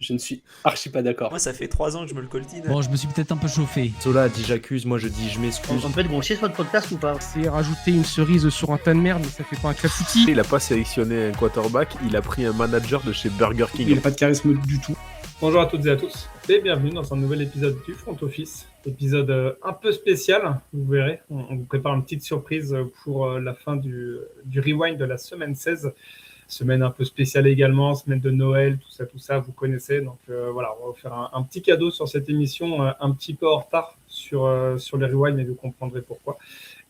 Je ne suis archi pas d'accord. Moi, ça fait 3 ans que je me le coltine. Bon, je me suis peut-être un peu chauffé. Sola a dit j'accuse, moi je dis je m'excuse. On peut être gaucher sur votre podcast ou pas? C'est rajouter une cerise sur un tas de merde, mais ça fait pas un clafoutis. Il a pas sélectionné un quarterback, il a pris un manager de chez Burger King. Il n'a pas de charisme du tout. Bonjour à toutes et à tous et bienvenue dans un nouvel épisode du Front Office. Épisode un peu spécial, vous verrez. On vous prépare une petite surprise pour la fin du rewind de la semaine 16. Semaine un peu spéciale également, semaine de Noël, tout ça, vous connaissez. Donc voilà, on va vous faire un petit cadeau sur cette émission, un petit peu en retard sur les rewinds, mais vous comprendrez pourquoi.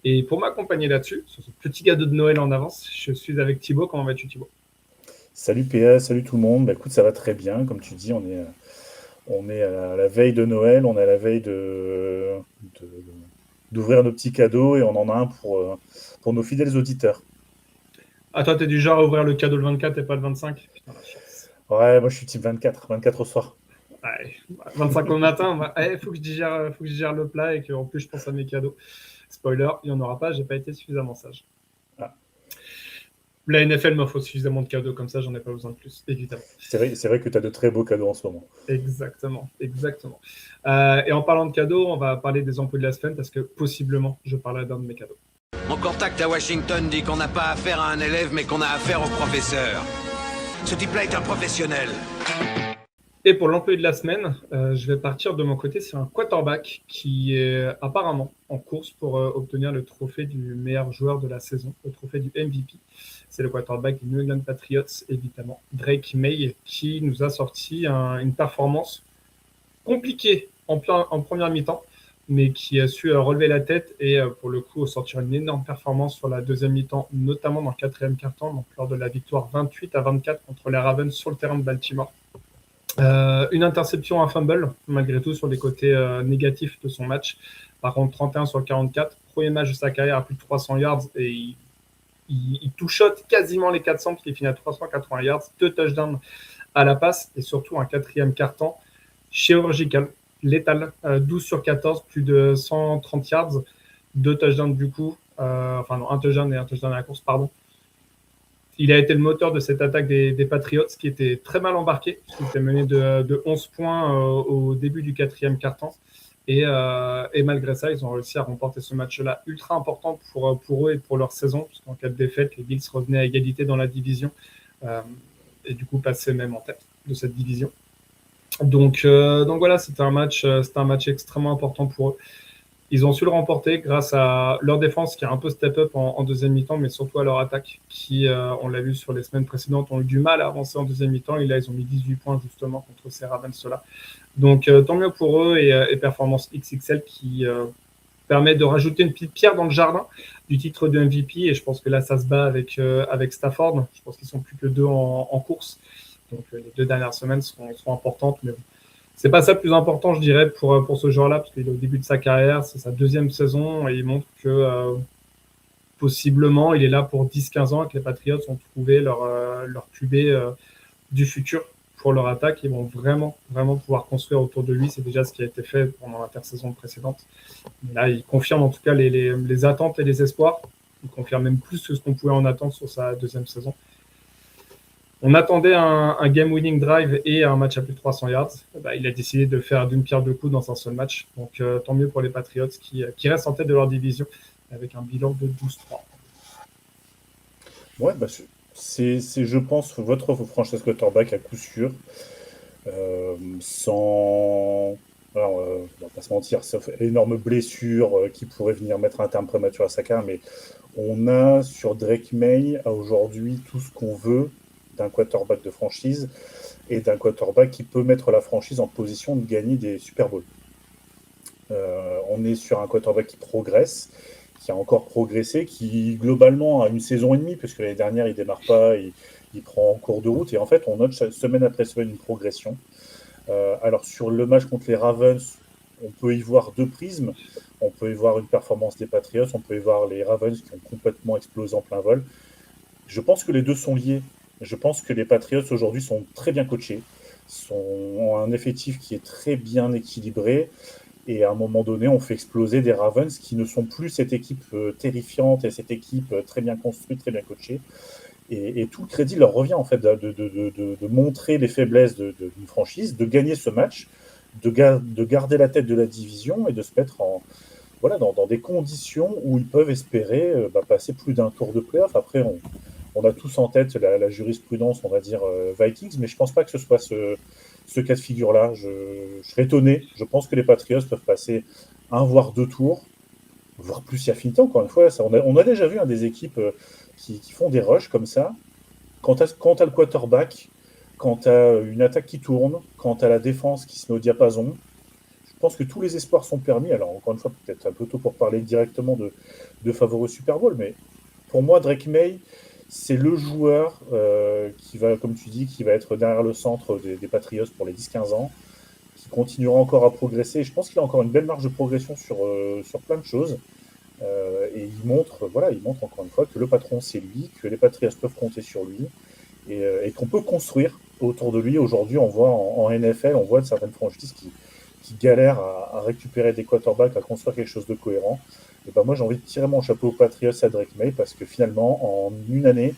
Et pour m'accompagner là-dessus, sur ce petit cadeau de Noël en avance, je suis avec Thibaut. Comment vas-tu, Thibaut ? Salut PA, salut tout le monde. Bah, écoute, ça va très bien. Comme tu dis, on est à la veille de Noël, on est à la veille d'ouvrir nos petits cadeaux et on en a un pour nos fidèles auditeurs. Ah, toi, t'es du genre à ouvrir le cadeau le 24 et pas le 25 ? Putain, la chance. Ouais, moi je suis type 24 au soir. Ouais, 25 au matin, faut que je digère le plat et qu'en plus je pense à mes cadeaux. Spoiler, il n'y en aura pas, j'ai pas été suffisamment sage. Ah. La NFL m'offre suffisamment de cadeaux comme ça, j'en ai pas besoin de plus, évidemment. C'est vrai que tu as de très beaux cadeaux en ce moment. Exactement. Et en parlant de cadeaux, on va parler des emplois de la semaine parce que possiblement, je parlerai d'un de mes cadeaux. Mon contact à Washington dit qu'on n'a pas affaire à un élève, mais qu'on a affaire au professeur. Ce type-là est un professionnel. Et pour l'employé de la semaine, je vais partir de mon côté sur un quarterback qui est apparemment en course pour obtenir le trophée du meilleur joueur de la saison, le trophée du MVP. C'est le quarterback du New England Patriots, évidemment, Drake May, qui nous a sorti une performance compliquée en première mi-temps, mais qui a su relever la tête et pour le coup sortir une énorme performance sur la deuxième mi-temps, notamment dans le quatrième quart-temps, donc lors de la victoire 28-24 contre les Ravens sur le terrain de Baltimore. Une interception, un fumble, malgré tout, sur les côtés négatifs de son match. Par contre, 31 sur 44, premier match de sa carrière à plus de 300 yards et il touchote quasiment les 400 parce qu'il finit à 380 yards, 2 touchdowns à la passe et surtout un quatrième quart-temps chirurgical, létal, 12 sur 14, plus de 130 yards, 2 touchdowns du coup, un touchdown et un touchdown à la course, pardon. Il a été le moteur de cette attaque des Patriots qui était très mal embarquée. Il était mené de 11 points au début du quatrième quart-temps. Et malgré ça, ils ont réussi à remporter ce match-là ultra important pour eux et pour leur saison. Parce qu'en cas de défaite, les Bills revenaient à égalité dans la division. Et du coup, passaient même en tête de cette division. Donc voilà, c'était un match extrêmement important pour eux. Ils ont su le remporter grâce à leur défense qui a un peu step up en deuxième mi-temps, mais surtout à leur attaque qui, on l'a vu sur les semaines précédentes, ont eu du mal à avancer en deuxième mi-temps. Et là, ils ont mis 18 points justement contre ces Ravens-là. Donc, tant mieux pour eux et performance XXL qui permet de rajouter une petite pierre dans le jardin du titre de MVP. Et je pense que là, ça se bat avec Stafford. Je pense qu'ils sont plus que 2 en course. Donc, les 2 dernières semaines seront importantes, mais bon. C'est pas ça le plus important, je dirais, pour ce joueur-là, parce qu'il est au début de sa carrière, c'est sa deuxième saison, et il montre que possiblement, il est là pour 10-15 ans, et que les Patriots ont trouvé leur QB du futur pour leur attaque. Ils vont vraiment, vraiment pouvoir construire autour de lui. C'est déjà ce qui a été fait pendant l'intersaison précédente. Mais là, il confirme en tout cas les attentes et les espoirs. Il confirme même plus que ce qu'on pouvait en attendre sur sa deuxième saison. On attendait un game-winning drive et un match à plus de 300 yards. Il a décidé de faire d'une pierre deux coups dans un seul match. Donc, tant mieux pour les Patriots qui restent en tête de leur division avec un bilan de 12-3. Ouais, c'est, je pense, votre franchise quarterback à coup sûr. On va pas se mentir, sauf énorme blessure qui pourrait venir mettre un terme prématuré à sa carrière, mais on a sur Drake May à aujourd'hui tout ce qu'on veut d'un quarterback de franchise et d'un quarterback qui peut mettre la franchise en position de gagner des Super Bowls. On est sur un quarterback qui progresse, qui a encore progressé, qui globalement a une saison et demie, puisque l'année dernière il démarre pas, il prend en cours de route, et en fait on note semaine après semaine une progression. Alors sur le match contre les Ravens, on peut y voir 2 prismes. On peut y voir une performance des Patriots, on peut y voir les Ravens qui ont complètement explosé en plein vol. Je pense que les deux sont liés. Je pense que les Patriots aujourd'hui sont très bien coachés, ont un effectif qui est très bien équilibré, et à un moment donné, on fait exploser des Ravens qui ne sont plus cette équipe terrifiante et cette équipe très bien construite, très bien coachée. Et tout le crédit leur revient en fait de montrer les faiblesses d'une franchise, de gagner ce match, de garder la tête de la division et de se mettre dans des conditions où ils peuvent espérer passer plus d'un tour de playoff. Après, on a tous en tête la jurisprudence, on va dire, Vikings, mais je ne pense pas que ce soit ce cas de figure-là. Je serais étonné. Je pense que les Patriots peuvent passer un voire deux tours, voire plus si affinité. Encore une fois, on a déjà vu des équipes qui font des rushs comme ça. Quand tu as le quarterback, quand tu as une attaque qui tourne, quand tu as la défense qui se met au diapason, je pense que tous les espoirs sont permis. Alors, encore une fois, peut-être un peu tôt pour parler directement de favoris Super Bowl, mais pour moi, Drake May, c'est le joueur qui va, comme tu dis, qui va être derrière le centre des Patriots pour les 10-15 ans, qui continuera encore à progresser. Je pense qu'il a encore une belle marge de progression sur plein de choses. Et il montre encore une fois que le patron, c'est lui, que les Patriots peuvent compter sur lui et qu'on peut construire autour de lui. Aujourd'hui, on voit en NFL, on voit certaines franchises qui galèrent à récupérer des quarterbacks, à construire quelque chose de cohérent. Et moi, j'ai envie de tirer mon chapeau aux Patriots à Drake May parce que finalement, en une année,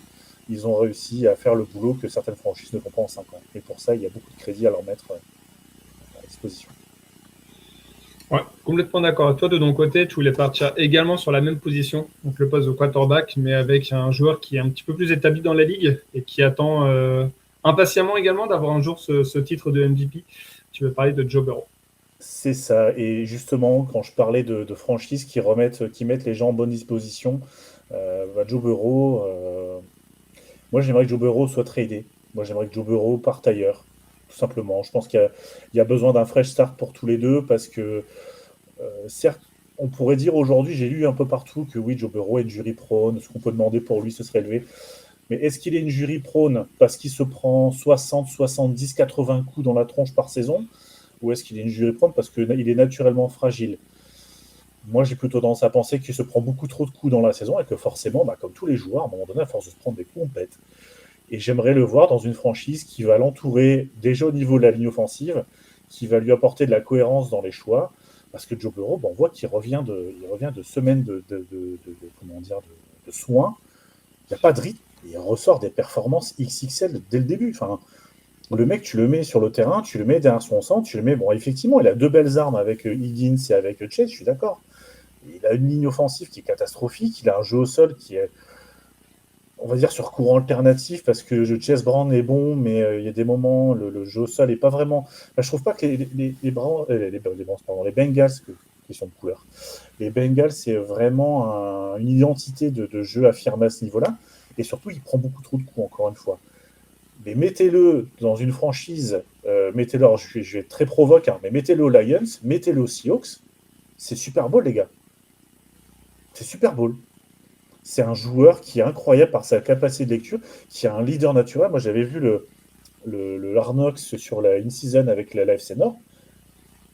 ils ont réussi à faire le boulot que certaines franchises ne font pas en 5 ans. Et pour ça, il y a beaucoup de crédit à leur mettre à disposition. Ouais, complètement d'accord. Toi, de ton côté, tu voulais partir également sur la même position, donc le poste de quarterback, mais avec un joueur qui est un petit peu plus établi dans la ligue et qui attend impatiemment également d'avoir un jour ce titre de MVP. Tu veux parler de Joe Burrow. C'est ça. Et justement, quand je parlais de franchises qui mettent les gens en bonne disposition, Joe Burrow, moi j'aimerais que Joe Burrow soit tradé. Moi j'aimerais que Joe Burrow parte ailleurs, tout simplement. Je pense qu'il y a besoin d'un fresh start pour tous les deux parce que, certes, on pourrait dire aujourd'hui, j'ai lu un peu partout que oui, Joe Burrow est injury prone, ce qu'on peut demander pour lui, ce serait élevé. Mais est-ce qu'il est injury prone parce qu'il se prend 60, 70, 80 coups dans la tronche par saison? Ou est-ce qu'il est injury prone parce qu'il est naturellement fragile? Moi, j'ai plutôt tendance à penser qu'il se prend beaucoup trop de coups dans la saison et que forcément, comme tous les joueurs, à un moment donné, à force de se prendre des coups, on pète. Et j'aimerais le voir dans une franchise qui va l'entourer déjà au niveau de la ligne offensive, qui va lui apporter de la cohérence dans les choix. Parce que Joe Burrow, on voit qu'il revient de semaines de soins. Il n'y a pas de rythme. Il ressort des performances XXL dès le début. Enfin, le mec, tu le mets sur le terrain, tu le mets derrière son centre, tu le mets... Bon, effectivement, il a 2 belles armes avec Higgins et avec Chase, je suis d'accord. Il a une ligne offensive qui est catastrophique, il a un jeu au sol qui est, on va dire, sur courant alternatif, parce que Chase Brown est bon, mais il y a des moments, le jeu au sol n'est pas vraiment... je trouve pas que les Bengals, question de couleur, les Bengals, c'est vraiment une identité de jeu affirmée à ce niveau-là, et surtout, il prend beaucoup trop de coups, encore une fois. Mais mettez-le dans une franchise, mettez-le, je vais être très provoque, mais mettez-le aux Lions, mettez-le aux Seahawks, c'est Super Bowl, les gars. C'est Super Bowl. C'est un joueur qui est incroyable par sa capacité de lecture, qui a un leader naturel. Moi, j'avais vu le Arnox sur la in-season avec la FC Nord,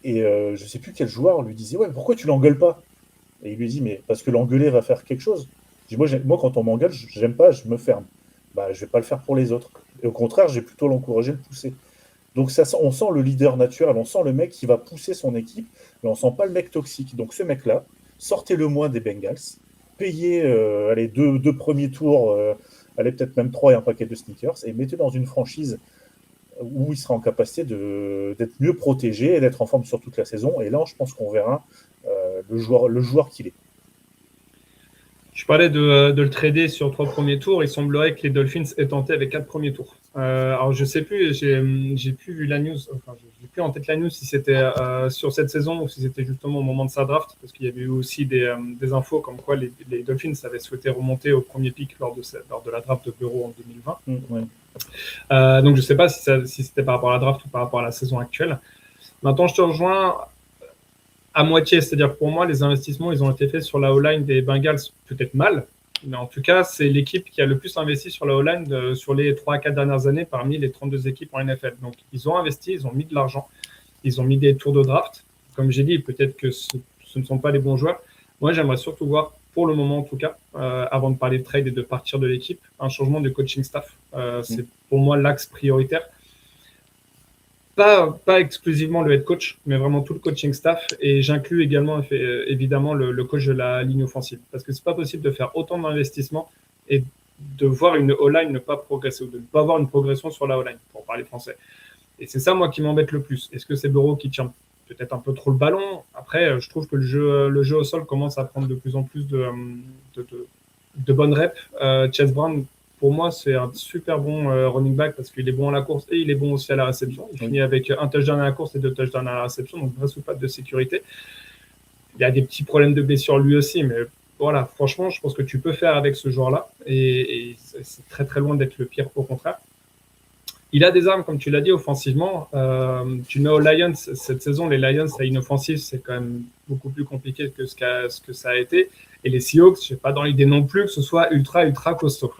et je ne sais plus quel joueur lui disait « Ouais, pourquoi tu l'engueules pas ?» Et il lui dit « Mais parce que l'engueuler va faire quelque chose. » Je dis, moi, quand on m'engueule, j'aime pas, je me ferme. Je vais pas le faire pour les autres. Et au contraire, j'ai plutôt l'encourager, le pousser. Donc on sent le leader naturel, on sent le mec qui va pousser son équipe, mais on sent pas le mec toxique. Donc ce mec-là, sortez-le moins des Bengals, payez deux premiers tours, peut-être même 3 et un paquet de sneakers, et mettez dans une franchise où il sera en capacité d'être mieux protégé et d'être en forme sur toute la saison. Et là, je pense qu'on verra le joueur qu'il est. Je parlais de le trader sur 3 premiers tours. Il semblerait que les Dolphins aient tenté avec 4 premiers tours. Alors, je sais plus, j'ai plus vu la news, j'ai plus en tête la news si c'était sur cette saison ou si c'était justement au moment de sa draft, parce qu'il y avait eu aussi des infos comme quoi les Dolphins avaient souhaité remonter au premier pick lors de la draft de Burrow en 2020. Ouais. Donc, je ne sais pas si c'était par rapport à la draft ou par rapport à la saison actuelle. Maintenant, je te rejoins à moitié, c'est-à-dire que pour moi, les investissements, ils ont été faits sur la O-line des Bengals, peut-être mal, mais en tout cas, c'est l'équipe qui a le plus investi sur la O-line sur les 3 à 4 dernières années parmi les 32 équipes en NFL. Donc, ils ont investi, ils ont mis de l'argent, ils ont mis des tours de draft. Comme j'ai dit, peut-être que ce ne sont pas les bons joueurs. Moi, j'aimerais surtout voir, pour le moment en tout cas, avant de parler de trade et de partir de l'équipe, un changement de coaching staff. C'est pour moi l'axe prioritaire. Pas exclusivement le head coach, mais vraiment tout le coaching staff. Et j'inclus également, évidemment, le coach de la ligne offensive. Parce que c'est pas possible de faire autant d'investissements et de voir une O-line ne pas progresser ou de ne pas avoir une progression sur la O-line, pour parler français. Et c'est ça, moi, qui m'embête le plus. Est-ce que c'est Burrow qui tient peut-être un peu trop le ballon? Après, je trouve que le jeu au sol commence à prendre de plus en plus de bonnes reps. Chase Brown, pour moi, c'est un super bon running back parce qu'il est bon à la course et il est bon aussi à la réception. Il finit avec un touchdown à la course et 2 touchdowns à la réception, donc vraie soupape de sécurité. Il y a des petits problèmes de blessure lui aussi, mais voilà, franchement, je pense que tu peux faire avec ce joueur-là et c'est très très loin d'être le pire, au contraire. Il a des armes, comme tu l'as dit, offensivement. Tu mets aux Lions, cette saison, les Lions, à une offensive, c'est quand même beaucoup plus compliqué que ce que ça a été. Et les Seahawks, je n'ai pas dans l'idée non plus que ce soit ultra costaud.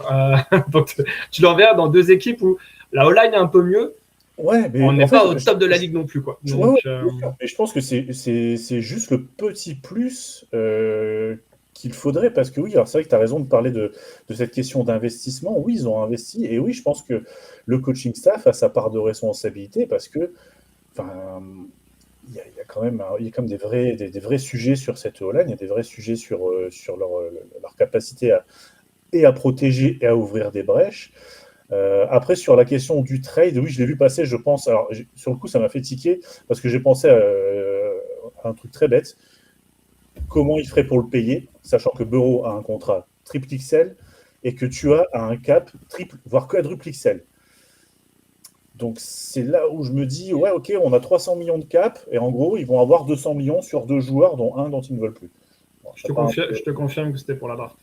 Donc, tu l'enverras dans 2 équipes où la O-line est un peu mieux. Ouais, mais on n'est en fait, pas au top de la ligue non plus, quoi. Donc, et je pense que c'est juste le petit plus qu'il faudrait, parce que oui, alors c'est vrai que tu as raison de parler de cette question d'investissement. Oui, ils ont investi, et oui, je pense que le coaching staff a sa part de responsabilité, parce que il y a quand même des vrais sujets sur cette O-line, il y a des vrais sujets sur leur capacité à protéger et à ouvrir des brèches. Après, sur la question du trade, oui, je l'ai vu passer, je pense. Alors, sur le coup, ça m'a fait tiquer parce que j'ai pensé à un truc très bête. Comment il ferait pour le payer, sachant que Burrow a un contrat triple XL et que tu as un cap triple, voire quadruple XL. Donc, c'est là où je me dis, ouais, ok, on a 300 millions de cap et en gros, ils vont avoir 200 millions sur 2 joueurs, dont un dont ils ne veulent plus. Bon, je te confirme que c'était pour la draft.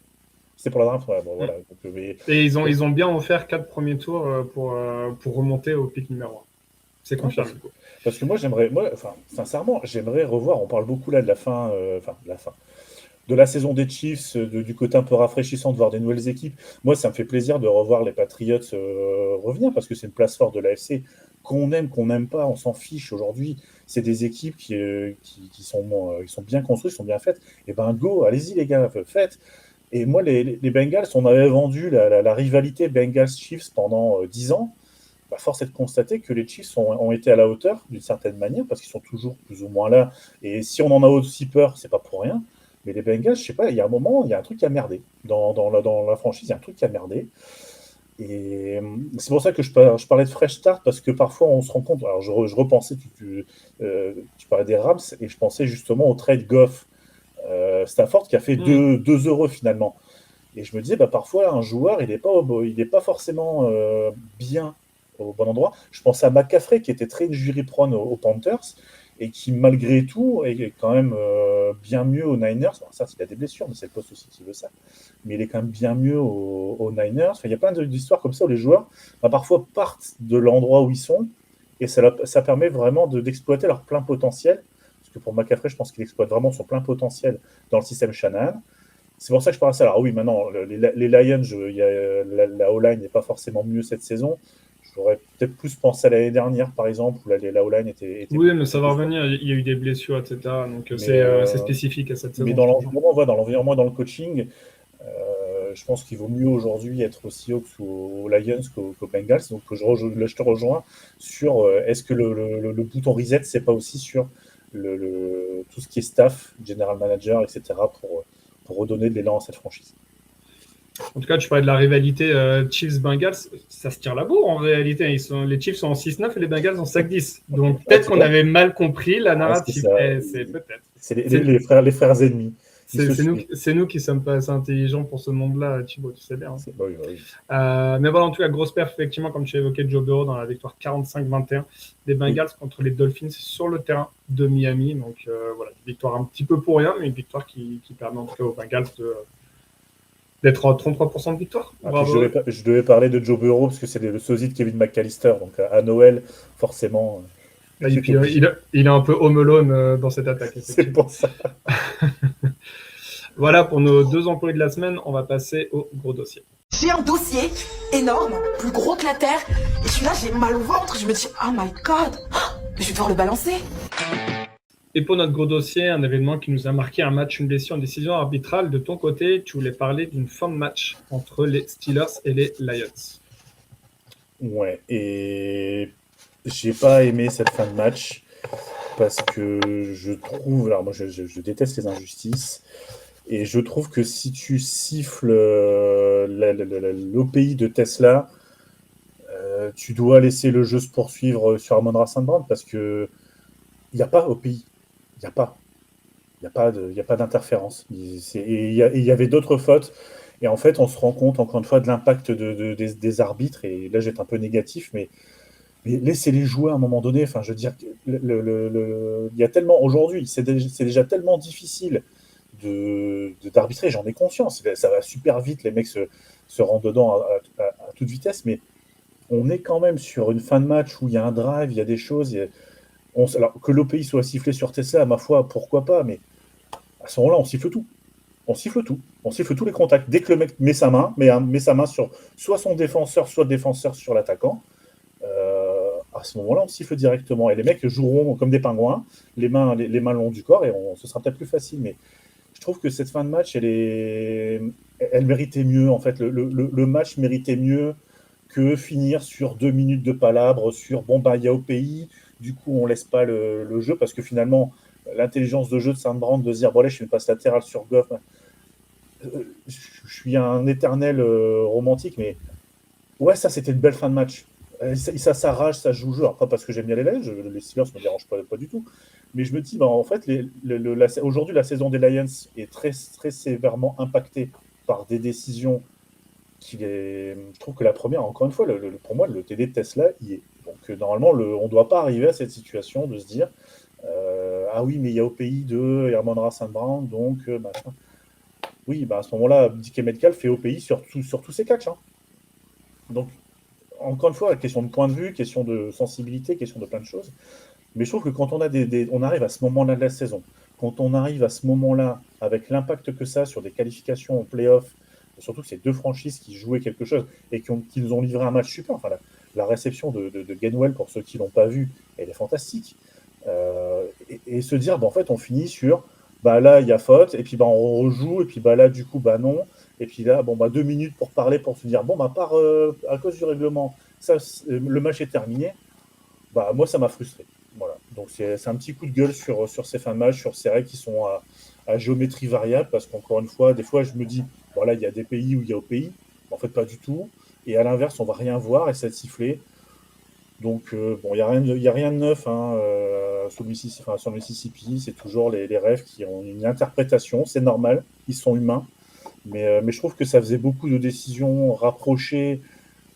C'est pour la draft, ouais, bon, voilà. Donc, et ils ont bien offert 4 premiers tours pour remonter au pick numéro 1. C'est confirmé. Parce que moi, sincèrement, j'aimerais revoir, on parle beaucoup là de la fin, de la saison des Chiefs, du côté un peu rafraîchissant de voir des nouvelles équipes. Moi, ça me fait plaisir de revoir les Patriots revenir parce que c'est une place forte de l'AFC. Qu'on aime, qu'on n'aime pas, on s'en fiche aujourd'hui. C'est des équipes qui sont bien construites, qui sont bien faites. Et ben, go, allez-y les gars, faites. Et moi, les Bengals, on avait vendu la rivalité Bengals-Chiefs pendant 10 ans. Bah, force est de constater que les Chiefs ont été à la hauteur d'une certaine manière, parce qu'ils sont toujours plus ou moins là. Et si on en a aussi peur, c'est pas pour rien. Mais les Bengals, je sais pas, il y a un moment, il y a un truc qui a merdé. Dans la franchise, il y a un truc qui a merdé. Et c'est pour ça que je parlais de fresh start, parce que parfois on se rend compte. Alors je repensais, tu parlais des Rams, et je pensais justement au trade Goff Stafford qui a fait 2 euros finalement. Et je me disais, parfois un joueur, il n'est pas forcément bien au bon endroit. Je pensais à McCaffrey qui était très injury-prone aux Panthers et qui, malgré tout, est quand même bien mieux aux Niners. Bon, ça, il a des blessures, mais c'est le poste aussi qui veut ça. Mais il est quand même bien mieux aux Niners. Enfin, il y a plein d'histoires comme ça où les joueurs, parfois, partent de l'endroit où ils sont et ça permet vraiment d'exploiter leur plein potentiel. Parce que pour McCaffrey, je pense qu'il exploite vraiment son plein potentiel dans le système Shanahan. C'est pour ça que je parle à ça. Alors oui, maintenant, les Lions, la O-line n'est pas forcément mieux cette saison. J'aurais peut-être plus pensé à l'année dernière, par exemple, où la O-line était oui, mais ça va revenir. Il y a eu des blessures, etc. Donc c'est spécifique à cette saison. Mais dans l'environnement, dans le coaching, je pense qu'il vaut mieux aujourd'hui être aux Seahawks ou aux Lions qu'aux Bengals. Donc je te rejoins sur est-ce que le bouton reset, c'est pas aussi sur tout ce qui est staff, general manager, etc. pour redonner de l'élan à cette franchise. En tout cas, tu parlais de la rivalité Chiefs-Bengals, ça se tire la bourre en réalité. Les Chiefs sont en 6-9 et les Bengals en 5-10. Donc peut-être qu'on avait mal compris la narrative. C'est peut-être. C'est les frères ennemis. C'est nous qui sommes pas assez intelligents pour ce monde-là, Thibaut, tu sais bien. Oui. Mais voilà, en tout cas, grosse perf, effectivement, comme tu as évoqué, Joe Burrow dans la victoire 45-21 des Bengals contre les Dolphins sur le terrain de Miami. Donc voilà, une victoire un petit peu pour rien, mais une victoire qui permet en tout cas aux Bengals d'être à 33% de victoire. Je devais parler de Joe Burrow parce que c'est le sosie de Kevin McAllister. Donc à Noël, forcément. Et puis, il est un peu home alone dans cette attaque. C'est pour ça. Voilà pour nos 2 employés de la semaine. On va passer au gros dossier. J'ai un dossier énorme, plus gros que la terre. Et celui-là, j'ai mal au ventre. Je me dis, oh my god, je vais devoir le balancer. Et pour notre gros dossier, un événement qui nous a marqué un match, une blessure, une décision arbitrale. De ton côté, tu voulais parler d'une fin de match entre les Steelers et les Lions. Ouais, et j'ai pas aimé cette fin de match parce que je trouve, alors moi je déteste les injustices, Et je trouve que si tu siffles l'OPI de Tesla, tu dois laisser le jeu se poursuivre sur Amon-Ra St. Brown parce que il n'y a pas OPI. Il n'y a pas. Il n'y a pas d'interférence. Il y avait d'autres fautes. Et en fait, on se rend compte, encore une fois, de l'impact des arbitres. Et là, j'étais un peu négatif, mais laissez-les jouer à un moment donné. Enfin, je veux dire, il y a tellement... Aujourd'hui, c'est déjà tellement difficile d'arbitrer, j'en ai conscience. Ça va super vite, les mecs se rendent dedans à toute vitesse, mais on est quand même sur une fin de match où il y a un drive, il y a des choses... alors, que l'OPI soit sifflé sur Tesla, ma foi, pourquoi pas, mais à ce moment-là, on siffle tout. On siffle tout. On siffle tous les contacts. Dès que le mec met sa main sur soit son défenseur, soit le défenseur sur l'attaquant, à ce moment-là, on siffle directement. Et les mecs joueront comme des pingouins, les mains le long du corps, et ce sera peut-être plus facile. Mais je trouve que cette fin de match, elle méritait mieux. En fait, le match méritait mieux que finir sur 2 minutes de palabres, sur il y a OPI, du coup, on laisse pas le jeu, parce que finalement, l'intelligence de jeu de St. Brown de se dire, bon, allez, je fais une passe latérale sur Goff. Je suis un éternel romantique, mais ouais, ça, c'était une belle fin de match. Ça s'arrache, ça joue le jeu. Alors, pas parce que j'aime bien les Lions, les Steelers ne me dérangent pas du tout. Mais je me dis, en fait, aujourd'hui, la saison des Lions est très, très sévèrement impactée par des décisions je trouve que la première, encore une fois, pour moi, le TD de Tesla y est. Donc, normalement, on ne doit pas arriver à cette situation de se dire ah oui, mais il y a OPI de Amon-Ra St. Brown, donc machin. Oui, à ce moment-là, DK Metcalf fait OPI sur tous ses catchs. Hein. Donc, encore une fois, question de point de vue, question de sensibilité, question de plein de choses. Mais je trouve que quand on arrive à ce moment-là de la saison, quand on arrive à ce moment-là, avec l'impact que ça a sur des qualifications en play-off, surtout que c'est deux franchises qui jouaient quelque chose et qui nous ont livré un match super. Enfin, la réception de Gainwell, pour ceux qui ne l'ont pas vu, elle est fantastique. Et se dire, en fait, on finit sur, là, il y a faute, et puis on rejoue, et puis là, du coup, non. Et puis là, 2 minutes pour parler, pour se dire, à cause du règlement, le match est terminé. Moi, ça m'a frustré. Voilà. Donc, c'est un petit coup de gueule sur ces fins de match, sur ces règles qui sont à géométrie variable, parce qu'encore une fois, des fois, je me dis, il y a des pays où il y a au pays, en fait, pas du tout. Et à l'inverse, on va rien voir et ça va siffler. Donc, il n'y a rien de neuf sur le Mississippi. C'est toujours les refs qui ont une interprétation. C'est normal, ils sont humains. Mais je trouve que ça faisait beaucoup de décisions rapprochées,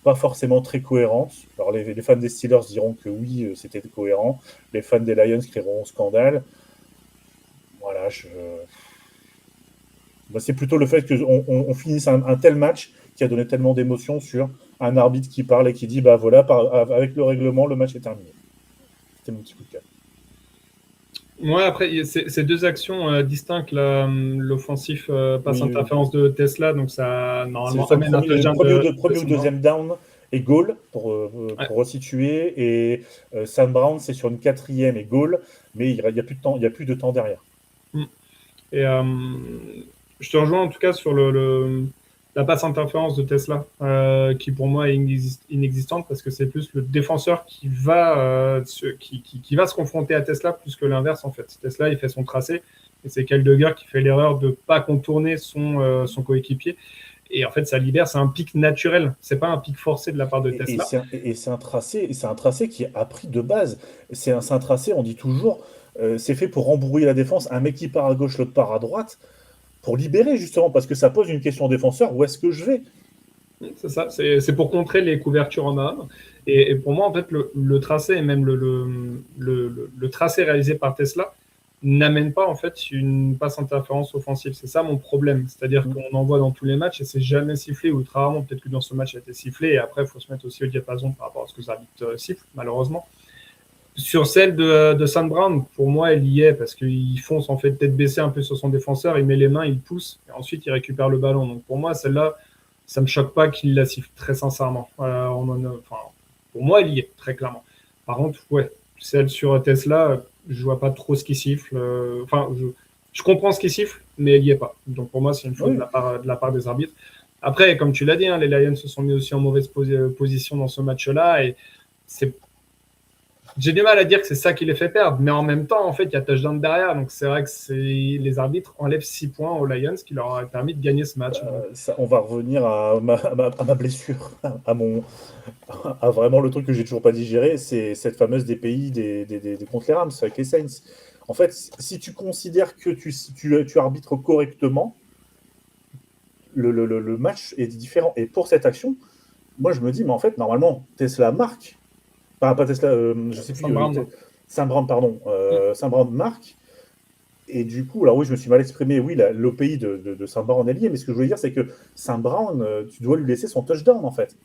pas forcément très cohérentes. Alors, les fans des Steelers diront que oui, c'était cohérent. Les fans des Lions crieront au scandale. Voilà, c'est plutôt le fait qu'on finisse un tel match qui a donné tellement d'émotions sur un arbitre qui parle et qui dit avec le règlement, le match est terminé. C'était mon petit coup de cœur. Ouais, après, c'est deux actions distinctes, l'offensif passe interférence de Tesla, donc ça normalement amène un touchdown premier ou deuxième down et goal pour resituer, et St. Brown c'est sur une 4e et goal, mais il n'y a plus de temps, il y a plus de temps derrière. Et je te rejoins en tout cas sur la passe interférence de Tesla, qui pour moi est inexistante, parce que c'est plus le défenseur qui va se confronter à Tesla plus que l'inverse en fait. Tesla il fait son tracé et c'est Kyle Duggar qui fait l'erreur de ne pas contourner son coéquipier. Et en fait, ça libère, c'est un pic naturel, c'est pas un pic forcé de la part de Tesla. Et c'est un tracé qui est appris de base. C'est un tracé, on dit toujours, c'est fait pour embrouiller la défense. Un mec qui part à gauche, l'autre part à droite, pour libérer justement, parce que ça pose une question défenseur, où est-ce que je vais ? C'est ça, c'est pour contrer les couvertures en âme. Et pour moi, en fait, le tracé, et même le tracé réalisé par Tesla, n'amène pas en fait une passe interférence offensive. C'est ça mon problème. C'est-à-dire qu'on en voit dans tous les matchs et c'est jamais sifflé, ou très rarement. Peut-être que dans ce match, ça a été sifflé. Et après, il faut se mettre aussi au diapason par rapport à ce que les arbitres sifflent, malheureusement. Sur celle de St. Brown, pour moi, elle y est parce qu'il fonce en fait tête baissée un peu sur son défenseur, il met les mains, il pousse et ensuite il récupère le ballon. Donc pour moi, celle-là, ça me choque pas qu'il la siffle, très sincèrement. Pour moi, elle y est, très clairement. Par contre, celle sur Tesla, je vois pas trop ce qu'il siffle. Je comprends ce qu'il siffle, mais elle y est pas. Donc pour moi, c'est une faute de la part des arbitres. Après, comme tu l'as dit, les Lions se sont mis aussi en mauvaise position dans ce match-là et c'est j'ai du mal à dire que c'est ça qui les fait perdre, mais en même temps, en fait, il y a touchdown derrière, donc c'est vrai que les arbitres enlèvent 6 points aux Lions, qui leur a permis de gagner ce match. On va revenir à ma blessure, à vraiment le truc que j'ai toujours pas digéré, c'est cette fameuse DPI contre les Rams avec les Saints. En fait, si tu considères que tu arbitres correctement, le match est différent. Et pour cette action, moi je me dis, mais en fait, normalement, Tesla marque. Pas Tesla, je sais plus. Saint-Brown, pardon. Saint-Brown marque. Et du coup, alors oui, je me suis mal exprimé. Oui, l'OPI de Saint-Brown est lié, mais ce que je voulais dire, c'est que Saint-Brown, tu dois lui laisser son touchdown, en fait.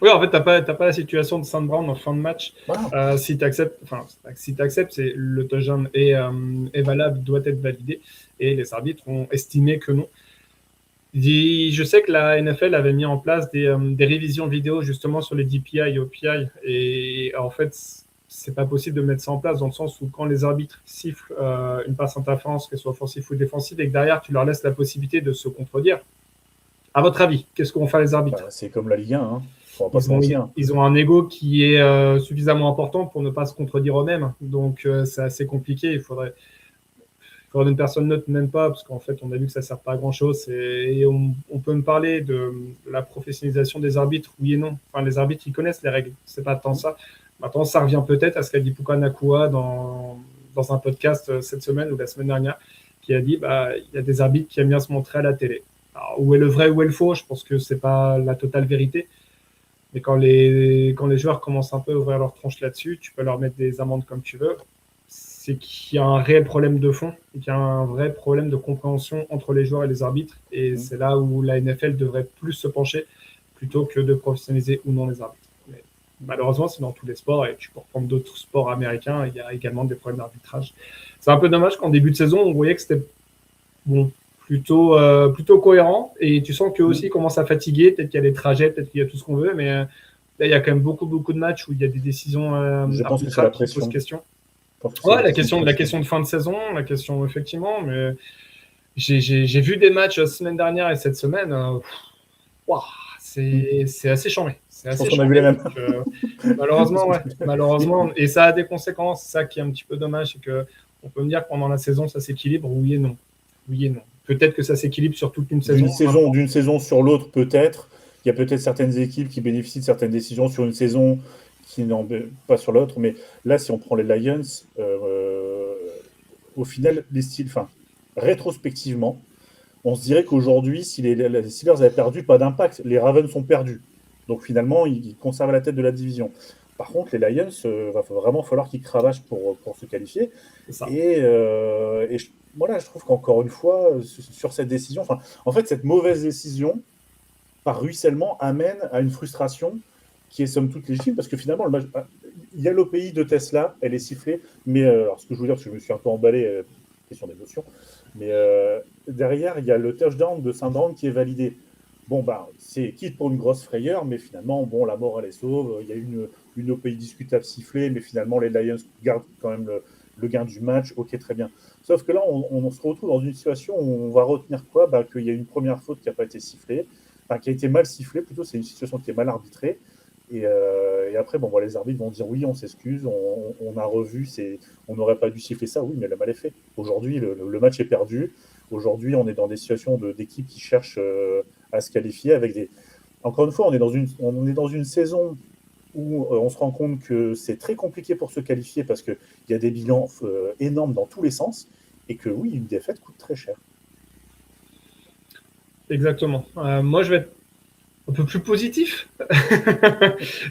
Oui, en fait, t'as pas la situation de Saint-Brown en fin de match. Voilà. Si tu acceptes, c'est le touchdown est valable, doit être validé, et les arbitres ont estimé que non. Je sais que la NFL avait mis en place des révisions vidéo justement sur les DPI et OPI, et en fait, c'est pas possible de mettre ça en place dans le sens où quand les arbitres sifflent une passe interférence, qu'elle soit offensive ou défensive, et que derrière tu leur laisses la possibilité de se contredire. À votre avis, qu'est-ce que vont faire les arbitres ? C'est comme la Ligue 1, hein. Ils ont un ego qui est suffisamment important pour ne pas se contredire eux-mêmes, donc c'est assez compliqué. Il faudrait une personne neutre, même pas, parce qu'en fait on a vu que ça sert pas à grand chose, et on peut me parler de la professionnalisation des arbitres, oui et non. Enfin, les arbitres ils connaissent les règles, c'est pas tant ça. Maintenant ça revient peut-être à ce qu'a dit Puka Nacua dans un podcast cette semaine ou la semaine dernière, qui a dit il y a des arbitres qui aiment bien se montrer à la télé. Alors, où est le vrai, où est le faux ? Je pense que c'est pas la totale vérité. Mais quand les joueurs commencent un peu à ouvrir leur tronche là-dessus, tu peux leur mettre des amendes comme tu veux. C'est qu'il y a un réel problème de fond et qu'il y a un vrai problème de compréhension entre les joueurs et les arbitres. Et c'est là où la NFL devrait plus se pencher plutôt que de professionnaliser ou non les arbitres. Mais malheureusement, c'est dans tous les sports, et tu peux reprendre d'autres sports américains, il y a également des problèmes d'arbitrage. C'est un peu dommage qu'en début de saison, on voyait que c'était plutôt cohérent, et tu sens qu'eux aussi commencent à fatiguer, peut-être qu'il y a des trajets, peut-être qu'il y a tout ce qu'on veut, mais là il y a quand même beaucoup de matchs où il y a des décisions arbitrales qui posent question. Ouais, la question de fin de saison, la question effectivement, mais j'ai vu des matchs la semaine dernière et cette semaine, c'est assez chambé. Je pense qu'on a vu les mêmes. Malheureusement, et ça a des conséquences. Ça qui est un petit peu dommage, c'est que on peut me dire que pendant la saison ça s'équilibre, oui et non. Peut-être que ça s'équilibre sur toute une saison. D'une saison sur l'autre, peut-être. Il y a peut-être certaines équipes qui bénéficient de certaines décisions sur une saison qui n'en pas sur l'autre. Mais là, si on prend les Lions, au final, rétrospectivement, on se dirait qu'aujourd'hui, si les Steelers avaient perdu, pas d'impact. Les Ravens sont perdus. Donc finalement, ils conservent la tête de la division. Par contre, les Lions, va vraiment falloir qu'ils cravachent pour se qualifier. Et je trouve qu'encore une fois, sur cette décision, en fait, cette mauvaise décision, par ruissellement, amène à une frustration qui est somme toute légitime, parce que finalement, le match, il y a l'OPI de Tesla, elle est sifflée, mais alors, ce que je veux dire, parce que je me suis un peu emballé, question d'émotion, mais derrière, il y a le touchdown de Saint-Brown qui est validé. Bon, c'est quitte pour une grosse frayeur, mais finalement, la mort, elle est sauve. Il y a une OPI discutable sifflée, mais finalement, les Lions gardent quand même le gain du match. Ok, très bien. Sauf que là, on se retrouve dans une situation où on va retenir quoi ? Qu'il y a une première faute qui n'a pas été sifflée, qui a été mal sifflée, plutôt, c'est une situation qui est mal arbitrée. Et après, les arbitres vont dire oui, on s'excuse, on a revu, on n'aurait pas dû siffler ça, oui, mais le mal est fait. Aujourd'hui, le match est perdu. Aujourd'hui, on est dans des situations d'équipes qui cherchent à se qualifier avec des. Encore une fois, on est dans une saison où on se rend compte que c'est très compliqué pour se qualifier parce qu'il y a des bilans énormes dans tous les sens et que oui, une défaite coûte très cher. Exactement. Moi, je vais être un peu plus positif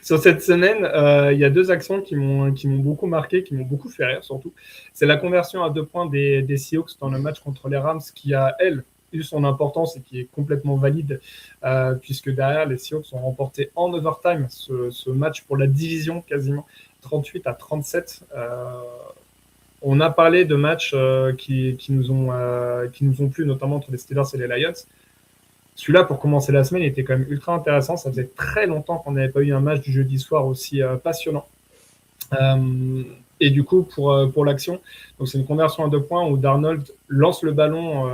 sur cette semaine. Il y a deux actions qui m'ont beaucoup marqué, qui m'ont beaucoup fait rire surtout. C'est la conversion à 2 points des Seahawks dans le match contre les Rams qui a, elle, eu son importance et qui est complètement valide puisque derrière, les Seahawks ont remporté en overtime ce match pour la division quasiment 38-37. On a parlé de matchs qui nous ont plu, notamment entre les Steelers et les Lions. Celui-là, pour commencer la semaine, il était quand même ultra intéressant. Ça faisait très longtemps qu'on n'avait pas eu un match du jeudi soir aussi passionnant. Et du coup, pour l'action, donc c'est une conversion à 2 points où Darnold lance le ballon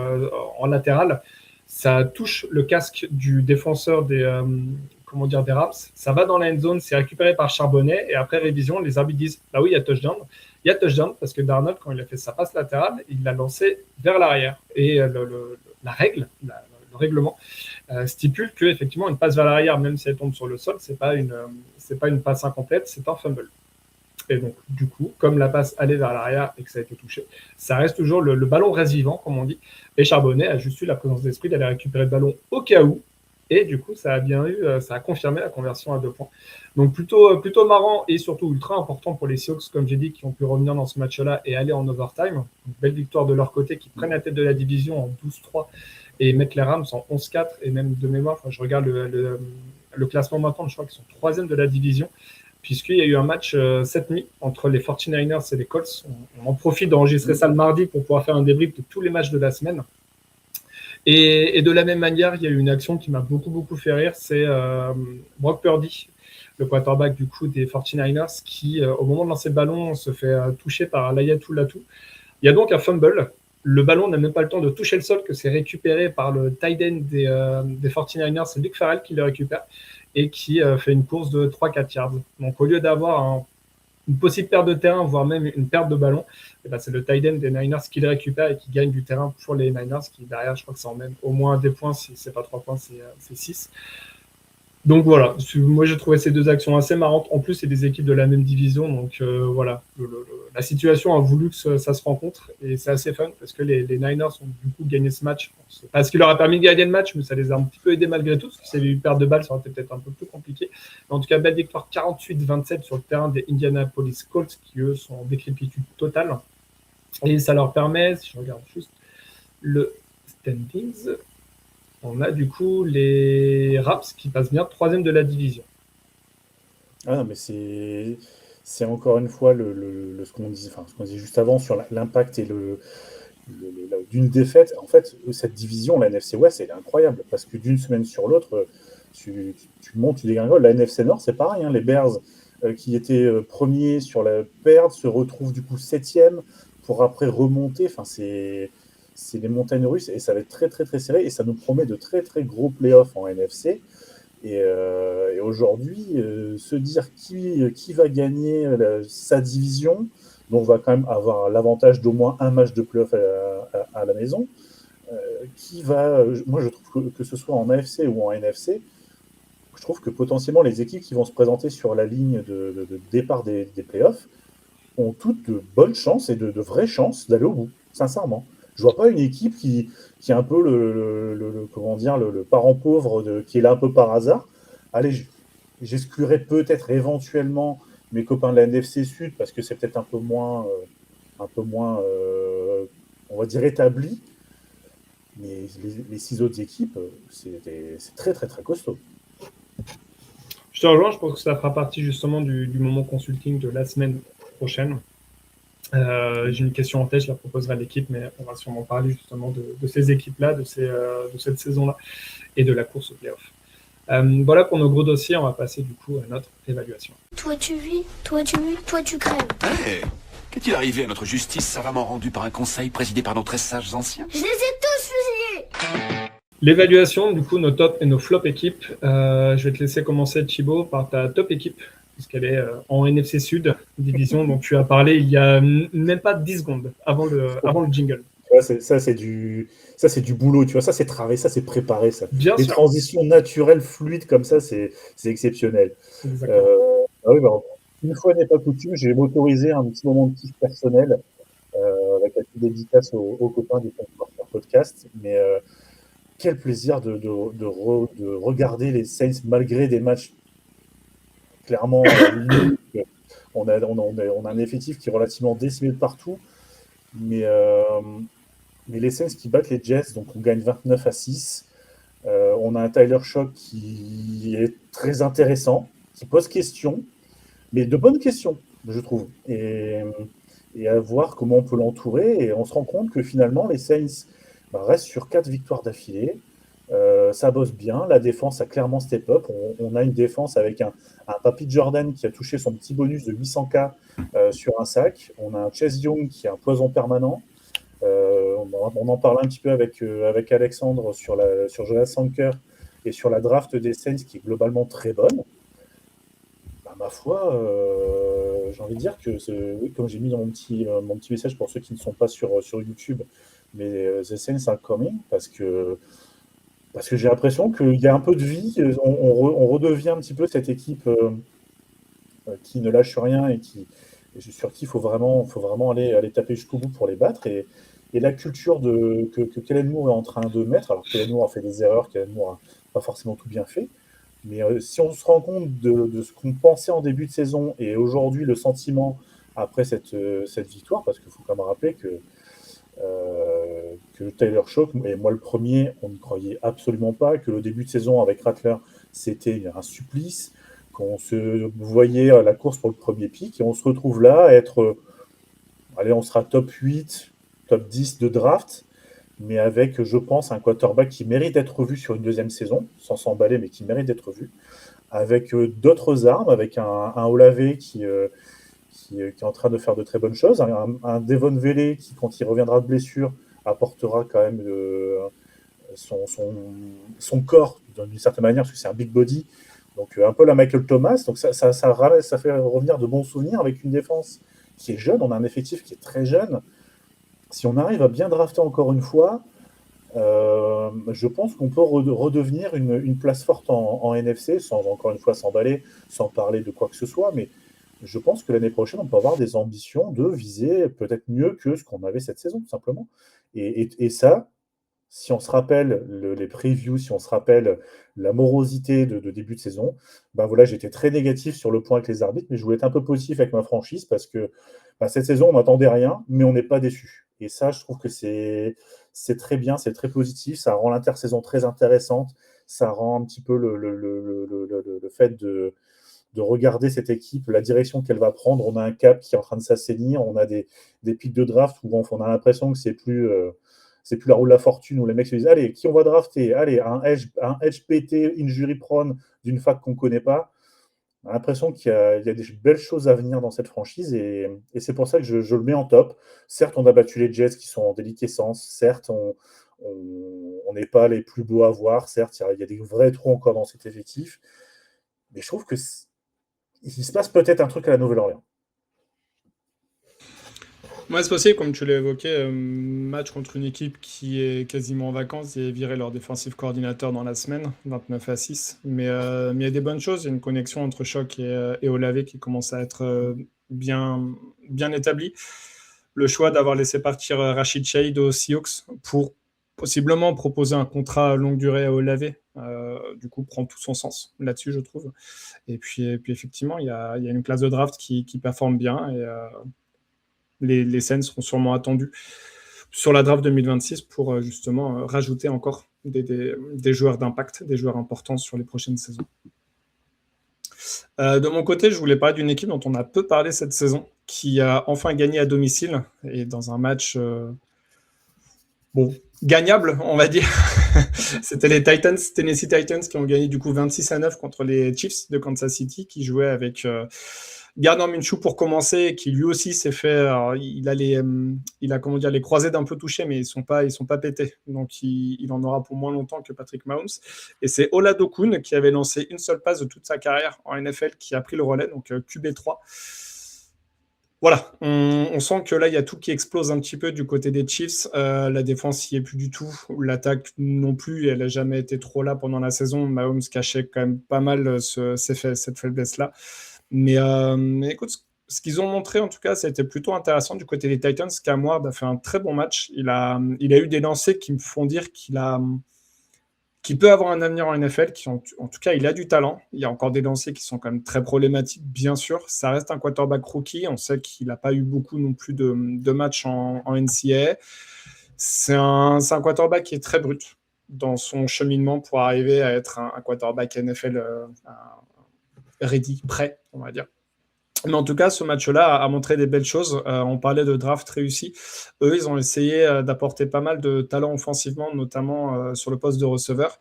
en latéral. Ça touche le casque du défenseur des des Rams. Ça va dans la end zone, c'est récupéré par Charbonnet. Et après révision, les arbitres disent bah oui, il y a touchdown. Il y a touchdown parce que Darnold, quand il a fait sa passe latérale, il l'a lancé vers l'arrière. Et la règle, le règlement stipule que effectivement une passe vers l'arrière, même si elle tombe sur le sol, c'est pas une passe incomplète, c'est un fumble. Et donc, du coup, comme la passe allait vers l'arrière et que ça a été touché, ça reste toujours le ballon reste vivant, comme on dit. Et Charbonnet a juste eu la présence d'esprit d'aller récupérer le ballon au cas où. Et du coup, ça a confirmé la conversion à 2 points. Donc, plutôt marrant et surtout ultra important pour les Seahawks, comme j'ai dit, qui ont pu revenir dans ce match-là et aller en overtime. Une belle victoire de leur côté, qui prennent la tête de la division en 12-3 et mettent les Rams en 11-4. Et même de mémoire, je regarde le classement maintenant, je crois qu'ils sont 3e de la division, puisqu'il y a eu un match cette nuit entre les 49ers et les Colts. On en profite d'enregistrer ça le mardi pour pouvoir faire un débrief de tous les matchs de la semaine. Et de la même manière, il y a eu une action qui m'a beaucoup fait rire, c'est Brock Purdy, le quarterback du coup des 49ers, qui au moment de lancer le ballon se fait toucher par Layatou Latou. Il y a donc un fumble. Le ballon n'a même pas le temps de toucher le sol, que c'est récupéré par le tight end des 49ers, c'est Luke Farrell qui le récupère et qui fait une course de 3-4 yards. Donc au lieu d'avoir une possible perte de terrain, voire même une perte de ballon, et ben, c'est le tight end des Niners qui le récupère et qui gagne du terrain pour les Niners, qui derrière, je crois que ça emmène au moins des points, si c'est pas 3 points, c'est 6. Donc voilà, moi j'ai trouvé ces deux actions assez marrantes. En plus, c'est des équipes de la même division, donc voilà, la situation a voulu que ça se rencontre et c'est assez fun parce que les Niners ont du coup gagné ce match. C'est pas ce qui leur a permis de gagner le match, mais ça les a un petit peu aidés malgré tout, parce que s'il y avait eu perte de balle, ça aurait été peut-être un peu plus compliqué. Mais en tout cas, belle victoire 48-27 sur le terrain des Indianapolis Colts, qui eux sont en décrépitude totale. Et ça leur permet, si je regarde juste le standings, on a du coup les Rams qui passent bien 3e de la division. Ah non, mais c'est encore une fois ce qu'on disait juste avant sur l'impact et d'une défaite. En fait, cette division, la NFC West, elle est incroyable parce que d'une semaine sur l'autre, tu montes, tu dégringoles. La NFC Nord, c'est pareil. Les Bears qui étaient premiers sur la perte se retrouvent du coup 7e pour après remonter. Enfin, c'est les montagnes russes et ça va être très très très serré et ça nous promet de très très gros playoffs en NFC. Et aujourd'hui, se dire qui va gagner sa division, dont on va quand même avoir l'avantage d'au moins un match de playoff à la maison, moi je trouve que ce soit en AFC ou en NFC, je trouve que potentiellement les équipes qui vont se présenter sur la ligne de départ des playoffs ont toutes de bonnes chances et de vraies chances d'aller au bout, sincèrement. Je vois pas une équipe qui est un peu le parent pauvre qui est là un peu par hasard. Allez, j'exclurais peut-être éventuellement mes copains de la NFC Sud parce que c'est peut-être un peu moins, on va dire établi. Mais les 6 autres équipes, c'est très très très costaud. Je te rejoins, je pense que ça fera partie justement du moment consulting de la semaine prochaine. J'ai une question en tête, je la proposerai à l'équipe, mais on va sûrement parler justement de ces équipes-là, de cette saison-là et de la course au playoff. Voilà pour nos gros dossiers, on va passer du coup à notre évaluation. Toi tu vis, toi tu vis, toi tu crèves. Hey, qu'est-il arrivé à notre justice savamment rendue par un conseil présidé par nos très sages anciens? Je les ai tous fusillés. L'évaluation, du coup, nos top et nos flop équipes. Je vais te laisser commencer, Thibaut, par ta top équipe, puisqu'elle est en NFC Sud, division dont tu as parlé il y a même pas 10 secondes avant le jingle. Ouais, ça, c'est du boulot, tu vois. Ça, c'est travaillé, ça, c'est préparé. Ça. Bien Les sûr. transitions naturelles, fluides comme ça, c'est exceptionnel. Oui, une fois n'est pas coutume, je vais m'autoriser un petit moment de kiff personnel avec la petite dédicace aux copains du podcast. Mais quel plaisir de regarder les Saints malgré des matchs clairement nuls. On a un effectif qui est relativement décimé de partout. Mais les Saints qui battent les Jets, donc on gagne 29-6. On a un Tyler Shock qui est très intéressant, qui pose question, mais de bonnes questions, je trouve. Et à voir comment on peut l'entourer. Et on se rend compte que finalement, les Saints restent sur 4 victoires d'affilée. Ça bosse bien. La défense a clairement step up. On a une défense avec un Papy Jordan qui a touché son petit bonus de 800K sur un sac. On a un Chase Young qui est un poison permanent. On en parle un petit peu avec Alexandre sur Jonas Sanker, et sur la draft des Saints qui est globalement très bonne, bah, ma foi, j'ai envie de dire que, oui, comme j'ai mis dans mon petit message pour ceux qui ne sont pas sur YouTube, mais The Saints are coming, parce que j'ai l'impression qu'il y a un peu de vie, on redevient un petit peu cette équipe qui ne lâche rien et sur qui il faut vraiment aller taper jusqu'au bout pour les battre. Et la culture que Kellen Moore est en train de mettre, alors Kellen Moore a fait des erreurs, Kellen Moore n'a pas forcément tout bien fait, mais si on se rend compte de ce qu'on pensait en début de saison et aujourd'hui le sentiment après cette victoire, parce qu'il faut quand même rappeler que Tyler Shock, et moi le premier, on n'y croyait absolument pas, que le début de saison avec Rattler, c'était un supplice, qu'on se voyait à la course pour le premier pick, et on se retrouve là à être, allez, on sera top 8, top 10 de draft, mais avec, je pense, un quarterback qui mérite d'être revu sur une deuxième saison, sans s'emballer, mais qui mérite d'être revu, avec d'autres armes, avec un Olave qui est en train de faire de très bonnes choses, un Devon Vele qui, quand il reviendra de blessure, apportera quand même son corps d'une certaine manière, parce que c'est un big body, donc un peu la Michael Thomas, donc ça fait revenir de bons souvenirs avec une défense qui est jeune, on a un effectif qui est très jeune. Si on arrive à bien drafter encore une fois, je pense qu'on peut redevenir une place forte en NFC, sans encore une fois s'emballer, sans parler de quoi que ce soit, mais je pense que l'année prochaine, on peut avoir des ambitions de viser peut-être mieux que ce qu'on avait cette saison, tout simplement. Et ça, si on se rappelle les previews, si on se rappelle la morosité de début de saison, ben voilà, j'étais très négatif sur le point avec les arbitres, mais je voulais être un peu positif avec ma franchise parce que cette saison, on n'attendait rien, mais on n'est pas déçu. Et ça, je trouve que c'est très bien, c'est très positif, ça rend l'intersaison très intéressante, ça rend un petit peu le fait de regarder cette équipe, la direction qu'elle va prendre. On a un cap qui est en train de s'assainir, on a des pics de draft où on a l'impression que c'est plus la roue de la fortune où les mecs se disent allez, qui on va drafter? Allez, un edge PT, injury prone d'une fac qu'on ne connaît pas. On a l'impression qu'il y a des belles choses à venir dans cette franchise et c'est pour ça que je le mets en top. Certes, on a battu les Jets qui sont en déliquescence, certes, on n'est pas les plus beaux à voir, certes, il y a des vrais trous encore dans cet effectif, mais je trouve que il se passe peut-être un truc à la Nouvelle-Orléans. Moi, c'est possible, comme tu l'as évoqué, match contre une équipe qui est quasiment en vacances et viré leur défensif coordinateur dans la semaine, 29-6. Mais il y a des bonnes choses. Il y a une connexion entre Shock et Olave qui commence à être bien établie. Le choix d'avoir laissé partir Rashid Shaheed aux Seahawks pour possiblement proposer un contrat à longue durée à Olave, du coup, prend tout son sens là-dessus, je trouve. Et puis effectivement, il y a une classe de draft qui performe bien et les Saints seront sûrement attendus sur la draft 2026 pour justement rajouter encore des joueurs d'impact, des joueurs importants sur les prochaines saisons. De mon côté, je voulais parler d'une équipe dont on a peu parlé cette saison, qui a enfin gagné à domicile et dans un match gagnable, on va dire. C'était les Tennessee Titans qui ont gagné du coup 26-9 contre les Chiefs de Kansas City, qui jouaient avec Gardner Minshew pour commencer, qui lui aussi s'est fait. Alors, il a les croisés d'un peu touchés, mais ils sont pas pétés. Donc il en aura pour moins longtemps que Patrick Mahomes. Et c'est Oladokun qui avait lancé une seule passe de toute sa carrière en NFL qui a pris le relais, donc QB3. Voilà, on sent que là, il y a tout qui explose un petit peu du côté des Chiefs. La défense n'y est plus du tout. L'attaque non plus, elle n'a jamais été trop là pendant la saison. Mahomes cachait quand même pas mal cette faiblesse-là. Mais écoute, ce qu'ils ont montré, en tout cas, ça a été plutôt intéressant du côté des Titans. Kamara a fait un très bon match. Il a eu des lancers qui me font dire qu'il peut avoir un avenir en NFL, en tout cas, il a du talent. Il y a encore des lancers qui sont quand même très problématiques, bien sûr. Ça reste un quarterback rookie. On sait qu'il n'a pas eu beaucoup non plus de matchs en NCAA. C'est un quarterback qui est très brut dans son cheminement pour arriver à être un quarterback NFL ready, prêt, on va dire. Mais en tout cas, ce match-là a montré des belles choses. On parlait de draft réussi. Eux, ils ont essayé d'apporter pas mal de talent offensivement, notamment sur le poste de receveur.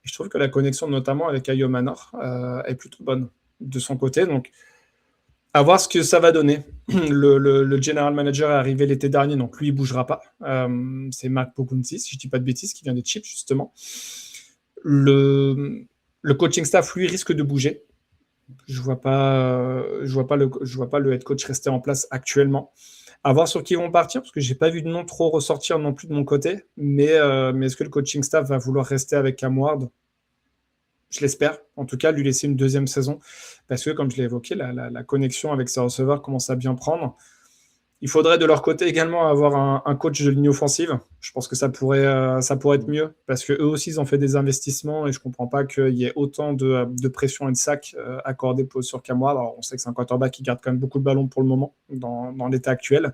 Et je trouve que la connexion, notamment avec Ayo Manor, est plutôt bonne de son côté. Donc, à voir ce que ça va donner. Le general manager est arrivé l'été dernier, donc lui, il ne bougera pas. C'est Mark Pogunzi, si je ne dis pas de bêtises, qui vient des Chiefs, justement. le coaching staff, lui, risque de bouger. Je vois pas le head coach rester en place actuellement. À voir sur qui ils vont partir, parce que j'ai pas vu de nom trop ressortir non plus de mon côté. Mais est-ce que le coaching staff va vouloir rester avec Cam Ward? Je l'espère. En tout cas, lui laisser une deuxième saison. Parce que, comme je l'ai évoqué, la connexion avec ses receveurs commence à bien prendre. Il faudrait de leur côté également avoir un coach de ligne offensive. Je pense que ça pourrait être mieux, parce qu'eux aussi, ils ont fait des investissements et je ne comprends pas qu'il y ait autant de pression et de sacs accordés sur Cam Ward. Alors, on sait que c'est un quarterback qui garde quand même beaucoup de ballons pour le moment dans l'état actuel.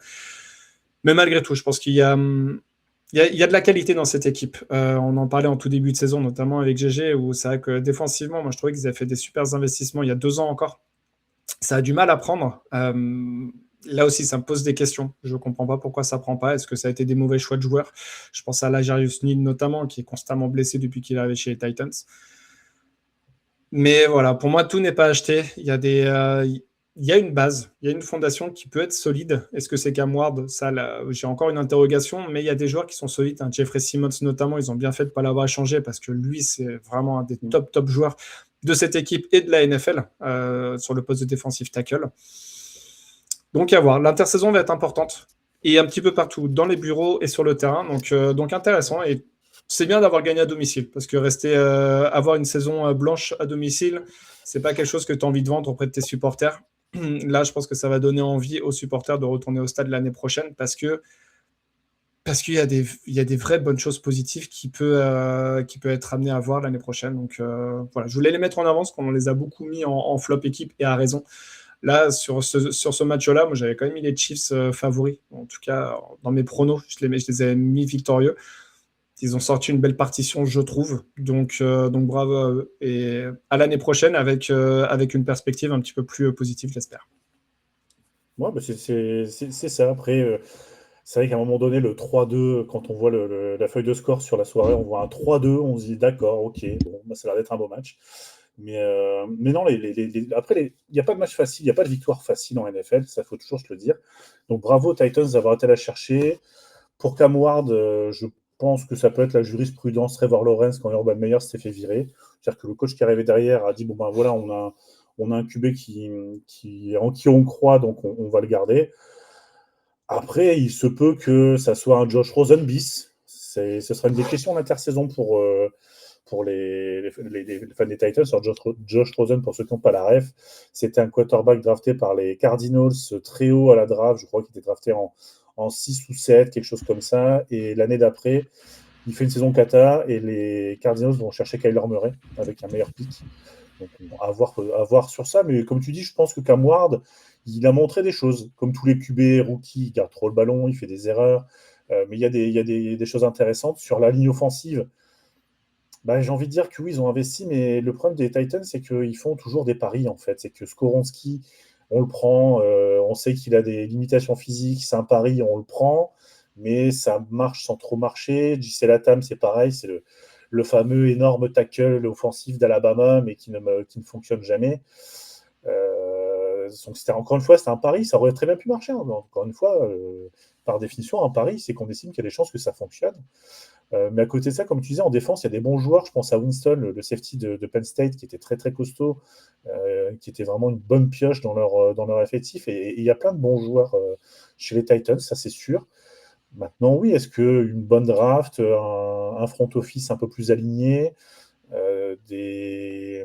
Mais malgré tout, je pense qu'il y a de la qualité dans cette équipe. On en parlait en tout début de saison, notamment avec GG, où c'est vrai que défensivement, moi je trouvais qu'ils avaient fait des super investissements il y a 2 ans encore. Ça a du mal à prendre. Là aussi, ça me pose des questions. Je ne comprends pas pourquoi ça ne prend pas. Est-ce que ça a été des mauvais choix de joueurs? Je pense à L'Ajarius Sneed notamment, qui est constamment blessé depuis qu'il est arrivé chez les Titans. Mais voilà, pour moi, tout n'est pas acheté. Il y a une base, il y a une fondation qui peut être solide. Est-ce que c'est Cam Ward? Ça, là, j'ai encore une interrogation, mais il y a des joueurs qui sont solides. Jeffrey Simmons notamment, ils ont bien fait de ne pas l'avoir échangé parce que lui, c'est vraiment un des top joueurs de cette équipe et de la NFL sur le poste de defensive tackle. Donc à voir, l'intersaison va être importante et un petit peu partout, dans les bureaux et sur le terrain, donc intéressant. Et c'est bien d'avoir gagné à domicile, parce que avoir une saison blanche à domicile, c'est pas quelque chose que tu as envie de vendre auprès de tes supporters. Là, je pense que ça va donner envie aux supporters de retourner au stade l'année prochaine, parce qu'il y a des vraies bonnes choses positives qui peut être amené à voir l'année prochaine. Donc voilà, je voulais les mettre en avance, qu'on les a beaucoup mis en flop équipe, et à raison. Là, sur ce match-là, moi, j'avais quand même mis les Chiefs favoris. En tout cas, dans mes pronos, je les ai mis victorieux. Ils ont sorti une belle partition, je trouve. Donc bravo à eux. Et à l'année prochaine, avec une perspective un petit peu plus positive, j'espère. Ouais, bah c'est ça. Après, c'est vrai qu'à un moment donné, le 3-2, quand on voit la feuille de score sur la soirée, on voit un 3-2, on se dit d'accord, ok, bon, bah, ça a l'air d'être un beau match. Mais non, après, il n'y a pas de match facile, il n'y a pas de victoire facile en NFL, ça faut toujours se le dire. Donc bravo aux Titans d'avoir été là chercher. Pour Cam Ward, je pense que ça peut être la jurisprudence Trevor Lawrence quand Urban Meyer s'était fait virer. C'est-à-dire que le coach qui est arrivé derrière a dit bon ben voilà, on a un QB en qui on croit, donc on va le garder. Après, il se peut que ça soit un Josh Rosen bis. Ce sera une des questions d'intersaison pour les fans des Titans. Sur Josh Rosen, pour ceux qui n'ont pas la ref, c'était un quarterback drafté par les Cardinals très haut à la draft. Je crois qu'il était drafté en 6 ou 7, quelque chose comme ça. Et l'année d'après, il fait une saison kata et les Cardinals vont chercher Kyler Murray avec un meilleur pick. Donc, à voir sur ça. Mais comme tu dis, je pense que Cam Ward, il a montré des choses. Comme tous les QB rookies, il garde trop le ballon, il fait des erreurs. Mais il y a des choses intéressantes. Sur la ligne offensive, bah, j'ai envie de dire que oui, ils ont investi, mais le problème des Titans, c'est qu'ils font toujours des paris, en fait. C'est que Skoronski, on le prend, on sait qu'il a des limitations physiques, c'est un pari, on le prend, mais ça marche sans trop marcher. J.C. Latam, c'est pareil, c'est le fameux énorme tackle offensif d'Alabama, mais qui ne fonctionne jamais. Donc encore une fois, c'était un pari, ça aurait très bien pu marcher. Hein. Encore une fois, par définition, un pari, c'est qu'on estime qu'il y a des chances que ça fonctionne. Mais à côté de ça, comme tu disais, en défense, il y a des bons joueurs. Je pense à Winston, le safety de Penn State, qui était très très costaud, qui était vraiment une bonne pioche dans leur effectif. Et il y a plein de bons joueurs chez les Titans, ça c'est sûr. Maintenant, oui, est-ce qu'une bonne draft, un front office un peu plus aligné, des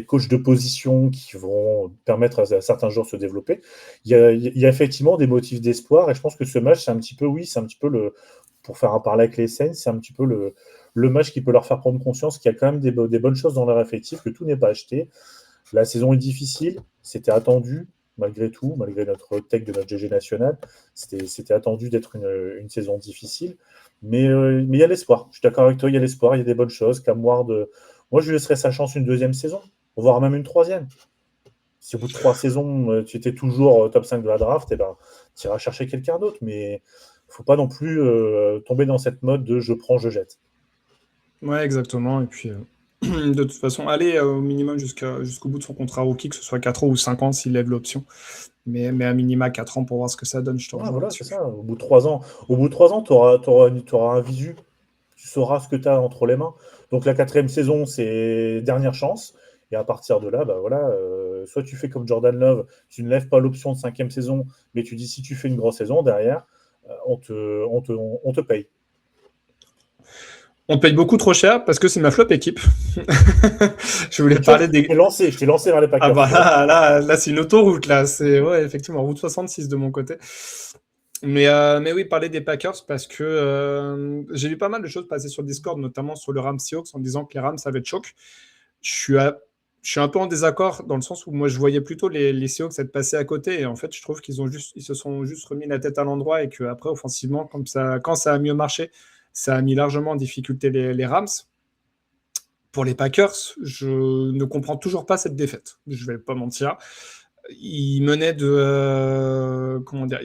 coachs de position qui vont permettre à certains joueurs de se développer. Il y a effectivement des motifs d'espoir, et je pense que ce match, c'est un petit peu pour faire un parler avec les Saints, c'est un petit peu le match qui peut leur faire prendre conscience qu'il y a quand même des bonnes choses dans leur effectif, que tout n'est pas acheté. La saison est difficile, c'était attendu, malgré tout, malgré notre tech de notre GG national, c'était attendu d'être une saison difficile, mais il y a l'espoir. Je suis d'accord avec toi, il y a l'espoir, il y a des bonnes choses. Cam Ward, moi, je lui laisserais sa chance une deuxième saison, voire même une troisième. Si au bout de 3 saisons, tu étais toujours top 5 de la draft, eh ben, tu iras chercher quelqu'un d'autre. Mais il ne faut pas non plus tomber dans cette mode de je prends, je jette. Ouais, exactement. Et puis, de toute façon, aller au minimum jusqu'au bout de son contrat rookie, que ce soit 4 ans ou 5 ans s'il lève l'option. Mais à minima 4 ans pour voir ce que ça donne, je te rejoins Voilà, là-dessus. c'est ça. Au bout de 3 ans, tu auras un visu. Tu sauras ce que tu as entre les mains. Donc la 4e saison, c'est dernière chance. Et à partir de là, soit tu fais comme Jordan Love, tu ne lèves pas l'option de 5e saison, mais tu dis si tu fais une grosse saison, derrière, on te paye. On paye beaucoup trop cher parce que c'est ma flop équipe. Je voulais parler des... Je t'ai lancé vers les Packers. Ah bah là c'est une autoroute, là. C'est, ouais, effectivement, route 66 de mon côté. Mais oui, parler des Packers parce que j'ai vu pas mal de choses passer sur Discord, notamment sur le Rams Seahawks, en disant que les Rams avaient choke. Je suis un peu en désaccord dans le sens où moi je voyais plutôt les Seahawks être passés à côté, et en fait je trouve ils se sont juste remis la tête à l'endroit, et qu'après offensivement, quand ça a mieux marché, ça a mis largement en difficulté les Rams. Pour les Packers, je ne comprends toujours pas cette défaite, je vais pas mentir. Ils menaient ils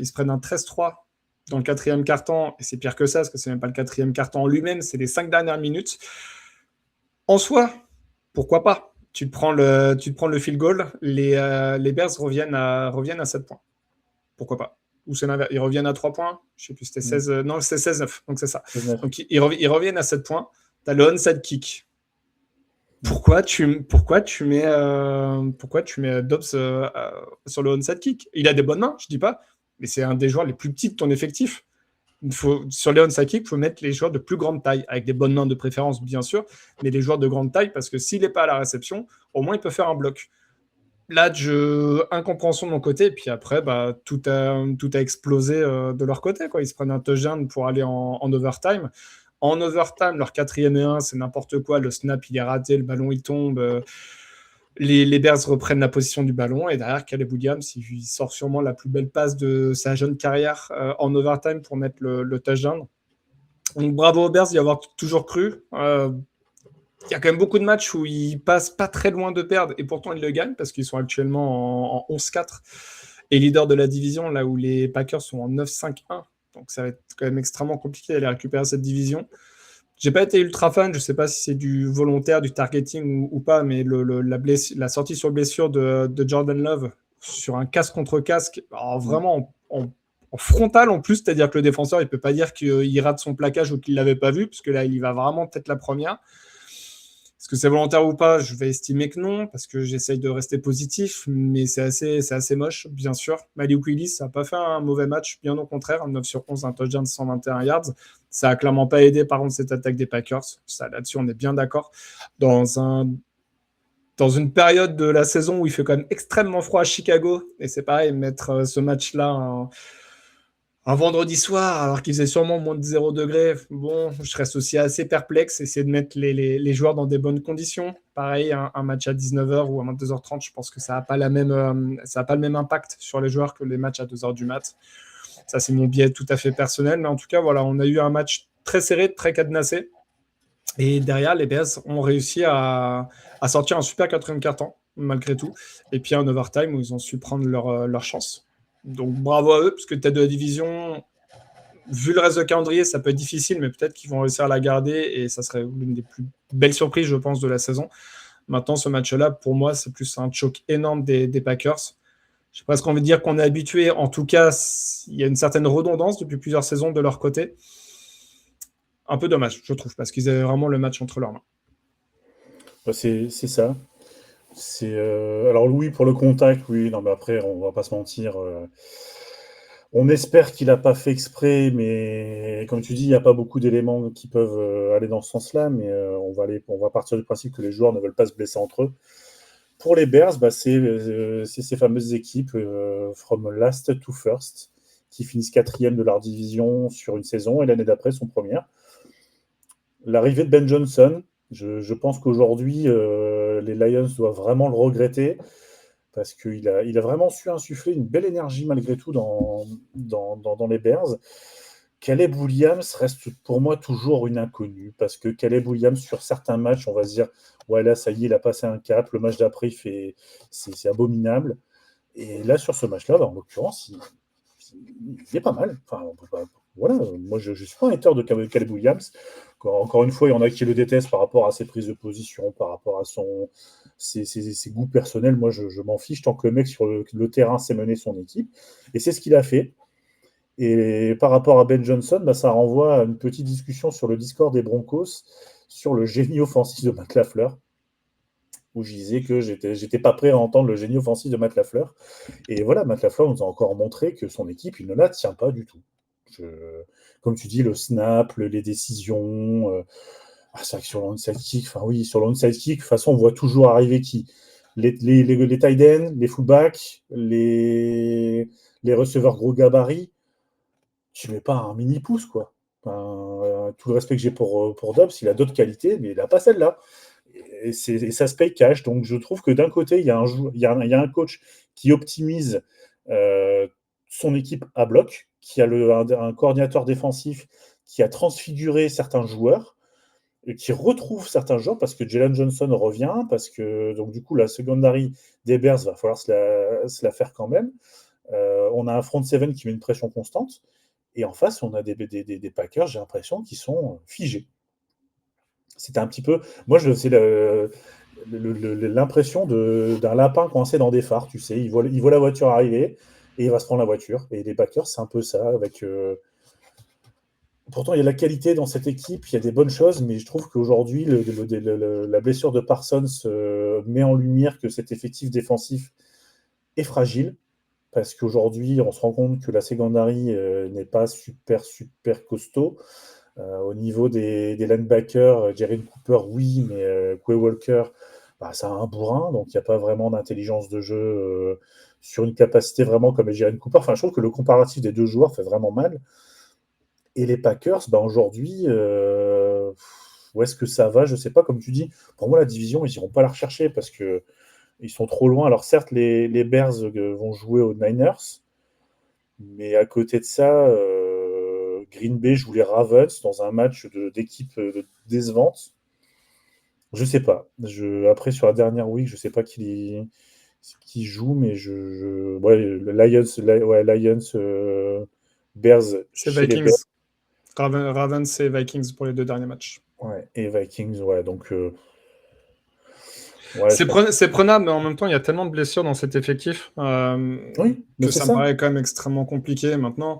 se prennent un 13-3 dans le 4e quart-temps, et c'est pire que ça, parce que c'est même pas le 4e quart-temps en lui-même, c'est les 5 dernières minutes. En soi, pourquoi pas? Tu te prends le field goal, les Bears reviennent à 7 points. Pourquoi pas? Ou c'est l'inverse, ils reviennent à 3 points. Je sais plus, c'était 16. Non, c'était 16-9, donc c'est ça. 19. Donc ils reviennent à 7 points. Tu as le onside kick. Pourquoi tu mets Dobbs sur le onside kick? Il a des bonnes mains, je dis pas, mais c'est un des joueurs les plus petits de ton effectif. Sur les onside kick, il faut mettre les joueurs de plus grande taille, avec des bonnes mains de préférence, bien sûr, mais les joueurs de grande taille, parce que s'il n'est pas à la réception, au moins il peut faire un bloc. Là, incompréhension de mon côté, et puis après, tout a explosé de leur côté, quoi. Ils se prennent un touchdown pour aller en overtime. En overtime, leur 4e et 1, c'est n'importe quoi. Le snap, il est raté, le ballon, il tombe. Les Bears reprennent la position du ballon, et derrière, Caleb Williams, il sort sûrement la plus belle passe de sa jeune carrière en overtime pour mettre le touchdown. Donc bravo aux Bears d'y avoir toujours cru. Il y a quand même beaucoup de matchs où ils passent pas très loin de perdre, et pourtant ils le gagnent, parce qu'ils sont actuellement en 11-4 et leader de la division, là où les Packers sont en 9-5-1. Donc ça va être quand même extrêmement compliqué d'aller récupérer cette division. J'ai pas été ultra fan, je sais pas si c'est du volontaire, du targeting ou pas, mais la sortie sur blessure de Jordan Love sur un casque contre casque, alors vraiment en frontal en plus, c'est-à-dire que le défenseur il peut pas dire qu'il rate son plaquage ou qu'il l'avait pas vu, parce que là il y va vraiment peut-être la première. Est-ce que c'est volontaire ou pas? Je vais estimer que non, parce que j'essaye de rester positif, mais c'est assez moche, bien sûr. Malik Willis, ça n'a pas fait un mauvais match, bien au contraire, un 9/11, un touchdown de 121 yards. Ça n'a clairement pas aidé, par contre, cette attaque des Packers. Ça, là-dessus, on est bien d'accord. Dans une période de la saison où il fait quand même extrêmement froid à Chicago, et c'est pareil, mettre ce match-là un vendredi soir, alors qu'il faisait sûrement moins de 0 degré, bon, je reste aussi assez perplexe. Essayer de mettre les joueurs dans des bonnes conditions. Pareil, un match à 19h ou à 22h30, je pense que ça n'a pas le même impact sur les joueurs que les matchs à 2h du mat. Ça, c'est mon biais tout à fait personnel. Mais en tout cas, voilà, on a eu un match très serré, très cadenassé. Et derrière, les Bears ont réussi à sortir un super 4e quart-temps, malgré tout. Et puis un overtime où ils ont su prendre leur chance. Donc bravo à eux, parce que tête de la division, vu le reste de calendrier, ça peut être difficile, mais peut-être qu'ils vont réussir à la garder, et ça serait l'une des plus belles surprises, je pense, de la saison. Maintenant, ce match-là, pour moi, c'est plus un choc énorme des Packers. Je ne sais pas ce qu'on veut dire qu'on est habitué. En tout cas, il y a une certaine redondance depuis plusieurs saisons de leur côté. Un peu dommage, je trouve, parce qu'ils avaient vraiment le match entre leurs mains. C'est ça. Alors oui, pour le contact, oui, non, mais après, on va pas se mentir. On espère qu'il n'a pas fait exprès, mais comme tu dis, il n'y a pas beaucoup d'éléments qui peuvent aller dans ce sens-là, mais on va partir du principe que les joueurs ne veulent pas se blesser entre eux. Pour les Bears, c'est ces fameuses équipes from last to first qui finissent 4e de leur division sur une saison, et l'année d'après sont premières. L'arrivée de Ben Johnson, je pense qu'aujourd'hui, les Lions doivent vraiment le regretter, parce qu'il a vraiment su insuffler une belle énergie malgré tout dans les Bears. Caleb Williams reste pour moi toujours une inconnue, parce que Caleb Williams, sur certains matchs, on va se dire « Ouais, là, ça y est, il a passé un cap, le match d'après, c'est abominable. » Et là, sur ce match-là, en l'occurrence, il est pas mal. Enfin, voilà, moi, je ne suis pas un hater de Caleb Williams. Encore une fois, il y en a qui le détestent par rapport à ses prises de position, par rapport à ses goûts personnels. Moi, je m'en fiche tant que le mec sur le terrain sait mener son équipe. Et c'est ce qu'il a fait. Et par rapport à Ben Johnson, ça renvoie à une petite discussion sur le Discord des Broncos sur le génie offensif de Matt LaFleur, où je disais que j'étais pas prêt à entendre le génie offensif de Matt LaFleur. Et voilà, Matt LaFleur nous a encore montré que son équipe, il ne la tient pas du tout. Comme tu dis, le snap, les décisions. C'est vrai que sur l'onside kick, sur l'onside kick, de toute façon, on voit toujours arriver qui les tight ends, les fullbacks, les receveurs gros gabarits. Tu mets pas un mini pouce, quoi. Tout le respect que j'ai pour Dobbs, il a d'autres qualités, mais il n'a pas celle-là. Et ça se paye cash. Donc je trouve que d'un côté, il y a un coach qui optimise son équipe à bloc, qui a un coordinateur défensif qui a transfiguré certains joueurs, et qui retrouve certains joueurs parce que Jalen Johnson revient, parce que donc du coup la secondary des Bears va falloir se la faire quand même. On a un front seven qui met une pression constante. Et en face, on a des Packers, j'ai l'impression, qui sont figés. C'était un petit peu... Moi, c'est l'impression d'un lapin coincé dans des phares, tu sais. Il voit la voiture arriver et il va se prendre la voiture. Et les Packers, c'est un peu ça. Pourtant, il y a de la qualité dans cette équipe, il y a des bonnes choses, mais je trouve qu'aujourd'hui, la blessure de Parsons met en lumière que cet effectif défensif est fragile. Parce qu'aujourd'hui, on se rend compte que la secondary n'est pas super costaud. Au niveau des linebackers, Jaren Cooper, oui, mais Quay Walker, c'est un bourrin, donc il n'y a pas vraiment d'intelligence de jeu sur une capacité vraiment comme Jaren Cooper. Enfin, je trouve que le comparatif des deux joueurs fait vraiment mal. Et les Packers, aujourd'hui, où est-ce que ça va? Je ne sais pas, comme tu dis. Pour moi, la division, ils n'iront pas la rechercher parce que ils sont trop loin. Alors certes, les Bears vont jouer aux Niners, mais à côté de ça, Green Bay joue les Ravens dans un match d'équipe décevante. Je sais pas. Après, sur la dernière week, je sais pas qui joue, mais le Lions, Bears. C'est Vikings. Ravens et Vikings pour les 2 derniers matchs. Ouais, et Vikings, ouais, donc... c'est prenable, mais en même temps, il y a tellement de blessures dans cet effectif que ça me paraît quand même extrêmement compliqué. Maintenant,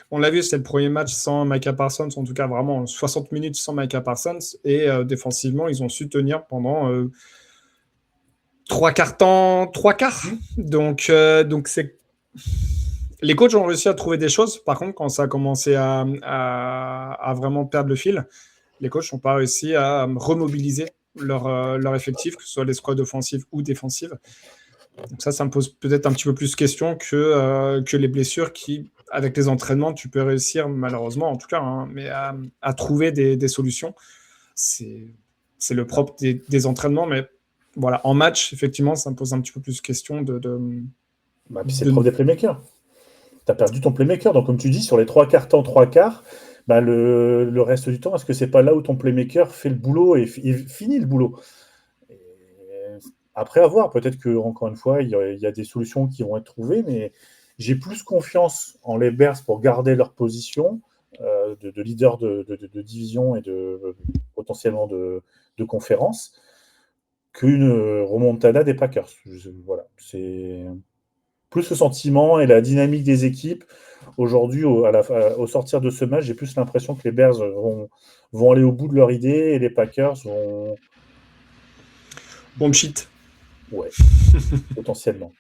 on l'a vu, c'était le premier match sans Micah Parsons, en tout cas vraiment 60 minutes sans Micah Parsons, et défensivement, ils ont su tenir pendant 3 quarts. Donc c'est... Les coachs ont réussi à trouver des choses. Par contre, quand ça a commencé à vraiment perdre le fil, les coachs n'ont pas réussi à remobiliser leur effectif, que ce soit les squads offensives ou défensives. Donc ça me pose peut-être un petit peu plus de questions que les blessures qui, avec les entraînements, tu peux réussir, malheureusement en tout cas, mais à trouver des solutions. C'est le propre des entraînements, mais voilà, en match, effectivement, ça me pose un petit peu plus de questions puis c'est le propre des playmakers. Tu as perdu ton playmaker, donc comme tu dis, sur les 3 quarts temps, 3 quarts, le reste du temps, est-ce que c'est pas là où ton playmaker fait le boulot et finit le boulot? Après, à voir, peut-être que encore une fois, il y a des solutions qui vont être trouvées, mais j'ai plus confiance en les Bears pour garder leur position de leader de division et potentiellement de conférence qu'une remontada des Packers. Voilà, c'est plus le sentiment et la dynamique des équipes. Aujourd'hui, au sortir de ce match, j'ai plus l'impression que les Bears vont aller au bout de leur idée et les Packers vont... Bomb shit. Ouais, potentiellement.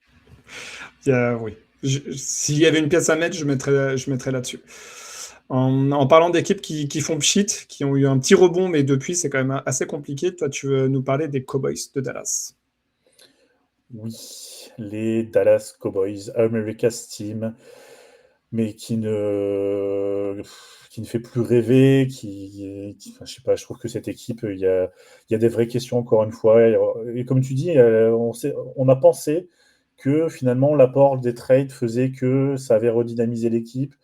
Oui. S'il y avait une pièce à mettre, je mettrais là-dessus. En parlant d'équipes qui font pchit, qui ont eu un petit rebond, mais depuis, c'est quand même assez compliqué. Toi, tu veux nous parler des Cowboys de Dallas? Oui, les Dallas Cowboys, America's Team, mais qui ne fait plus rêver, je sais pas, je trouve que cette équipe, il y a des vraies questions encore une fois. Et comme tu dis, on a pensé que finalement l'apport des trades faisait que ça avait redynamisé l'équipe.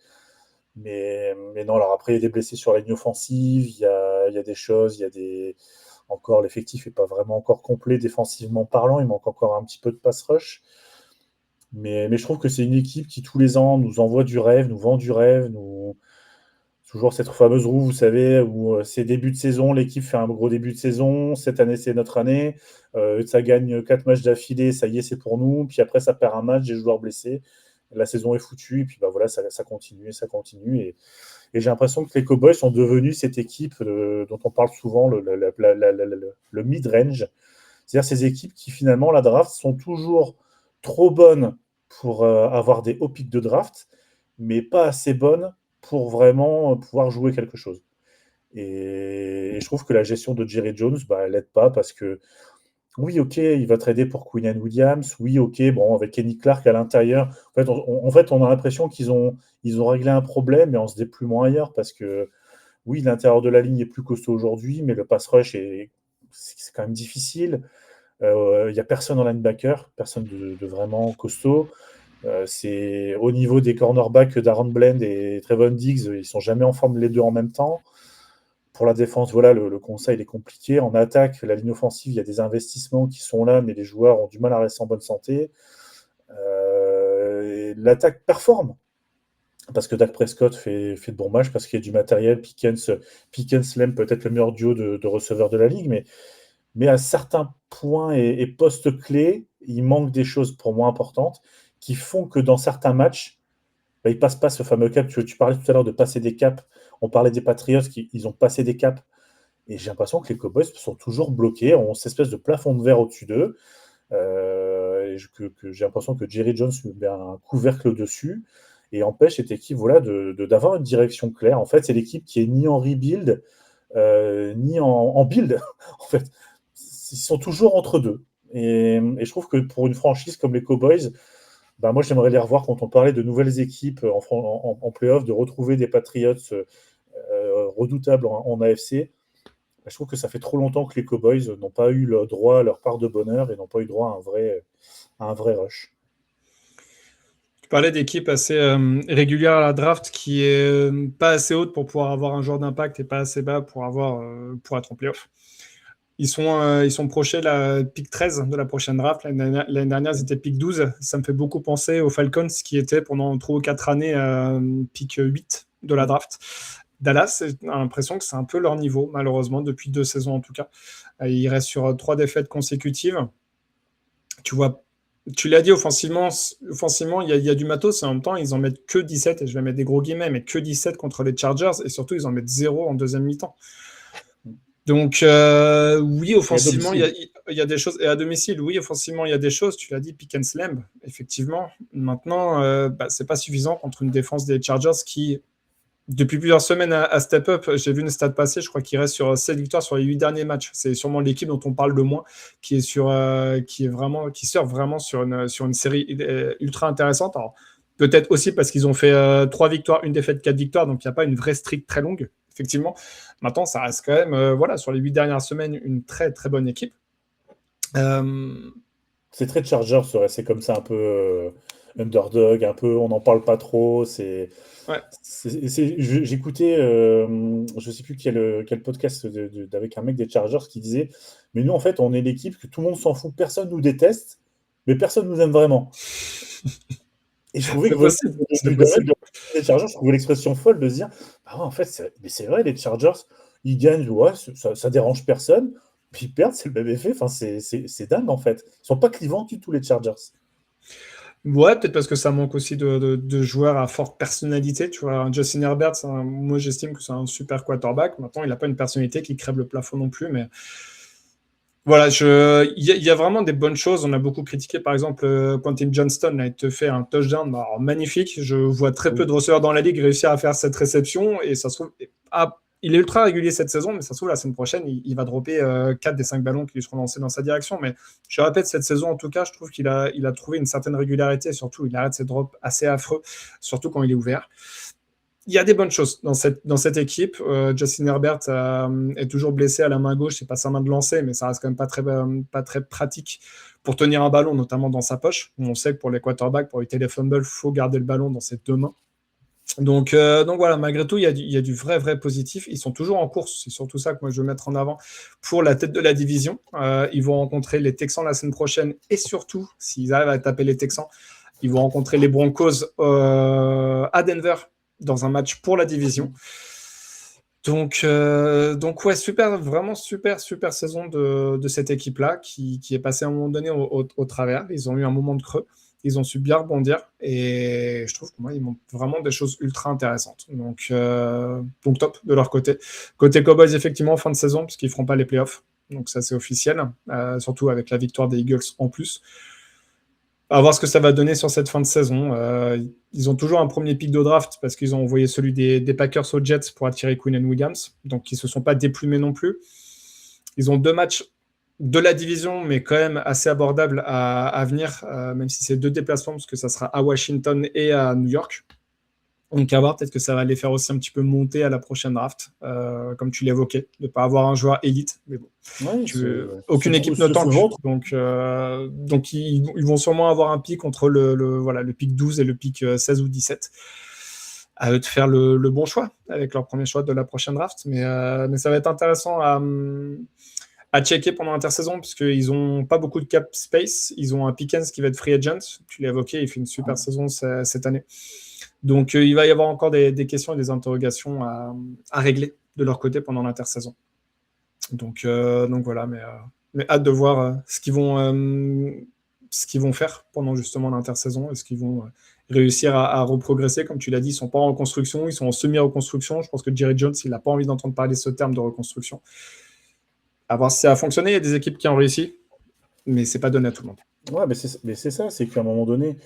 Mais non, alors après, il y a des blessés sur la ligne offensive, il y a des choses, encore l'effectif n'est pas vraiment encore complet défensivement parlant, il manque encore un petit peu de pass rush. Mais je trouve que c'est une équipe qui tous les ans nous envoie du rêve, nous vend du rêve, toujours cette fameuse roue, vous savez, où c'est début de saison, l'équipe fait un gros début de saison, cette année c'est notre année, ça gagne 4 matchs d'affilée, ça y est, c'est pour nous, puis après ça perd un match, des joueurs blessés. la saison est foutue, et puis bah, voilà, ça continue, et j'ai l'impression que les Cowboys sont devenus cette équipe dont on parle souvent, le mid-range, c'est-à-dire ces équipes qui finalement, la draft, sont toujours trop bonnes pour avoir des hauts pics de draft, mais pas assez bonnes pour vraiment pouvoir jouer quelque chose. Et je trouve que la gestion de Jerry Jones, elle n'aide pas parce que, oui, ok, il va trader pour Quinnen Williams, oui, ok, bon, avec Kenny Clark à l'intérieur. En fait, on a l'impression qu'ils ont réglé un problème, mais en se dépluant ailleurs parce que, oui, l'intérieur de la ligne est plus costaud aujourd'hui, mais le pass rush, c'est quand même difficile. Il n'y a personne en linebacker, personne de vraiment costaud. C'est au niveau des cornerbacks, Darren Bland et Trevon Diggs, ils sont jamais en forme les deux en même temps. Pour la défense, voilà, le conseil est compliqué. En attaque, la ligne offensive, il y a des investissements qui sont là, mais les joueurs ont du mal à rester en bonne santé. L'attaque performe, parce que Dak Prescott fait de bons matchs, parce qu'il y a du matériel. Pickens l'aime peut-être le meilleur duo de receveurs de la ligue, mais à certains points et postes clés, il manque des choses pour moi importantes qui font que dans certains matchs, ils ne passent pas ce fameux cap. Tu parlais tout à l'heure de passer des caps. On parlait des Patriots, ils ont passé des caps. Et j'ai l'impression que les Cowboys sont toujours bloqués, ont cette espèce de plafond de verre au-dessus d'eux. Que j'ai l'impression que Jerry Jones met un couvercle dessus et empêche cette équipe d'avoir une direction claire. En fait, c'est l'équipe qui est ni en rebuild, ni en build. En fait, ils sont toujours entre deux. Et je trouve que pour une franchise comme les Cowboys, moi, j'aimerais les revoir quand on parlait de nouvelles équipes en play-off, de retrouver des Patriots redoutables en AFC. Je trouve que ça fait trop longtemps que les Cowboys n'ont pas eu le droit à leur part de bonheur et n'ont pas eu droit à un vrai rush. Tu parlais d'équipes assez régulières à la draft qui est pas assez haute pour pouvoir avoir un joueur d'impact et pas assez bas pour être en play-off. Ils sont proches de la pick 13 de la prochaine draft. L'année dernière, ils étaient pick 12. Ça me fait beaucoup penser aux Falcons qui étaient pendant 3 ou 4 années pick 8 de la draft. Dallas, j'ai l'impression que c'est un peu leur niveau, malheureusement, depuis 2 saisons en tout cas. Ils restent sur 3 défaites consécutives. Tu l'as dit, offensivement, il y a du matos et en même temps, ils en mettent que 17, et je vais mettre des gros guillemets, mais que 17 contre les Chargers, et surtout, ils en mettent 0 en deuxième mi-temps. Donc, oui, offensivement, il y a des choses. Et à domicile, oui, offensivement, il y a des choses. Tu l'as dit, Pickens Lamb, effectivement. Maintenant, c'est pas suffisant contre une défense des Chargers qui, depuis plusieurs semaines, a step up. J'ai vu une stat passer, je crois qu'il reste sur 7 victoires sur les 8 derniers matchs. C'est sûrement l'équipe dont on parle le moins, qui surfe vraiment sur une série ultra intéressante. Alors, peut-être aussi parce qu'ils ont fait 3 victoires, une défaite, 4 victoires, donc il n'y a pas une vraie streak très longue. Effectivement, maintenant, ça reste quand même, sur les 8 dernières semaines, une très, très bonne équipe. C'est très Chargers, c'est comme ça un peu underdog, un peu, on n'en parle pas trop. J'écoutais, je ne sais plus quel podcast avec un mec des Chargers qui disait, mais nous, en fait, on est l'équipe que tout le monde s'en fout, personne nous déteste, mais personne nous aime vraiment. Et je trouvais les Chargers, je trouvais l'expression folle de se dire, en fait, c'est vrai, les Chargers, ils gagnent, ça dérange personne, puis ils perdent, c'est le même effet. Enfin, c'est dingue, en fait. Ils sont pas clivants du tout, les Chargers. Ouais, peut-être parce que ça manque aussi de joueurs à forte personnalité. Tu vois, Justin Herbert, moi, j'estime que c'est un super quarterback. Maintenant, il n'a pas une personnalité qui crève le plafond non plus, mais voilà, il y a vraiment des bonnes choses. On a beaucoup critiqué, par exemple, Quentin Johnston a été fait un touchdown magnifique. Je vois très peu de receveurs dans la ligue réussir à faire cette réception, et ça se trouve, il est ultra régulier cette saison, mais ça se trouve, la semaine prochaine, il va dropper 4 des 5 ballons qui lui seront lancés dans sa direction. Mais je répète, cette saison, en tout cas, je trouve qu'il a trouvé une certaine régularité, et surtout, il arrête ses drops assez affreux, surtout quand il est ouvert. Il y a des bonnes choses dans cette équipe. Justin Herbert est toujours blessé à la main gauche. C'est pas sa main de lancer, mais ça reste quand même pas très pratique pour tenir un ballon, notamment dans sa poche. On sait que pour les quarterbacks, pour éviter les fumbles, il faut garder le ballon dans ses 2 mains. Donc voilà, malgré tout, il y a du vrai positif. Ils sont toujours en course. C'est surtout ça que moi je veux mettre en avant pour la tête de la division. Ils vont rencontrer les Texans la semaine prochaine, et surtout, s'ils arrivent à taper les Texans, ils vont rencontrer les Broncos à Denver dans un match pour la division. Donc ouais, vraiment super saison de cette équipe-là qui est passée à un moment donné au travers. Ils ont eu un moment de creux. Ils ont su bien rebondir et je trouve que moi, ils montrent vraiment des choses ultra intéressantes. Donc top de leur côté. Côté Cowboys, effectivement, fin de saison, parce qu'ils ne feront pas les playoffs. Donc ça, c'est officiel, surtout avec la victoire des Eagles en plus. À voir ce que ça va donner sur cette fin de saison. Ils ont toujours un premier pick de draft parce qu'ils ont envoyé celui des Packers aux Jets pour attirer Quinnen Williams. Donc ils ne se sont pas déplumés non plus. Ils ont 2 matchs de la division, mais quand même assez abordables à venir, même si c'est 2 déplacements, parce que ça sera à Washington et à New York. Donc à voir, peut-être que ça va les faire aussi un petit peu monter à la prochaine draft, comme tu l'évoquais, de ne pas avoir un joueur élite. Mais bon, aucune équipe ne tank. Donc ils vont sûrement avoir un pic entre le pic 12 et le pic 16 ou 17. À eux de faire le bon choix avec leur premier choix de la prochaine draft. Mais ça va être intéressant à checker pendant l'intersaison, puisqu'ils n'ont pas beaucoup de cap space. Ils ont un Pickens qui va être free agent. Tu l'as évoqué, il fait une super saison cette année. Donc, il va y avoir encore des questions et des interrogations à régler de leur côté pendant l'intersaison. Donc voilà, mais hâte de voir ce qu'ils vont faire pendant justement l'intersaison. Est-ce qu'ils vont réussir à reprogresser? Comme tu l'as dit, ils ne sont pas en reconstruction, ils sont en semi-reconstruction. Je pense que Jerry Jones, il n'a pas envie d'entendre parler de ce terme de reconstruction. À voir si ça a fonctionné. Il y a des équipes qui ont réussi, mais ce n'est pas donné à tout le monde. Ouais, mais c'est ça, c'est qu'à un moment donné,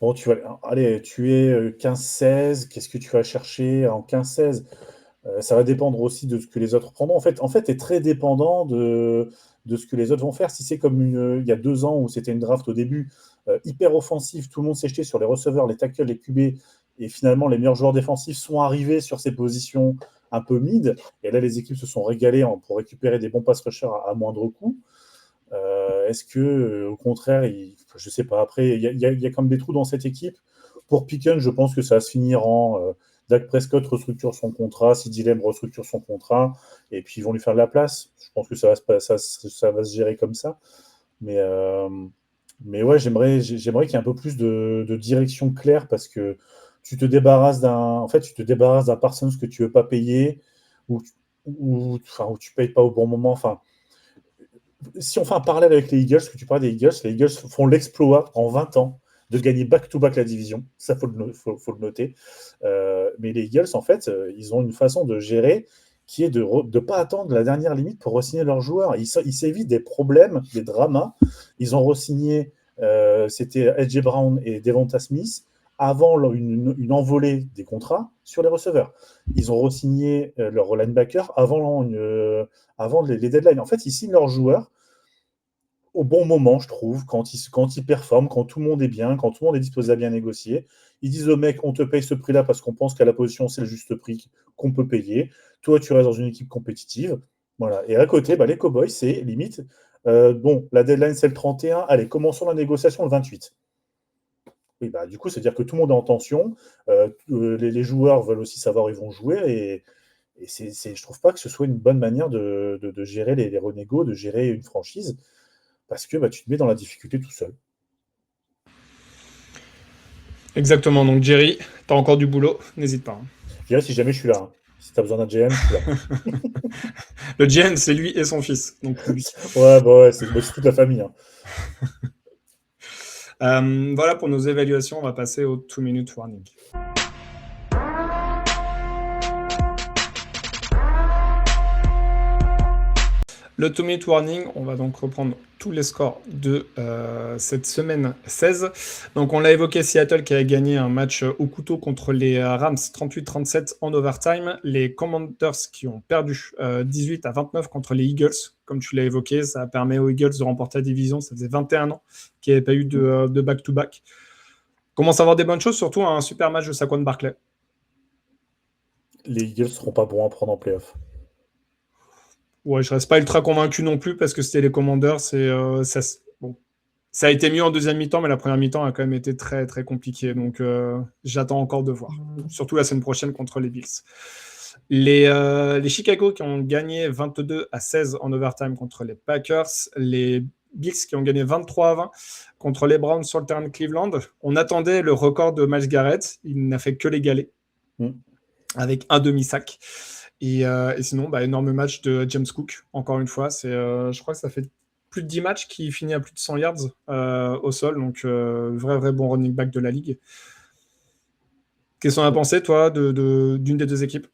bon, tu es 15-16, qu'est-ce que tu vas chercher en 15-16? Ça va dépendre aussi de ce que les autres prendront. En fait, tu es très dépendant de ce que les autres vont faire. Si c'est comme il y a 2 ans où c'était une draft au début, hyper offensive, tout le monde s'est jeté sur les receveurs, les tackles, les QB, et finalement, les meilleurs joueurs défensifs sont arrivés sur ces positions un peu mid, et là, les équipes se sont régalées pour récupérer des bons pass rushers à moindre coût. Est-ce que, au contraire, je sais pas, après, il y a quand même des trous dans cette équipe. Pour Pickens, je pense que ça va se finir en Dak Prescott restructure son contrat, CeeDee Lamb restructure son contrat, et puis ils vont lui faire de la place. Je pense que ça va se gérer comme ça. Mais ouais, j'aimerais qu'il y ait un peu plus de direction claire, parce que tu te débarrasses d'un Parsons que tu veux pas payer, ou tu payes pas au bon moment. Enfin, si on fait un parallèle avec les Eagles, que tu parles des Eagles, les Eagles font l'exploit en 20 ans de gagner back-to-back la division. Ça, faut le noter. Mais les Eagles, en fait, ils ont une façon de gérer qui est de ne pas attendre la dernière limite pour re-signer leurs joueurs. Ils s'évitent des problèmes, des dramas. Ils ont re-signé, c'était A.J. Brown et Devonta Smith, avant une envolée des contrats sur les receveurs. Ils ont re-signé leur linebacker avant les deadlines. En fait, ils signent leurs joueurs au bon moment, je trouve, quand ils performent, quand tout le monde est bien, quand tout le monde est disposé à bien négocier. Ils disent au mec, on te paye ce prix-là parce qu'on pense qu'à la position, c'est le juste prix qu'on peut payer. Toi, tu restes dans une équipe compétitive. Voilà. Et à côté, les Cowboys, c'est limite, la deadline, c'est le 31. Allez, commençons la négociation le 28. Oui, du coup, c'est-à-dire que tout le monde est en tension. Les joueurs veulent aussi savoir où ils vont jouer. Et je trouve pas que ce soit une bonne manière de gérer les renégos, de gérer une franchise, parce que tu te mets dans la difficulté tout seul. Exactement. Donc, Jerry, tu as encore du boulot. N'hésite pas. Jerry, si jamais je suis là. Hein. Si tu as besoin d'un GM, je suis là. Le GM, c'est lui et son fils. Donc, lui. Ouais, c'est toute la famille. Hein. Voilà pour nos évaluations, on va passer au 2-minute warning. Le 2-minute warning, on va donc reprendre tous les scores de cette semaine 16. Donc on l'a évoqué, Seattle qui a gagné un match au couteau contre les Rams 38-37 en overtime. Les Commanders qui ont perdu 18-29 contre les Eagles. Comme tu l'as évoqué, ça permet aux Eagles de remporter la division. Ça faisait 21 ans qu'il n'y avait pas eu de back-to-back. Commence à avoir des bonnes choses, surtout un super match de Saquon Barkley. Les Eagles ne seront pas bons à prendre en play-off. Ouais, je reste pas ultra convaincu non plus parce que c'était les Commanders. Ça a été mieux en deuxième mi-temps, mais la première mi-temps a quand même été très très compliquée. Donc j'attends encore de voir. Surtout la semaine prochaine contre les Bills. Les Chicago qui ont gagné 22-16 en overtime contre les Packers. Les Bills qui ont gagné 23-20 contre les Browns sur le terrain de Cleveland. On attendait le record de Myles Garrett. Il n'a fait que l'égaler avec un demi-sac. Et sinon, énorme match de James Cook. Encore une fois, je crois que ça fait plus de 10 matchs, qui finit à plus de 100 yards au sol. Donc, vrai bon running back de la ligue. Qu'est-ce qu'on a pensé, toi, d'une des deux équipes?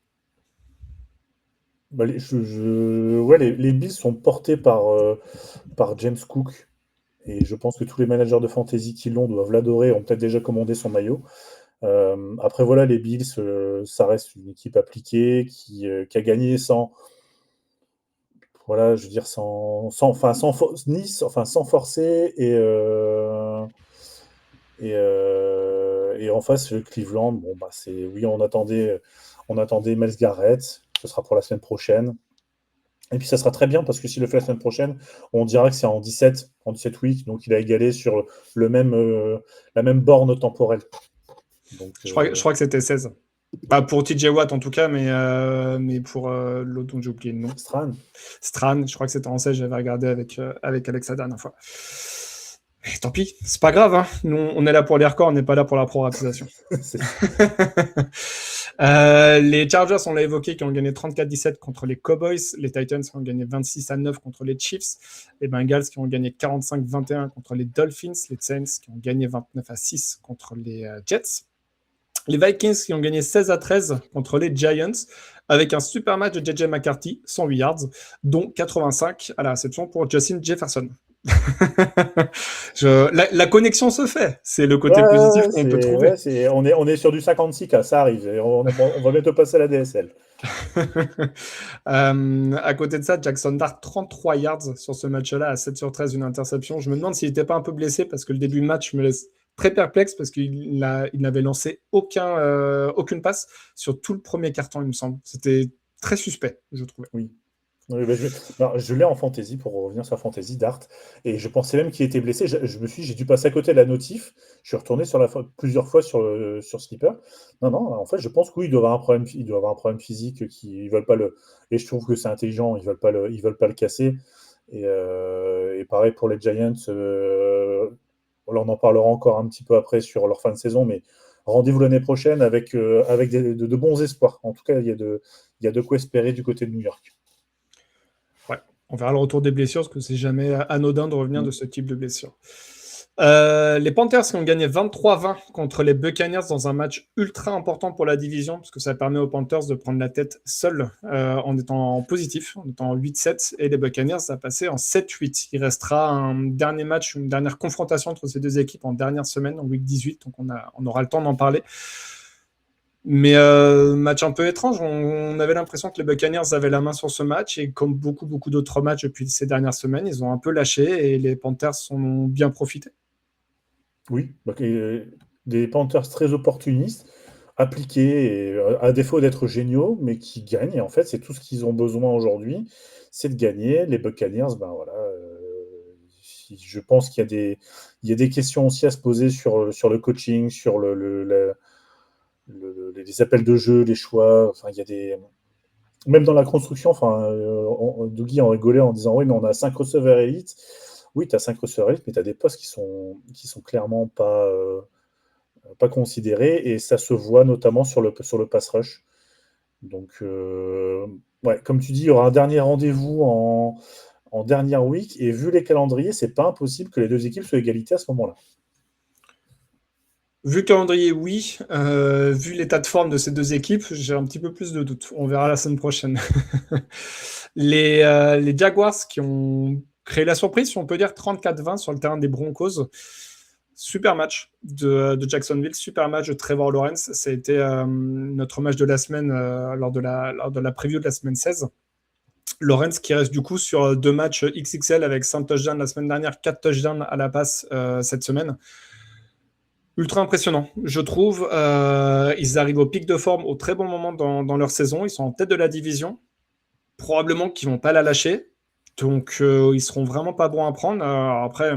Bah, les Bills sont portés par James Cook. Et je pense que tous les managers de fantasy qui l'ont doivent l'adorer, ont peut-être déjà commandé son maillot. Après, voilà, les Bills, ça reste une équipe appliquée qui a gagné sans forcer. Et en face, Cleveland, oui, on attendait Myles Garrett, ce sera pour la semaine prochaine. Et puis ça sera très bien parce que s'il le fait la semaine prochaine, on dira que c'est en 17 weeks, donc il a égalé sur la même borne temporelle. Donc, je crois que c'était 16. Pas pour TJ Watt en tout cas, mais pour l'autre dont j'ai oublié le nom. Stran, je crois que c'était en 16, j'avais regardé avec Alex la dernière fois. Et tant pis, c'est pas grave, hein. Nous on est là pour les records, on n'est pas là pour la proratisation. Les Chargers, on l'a évoqué, qui ont gagné 34-17 contre les Cowboys. Les Titans qui ont gagné 26-9 contre les Chiefs. Les Bengals qui ont gagné 45-21 contre les Dolphins. Les Saints qui ont gagné 29-6 contre les Jets. Les Vikings qui ont gagné 16-13 contre les Giants, avec un super match de JJ McCarthy, 108 yards, dont 85 à la réception pour Justin Jefferson. La connexion se fait, c'est le côté positif qu'on peut trouver. On est sur du 56K, ça arrive, on va bientôt passer à la DSL. À côté de ça, Jackson Dart, 33 yards sur ce match-là, à 7 sur 13, une interception. Je me demande s'il n'était pas un peu blessé, parce que le début de match me laisse très perplexe, parce qu'il n'avait lancé aucune passe sur tout le premier quart-temps, il me semble. C'était très suspect, je trouvais. Oui. Je l'ai en fantasy, pour revenir sur fantasy, Dart, et je pensais même qu'il était blessé. J'ai dû passer à côté de la notif. Je suis retourné plusieurs fois sur Skipper. Non, en fait, je pense qu'il doit avoir un problème. Il doit avoir un problème physique ils veulent pas le. Et je trouve que c'est intelligent. Ils veulent pas le casser. Et pareil pour les Giants. On en parlera encore un petit peu après sur leur fin de saison, mais rendez-vous l'année prochaine avec de bons espoirs. En tout cas, il y a de quoi espérer du côté de New York. On verra le retour des blessures, parce que c'est jamais anodin de revenir de ce type de blessure. Les Panthers qui ont gagné 23-20 contre les Buccaneers dans un match ultra important pour la division, parce que ça permet aux Panthers de prendre la tête seuls en étant positif, en étant en 8-7, et les Buccaneers, ça a passé en 7-8. Il restera un dernier match, une dernière confrontation entre ces deux équipes en dernière semaine, en week 18, donc on aura le temps d'en parler. Mais match un peu étrange, on avait l'impression que les Buccaneers avaient la main sur ce match, et comme beaucoup d'autres matchs depuis ces dernières semaines, ils ont un peu lâché et les Panthers en ont bien profité. Oui, des Panthers très opportunistes, appliqués, et, à défaut d'être géniaux, mais qui gagnent. Et en fait, c'est tout ce qu'ils ont besoin aujourd'hui, c'est de gagner. Les Buccaneers, je pense qu'il y a des questions aussi à se poser sur le coaching, sur les appels de jeu, les choix. Enfin, il y a même dans la construction, Dougie en rigolait en disant oui, mais on a 5 receveurs élites. Oui, tu as 5 receveurs élites, mais tu as des postes qui sont clairement pas considérés, et ça se voit notamment sur le pass rush. Donc, comme tu dis, il y aura un dernier rendez-vous en dernière week, et vu les calendriers, c'est pas impossible que les deux équipes soient égalité à ce moment-là. Vu le calendrier, oui. Vu l'état de forme de ces deux équipes, j'ai un petit peu plus de doutes. On verra la semaine prochaine. Les Jaguars qui ont créé la surprise, si on peut dire, 34-20 sur le terrain des Broncos. Super match de Jacksonville, super match de Trevor Lawrence. Ça a été notre match de la semaine lors de la preview de la semaine 16. Lawrence qui reste du coup sur 2 matchs XXL avec 5 touchdowns la semaine dernière, 4 touchdowns à la passe cette semaine. Ultra impressionnant, je trouve. Ils arrivent au pic de forme au très bon moment dans leur saison. Ils sont en tête de la division. Probablement qu'ils ne vont pas la lâcher. Donc, ils ne seront vraiment pas bons à prendre. Après,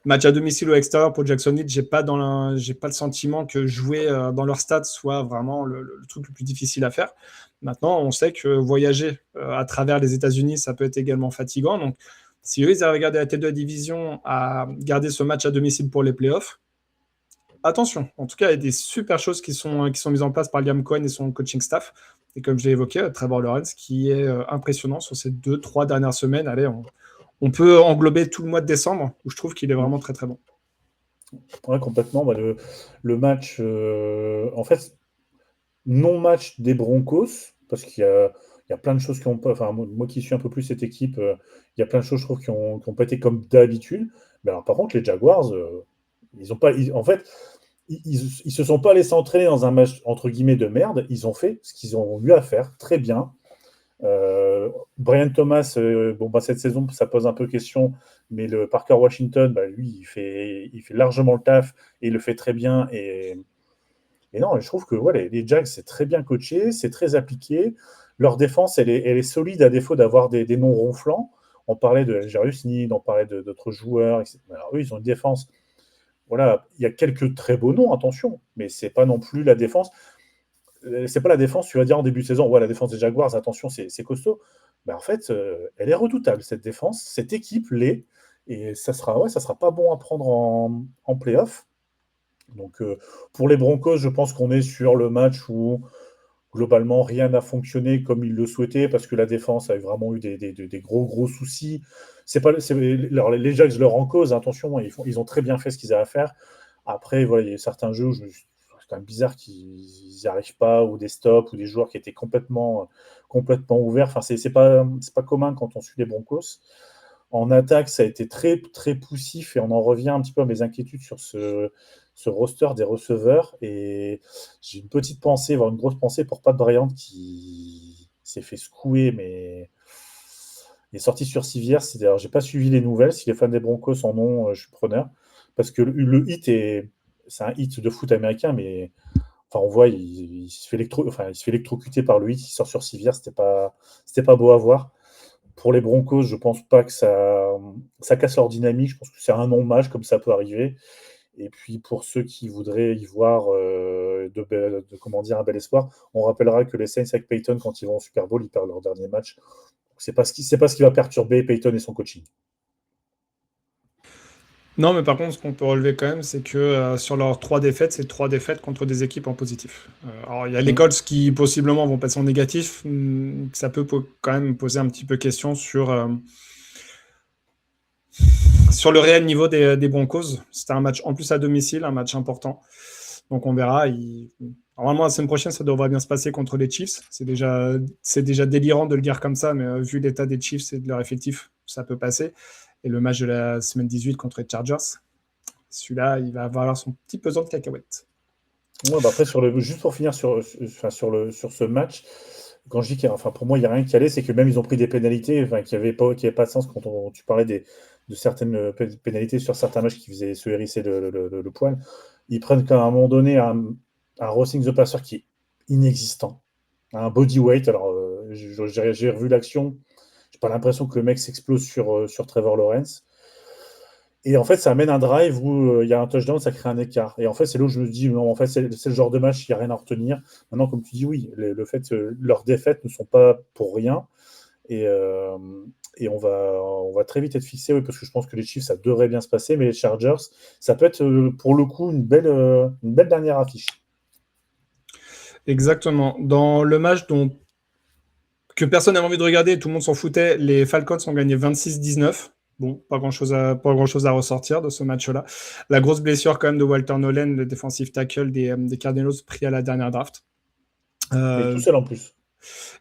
match à domicile ou extérieur pour Jacksonville, j'ai pas le sentiment que jouer dans leur stade soit vraiment le truc le plus difficile à faire. Maintenant, on sait que voyager à travers les États-Unis, ça peut être également fatigant. Donc, si eux, ils arrivent à garder la tête de la division, à garder ce match à domicile pour les playoffs, attention, en tout cas, il y a des super choses qui sont mises en place par Liam Cohen et son coaching staff. Et comme je l'ai évoqué, Trevor Lawrence qui est impressionnant sur ces 2-3 dernières semaines. Allez, on peut englober tout le mois de décembre, où je trouve qu'il est vraiment très très bon. Ouais, complètement. Bah, le match, en fait, non-match des Broncos, parce qu'il y a plein de choses qui ont pas. Enfin, moi qui suis un peu plus cette équipe, il y a plein de choses, je trouve, qui ont pas été comme d'habitude. Mais alors, par contre, les Jaguars, ils ont pas. En fait, ils se sont pas laissés entraîner dans un match entre guillemets de merde. Ils ont fait ce qu'ils ont eu à faire très bien. Brian Thomas, cette saison, ça pose un peu question, mais le Parker Washington, lui, il fait largement le taf et il le fait très bien. Et non, je trouve que les Jags, c'est très bien coaché, c'est très appliqué. Leur défense, elle est solide à défaut d'avoir des noms ronflants. On parlait de Jarius Sneed, on parlait d'autres joueurs, etc. Alors, eux, ils ont une défense. Voilà, il y a quelques très beaux noms, attention, mais c'est pas non plus la défense. C'est pas la défense, tu vas dire en début de saison, la défense des Jaguars, attention, c'est costaud. En fait, elle est redoutable, cette défense. Cette équipe l'est. Et ça sera pas bon à prendre en play-off. Donc, pour les Broncos, je pense qu'on est sur le match où, globalement, rien n'a fonctionné comme ils le souhaitaient, parce que la défense a vraiment eu des gros soucis. Les Jags leur en cause, attention, ils ont très bien fait ce qu'ils avaient à faire. Après, il y a certains jeux où c'est quand même bizarre qu'ils n'y arrivent pas, ou des stops, ou des joueurs qui étaient complètement ouverts. Enfin, c'est pas commun quand on suit les Broncos. En attaque, ça a été très, très poussif, et on en revient un petit peu à mes inquiétudes sur ce roster des receveurs. Et j'ai une petite pensée, voire une grosse pensée pour Pat Bryant, qui s'est fait secouer, mais il est sorti sur civière. Alors, j'ai pas suivi les nouvelles. Si les fans des Broncos en ont, je suis preneur. Parce que le hit c'est un hit de foot américain, mais on voit, il se fait électrocuter par le hit, il sort sur civière, c'était pas beau à voir. Pour les Broncos, je pense pas que ça casse leur dynamique, je pense que c'est un non-match, comme ça peut arriver. Et puis pour ceux qui voudraient y voir un bel espoir, on rappellera que les Saints avec Peyton, quand ils vont au Super Bowl, ils perdent leur dernier match. Donc, c'est pas ce qui va perturber Peyton et son coaching. Non, mais par contre, ce qu'on peut relever quand même, c'est que sur leurs 3 défaites, c'est 3 défaites contre des équipes en positif. Alors, il y a les Colts qui possiblement vont passer en négatif. Ça peut quand même poser un petit peu question sur le réel niveau des Broncos. C'était un match en plus à domicile, un match important. Donc on verra. Normalement, la semaine prochaine, ça devrait bien se passer contre les Chiefs. C'est déjà délirant de le dire comme ça, mais vu l'état des Chiefs et de leur effectif, ça peut passer. Et le match de la semaine 18 contre les Chargers, celui-là, il va avoir son petit pesant de cacahuètes. Ouais, après, juste pour finir sur ce match, quand je dis pour moi, il n'y a rien qui allait, c'est que même ils ont pris des pénalités qui n'avaient pas de sens quand tu parlais de certaines pénalités sur certains matchs qui faisaient se hérisser le poil. Ils prennent à un moment donné un Rossing the Passer qui est inexistant, un body weight. Alors, j'ai revu l'action. J'ai pas l'impression que le mec s'explose sur Trevor Lawrence. Et en fait, ça amène un drive où il y a un touchdown, ça crée un écart. Et en fait, c'est là où je me dis, non, en fait, c'est le genre de match, il n'y a rien à retenir. Maintenant, comme tu dis, oui, le fait que leurs défaites ne sont pas pour rien. Et on va très vite être fixé, oui, parce que je pense que les Chiefs, ça devrait bien se passer. Mais les Chargers, ça peut être pour le coup une belle dernière affiche. Exactement. Dans le match que personne n'avait envie de regarder, tout le monde s'en foutait, les Falcons ont gagné 26-19. Bon, pas grand-chose à ressortir de ce match-là. La grosse blessure quand même de Walter Nolan, le défensif tackle des Cardinals, pris à la dernière draft. Et tout seul en plus.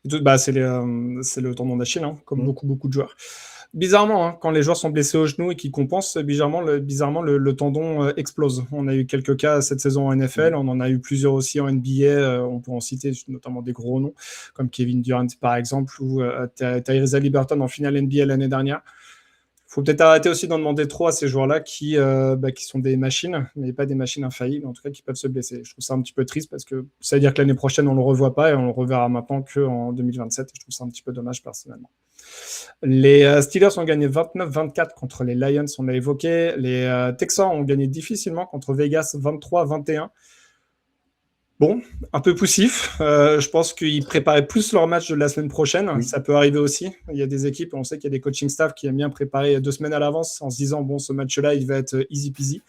C'est le tendon d'Achille, comme beaucoup de joueurs. Bizarrement, quand les joueurs sont blessés au genou et qu'ils compensent, bizarrement, le tendon explose. On a eu quelques cas cette saison en NFL, on en a eu plusieurs aussi en NBA. On peut en citer notamment des gros noms, comme Kevin Durant par exemple, ou Tyrese Haliburton en finale NBA l'année dernière. Il faut peut-être arrêter aussi d'en demander trop à ces joueurs-là qui sont des machines, mais pas des machines infaillibles, en tout cas qui peuvent se blesser. Je trouve ça un petit peu triste parce que ça veut dire que l'année prochaine, on ne le revoit pas et on le reverra maintenant qu'en 2027. Je trouve ça un petit peu dommage personnellement. Les Steelers ont gagné 29-24 contre les Lions, on l'a évoqué. Les Texans ont gagné difficilement contre Vegas 23-21. Bon, un peu poussif. Je pense qu'ils préparaient plus leur match de la semaine prochaine. Oui. Ça peut arriver aussi. Il y a des équipes, on sait qu'il y a des coaching staff qui aiment bien préparer 2 semaines à l'avance en se disant, bon, ce match-là, il va être easy peasy.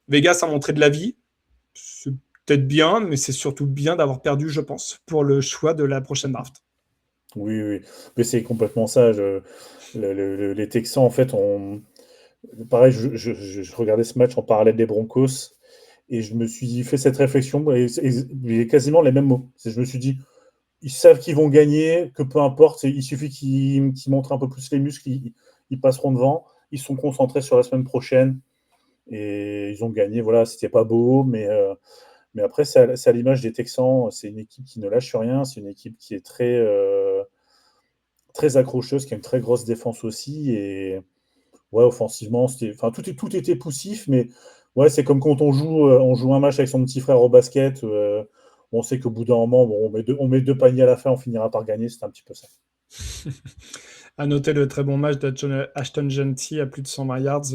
Vegas a montré de la vie. C'est peut-être bien, mais c'est surtout bien d'avoir perdu, je pense, pour le choix de la prochaine draft. Oui, oui. Mais c'est complètement ça. Les Texans, en fait, pareil, je regardais ce match en parallèle des Broncos et je me suis fait cette réflexion et quasiment les mêmes mots. Je me suis dit, ils savent qu'ils vont gagner, que peu importe, il suffit qu'ils montrent un peu plus les muscles, ils passeront devant. Ils sont concentrés sur la semaine prochaine et ils ont gagné. Voilà, c'était pas beau, mais après, c'est à l'image des Texans. C'est une équipe qui ne lâche rien. C'est une équipe qui est très accrocheuse, qui a une très grosse défense aussi. Et ouais, offensivement, tout était poussif, mais ouais, c'est comme quand on joue un match avec son petit frère au basket. On sait qu'au bout d'un moment, bon, on met deux paniers à la fin, on finira par gagner. C'est un petit peu ça. À noter le très bon match d'Ashton Genty à plus de 120 yards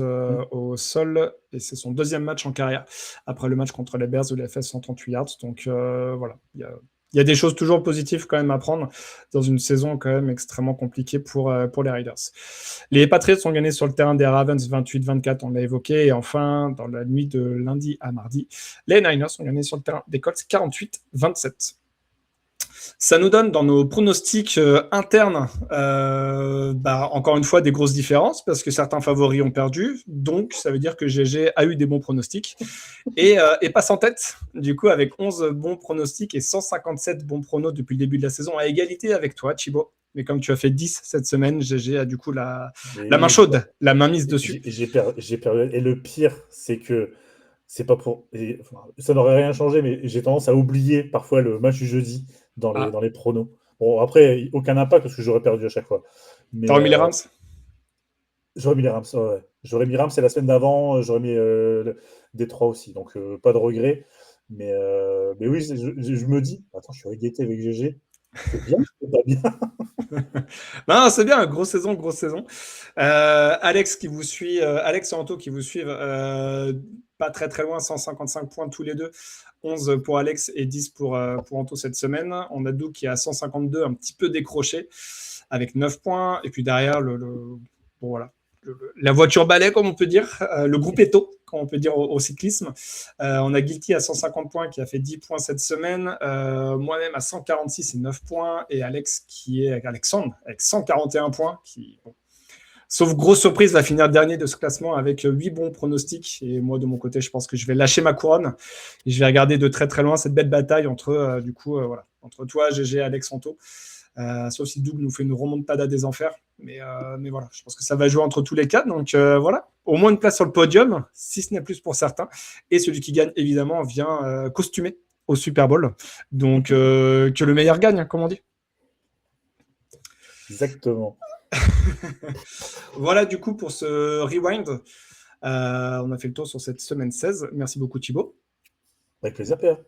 au sol, et c'est son deuxième match en carrière, après le match contre les Bears où il a fait 138 yards. Donc voilà, il y a des choses toujours positives quand même à prendre dans une saison quand même extrêmement compliquée pour les Raiders. Les Patriots ont gagné sur le terrain des Ravens 28-24, on l'a évoqué, et enfin, dans la nuit de lundi à mardi, les Niners ont gagné sur le terrain des Colts 48-27. Ça nous donne dans nos pronostics internes, encore une fois, des grosses différences parce que certains favoris ont perdu. Donc, ça veut dire que GG a eu des bons pronostics et passe en tête, du coup, avec 11 bons pronostics et 157 bons pronos depuis le début de la saison, à égalité avec toi, Thibaut. Mais comme tu as fait 10 cette semaine, GG a du coup la main chaude, la main mise dessus. J'ai perdu. Et le pire, c'est que c'est pas pour. Ça n'aurait rien changé, mais j'ai tendance à oublier parfois le match du jeudi dans les pronos. Bon, après, aucun impact parce que j'aurais perdu à chaque fois. T'aurais mis les Rams? J'aurais mis les Rams, ouais. J'aurais mis Rams, c'est la semaine d'avant, j'aurais mis Détroit aussi, donc pas de regret. Mais oui, je me dis, attends, je suis égalité avec GG. C'est bien, c'est pas bien. Non, c'est bien, grosse saison. Alex qui vous suit, Alex et Anto qui vous suivent, pas très très loin, 155 points tous les deux. 11 pour Alex et 10 pour Anto cette semaine. On a Doug qui est à 152, un petit peu décroché, avec 9 points. Et puis derrière, bon, voilà, la voiture balai, comme on peut dire, le groupe Eto, comme on peut dire au cyclisme. On a Guilty à 150 points qui a fait 10 points cette semaine. Moi-même à 146 et 9 points. Et Alex qui est Alexandre avec 141 points. Sauf grosse surprise, va finir dernier de ce classement avec 8 bons pronostics. Et moi, de mon côté, je pense que je vais lâcher ma couronne. Et je vais regarder de très très loin cette belle bataille entre toi, GG, Alex, Anto. Sauf si Doug nous fait une remontada des enfers. Mais voilà, je pense que ça va jouer entre tous les quatre. Donc voilà, au moins une place sur le podium, si ce n'est plus pour certains. Et celui qui gagne, évidemment, vient costumé au Super Bowl. Donc que le meilleur gagne, comme on dit. Exactement. Voilà du coup pour ce rewind. On a fait le tour sur cette semaine 16. Merci beaucoup Thibaut. Avec plaisir Pierre.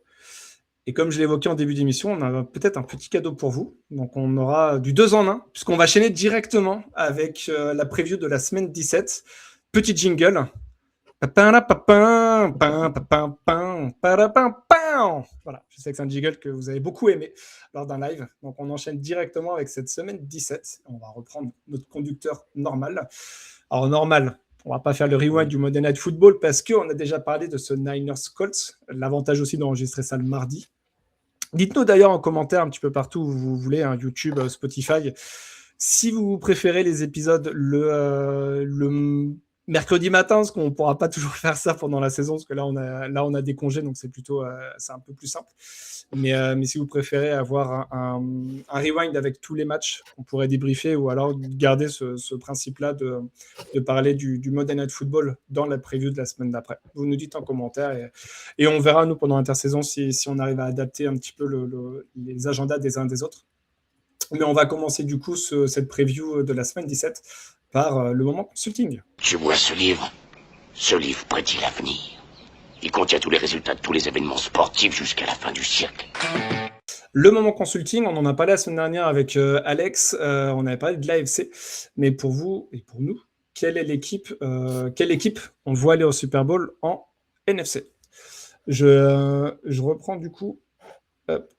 Et comme je l'ai évoqué en début d'émission, on a peut-être un petit cadeau pour vous. Donc on aura du 2 en 1, puisqu'on va chaîner directement avec la preview de la semaine 17. Petit jingle. Voilà, je sais que c'est un jingle que vous avez beaucoup aimé lors d'un live. Donc on enchaîne directement avec cette semaine 17. On va reprendre notre conducteur normal. Alors normal, on va pas faire le rewind du Monday Night Football parce qu'on a déjà parlé de ce Niners Colts. L'avantage aussi d'enregistrer ça le mardi. Dites-nous d'ailleurs en commentaire un petit peu partout où vous voulez, hein, YouTube, Spotify, si vous préférez les épisodes le mercredi matin, parce qu'on ne pourra pas toujours faire ça pendant la saison, parce que là on a des congés, donc c'est plutôt c'est un peu plus simple. Mais si vous préférez avoir un rewind avec tous les matchs qu'on pourrait débriefer, ou alors garder ce principe-là de parler du Monday Night Football dans la preview de la semaine d'après, vous nous dites en commentaire et on verra nous pendant l'intersaison si on arrive à adapter un petit peu les agendas des uns des autres. Mais on va commencer du coup cette preview de la semaine 17 par le moment consulting. Tu vois ce livre prédit l'avenir. Il contient tous les résultats de tous les événements sportifs jusqu'à la fin du siècle. Le moment consulting, on en a parlé la semaine dernière avec Alex, on avait parlé de l'AFC, mais pour vous et pour nous, quelle équipe on voit aller au Super Bowl en NFC? Je reprends du coup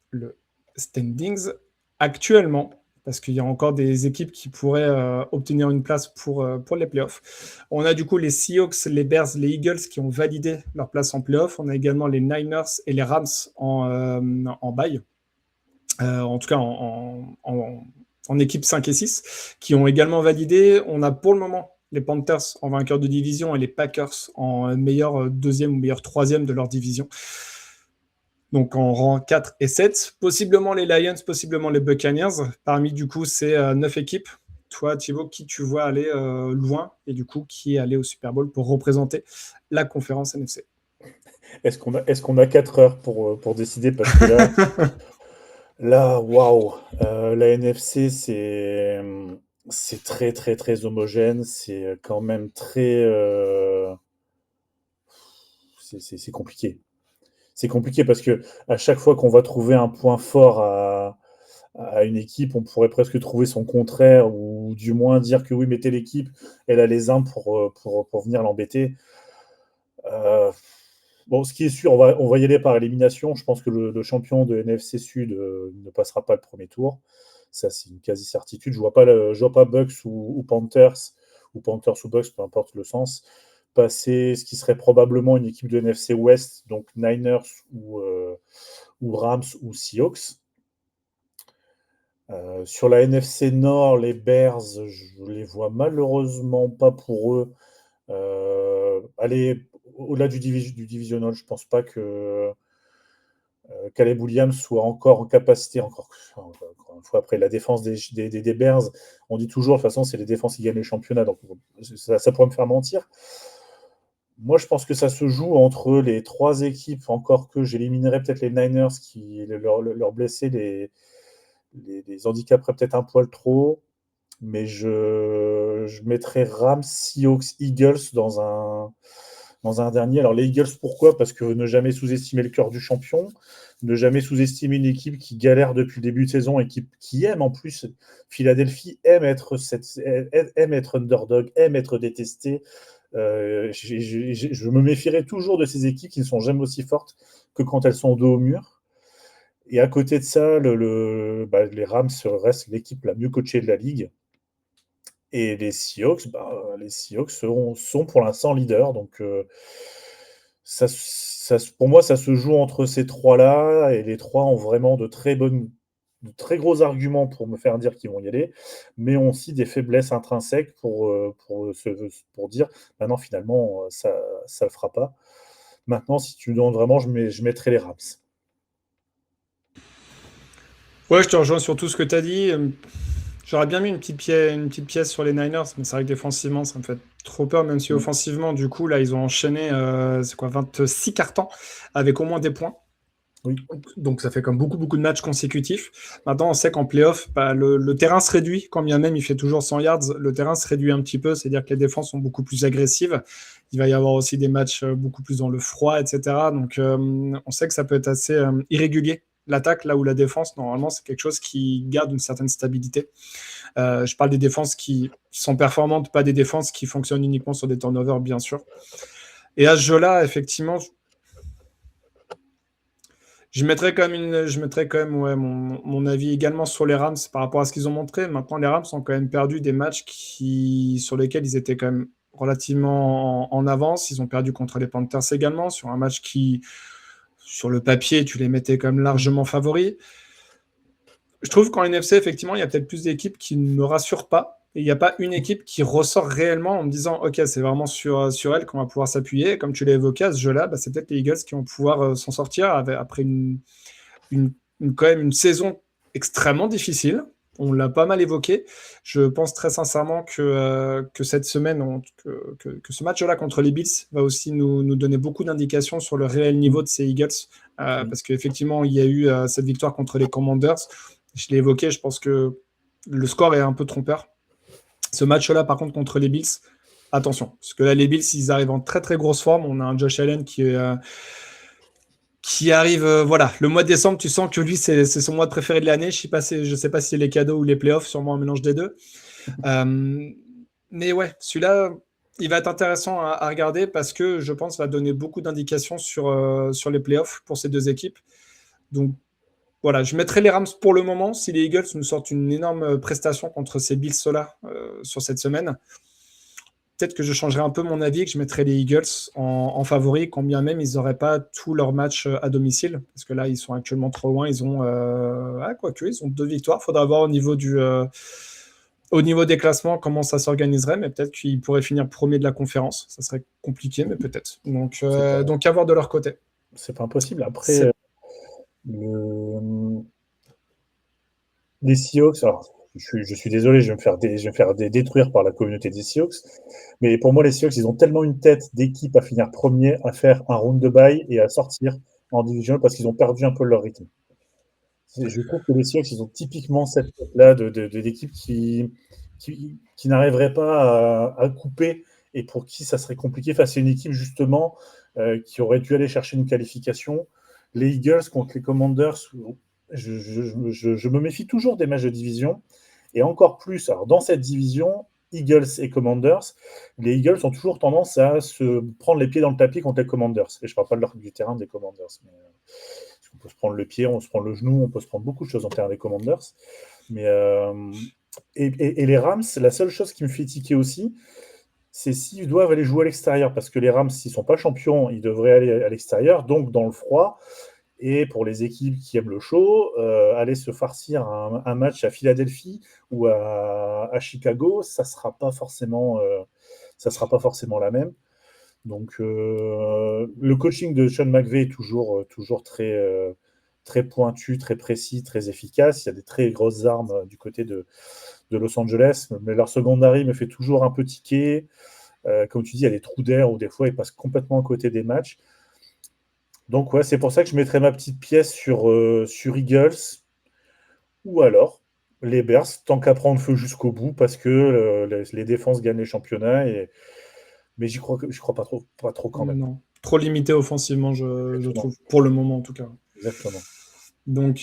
le standings actuellement, parce qu'il y a encore des équipes qui pourraient obtenir une place pour les playoffs. On a du coup les Seahawks, les Bears, les Eagles qui ont validé leur place en playoffs. On a également les Niners et les Rams en bye. En tout cas, en équipe 5 et 6, qui ont également validé. On a pour le moment les Panthers en vainqueur de division et les Packers en meilleur deuxième ou meilleur troisième de leur division. Donc en rang 4 et 7. Possiblement les Lions, possiblement les Buccaneers. Parmi du coup ces 9 équipes. Toi, Thibaut, qui tu vois aller loin et du coup qui est allé au Super Bowl pour représenter la conférence NFC? Est-ce qu'on a 4 heures pour décider? Parce que là, waouh, la NFC, c'est très, très, très homogène. C'est quand même très... c'est compliqué. C'est compliqué parce que à chaque fois qu'on va trouver un point fort à une équipe, on pourrait presque trouver son contraire ou du moins dire que oui, mais telle équipe, elle a les armes pour venir l'embêter. Bon, ce qui est sûr, on va y aller par élimination. Je pense que le champion de NFC Sud ne passera pas le premier tour. Ça, c'est une quasi-certitude. Je vois pas Bucks ou Panthers ou Bucks, peu importe le sens, passer ce qui serait probablement une équipe de NFC West, donc Niners ou Rams ou Seahawks. Sur la NFC Nord, les Bears, je les vois malheureusement pas pour eux aller au-delà du divisional. Je pense pas que Caleb Williams soit encore en capacité, encore une fois, après la défense des Bears, on dit toujours, de toute façon, c'est les défenses qui gagnent les championnats, donc ça pourrait me faire mentir. Moi, je pense que ça se joue entre les 3 équipes, encore que j'éliminerais peut-être les Niners qui, leurs blessés, les handicaperaient peut-être un poil trop, mais je mettrais Rams, Seahawks, Eagles dans un dernier. Alors les Eagles, pourquoi? Parce que ne jamais sous-estimer le cœur du champion, ne jamais sous-estimer une équipe qui galère depuis le début de saison et qui aime en plus. Philadelphie aime être underdog, aime être détesté. Je me méfierais toujours de ces équipes qui ne sont jamais aussi fortes que quand elles sont dos au mur. Et à côté de ça, les Rams restent l'équipe la mieux coachée de la ligue. Et les Seahawks, sont pour l'instant leaders. Donc, pour moi, ça se joue entre ces 3-là. Et les 3 ont vraiment de très gros arguments pour me faire dire qu'ils vont y aller. Mais ont aussi des faiblesses intrinsèques pour dire, non, finalement, ça ne le fera pas. Maintenant, si tu me demandes vraiment, je mettrai les Rams. Ouais, je te rejoins sur tout ce que tu as dit. J'aurais bien mis une petite pièce sur les Niners, mais c'est vrai que défensivement, ça me fait trop peur, même si offensivement, du coup, là, ils ont enchaîné 26 cartons avec au moins des points. Oui. Donc, ça fait comme beaucoup de matchs consécutifs. Maintenant, on sait qu'en playoff, le terrain se réduit, quand bien même il fait toujours 100 yards, le terrain se réduit un petit peu, c'est-à-dire que les défenses sont beaucoup plus agressives. Il va y avoir aussi des matchs beaucoup plus dans le froid, etc. Donc, on sait que ça peut être assez irrégulier. L'attaque, là où la défense, normalement, c'est quelque chose qui garde une certaine stabilité. Je parle des défenses qui sont performantes, pas des défenses qui fonctionnent uniquement sur des turnovers, bien sûr. Et à ce jeu-là, effectivement, je mettrais quand même mon avis également sur les Rams par rapport à ce qu'ils ont montré. Maintenant, les Rams ont quand même perdu des matchs sur lesquels ils étaient quand même relativement en avance. Ils ont perdu contre les Panthers également, sur un match qui... Sur le papier, tu les mettais comme largement favoris. Je trouve qu'en NFC, effectivement, il y a peut-être plus d'équipes qui ne me rassurent pas. Et il n'y a pas une équipe qui ressort réellement en me disant « Ok, c'est vraiment sur elle qu'on va pouvoir s'appuyer ». Comme tu l'as évoqué, à ce jeu-là, c'est peut-être les Eagles qui vont pouvoir s'en sortir après quand même une saison extrêmement difficile. On l'a pas mal évoqué. Je pense très sincèrement que cette semaine, que ce match-là contre les Bills va aussi nous donner beaucoup d'indications sur le réel niveau de ces Eagles. Parce qu'effectivement, il y a eu cette victoire contre les Commanders. Je l'ai évoqué, je pense que le score est un peu trompeur. Ce match-là, par contre, contre les Bills, attention. Parce que là, les Bills, ils arrivent en très, très grosse forme. On a un Josh Allen qui arrive, le mois de décembre, tu sens que lui, c'est son mois préféré de l'année. Je ne sais pas si c'est les cadeaux ou les playoffs, sûrement un mélange des deux. Mais ouais, celui-là, il va être intéressant à regarder parce que je pense va donner beaucoup d'indications sur les playoffs pour ces deux équipes. Donc voilà, je mettrai les Rams pour le moment si les Eagles nous sortent une énorme prestation contre ces Bills-là sur cette semaine. peut-être que je changerais un peu mon avis, que je mettrais les Eagles en favoris, quand bien même ils n'auraient pas tous leurs matchs à domicile, parce que là, ils sont actuellement trop loin. Ils ont, quoique, ils ont 2 victoires. Il faudra voir au niveau des classements comment ça s'organiserait, mais peut-être qu'ils pourraient finir premier de la conférence. Ça serait compliqué, mais peut-être. Donc à voir de leur côté. C'est pas impossible. Après, les Seahawks, alors, je suis désolé, je vais me faire détruire par la communauté des Seahawks, mais pour moi, les Seahawks, ils ont tellement une tête d'équipe à finir premier, à faire un round de bye et à sortir en division parce qu'ils ont perdu un peu leur rythme. Je trouve que les Seahawks, ils ont typiquement cette tête-là d'équipe qui n'arriverait pas à couper et pour qui ça serait compliqué face à une équipe justement qui aurait dû aller chercher une qualification. Les Eagles contre les Commanders, je me méfie toujours des matchs de division et encore plus, alors dans cette division, Eagles et Commanders, les Eagles ont toujours tendance à se prendre les pieds dans le tapis contre les Commanders. Et je ne parle pas du terrain des Commanders, mais on peut se prendre le pied, on se prend le genou, on peut se prendre beaucoup de choses en terrain des Commanders. Mais, et les Rams, la seule chose qui me fait tiquer aussi, c'est s'ils doivent aller jouer à l'extérieur, parce que les Rams, s'ils ne sont pas champions, ils devraient aller à l'extérieur, donc dans le froid. Et pour les équipes qui aiment le chaud, aller se farcir un match à Philadelphie ou à Chicago, ça ne sera pas forcément la même. Donc, le coaching de Sean McVay est toujours très, très pointu, très précis, très efficace. Il y a des très grosses armes du côté de Los Angeles, mais leur secondary me fait toujours un peu tiquer. Comme tu dis, il y a des trous d'air où des fois, ils passent complètement à côté des matchs. Donc, ouais, c'est pour ça que je mettrais ma petite pièce sur Eagles ou alors les Bears, tant qu'à prendre feu jusqu'au bout, parce que les défenses gagnent les championnats. Mais je crois pas trop quand même. Non, trop limité offensivement, je trouve, pour le moment en tout cas. Exactement. Donc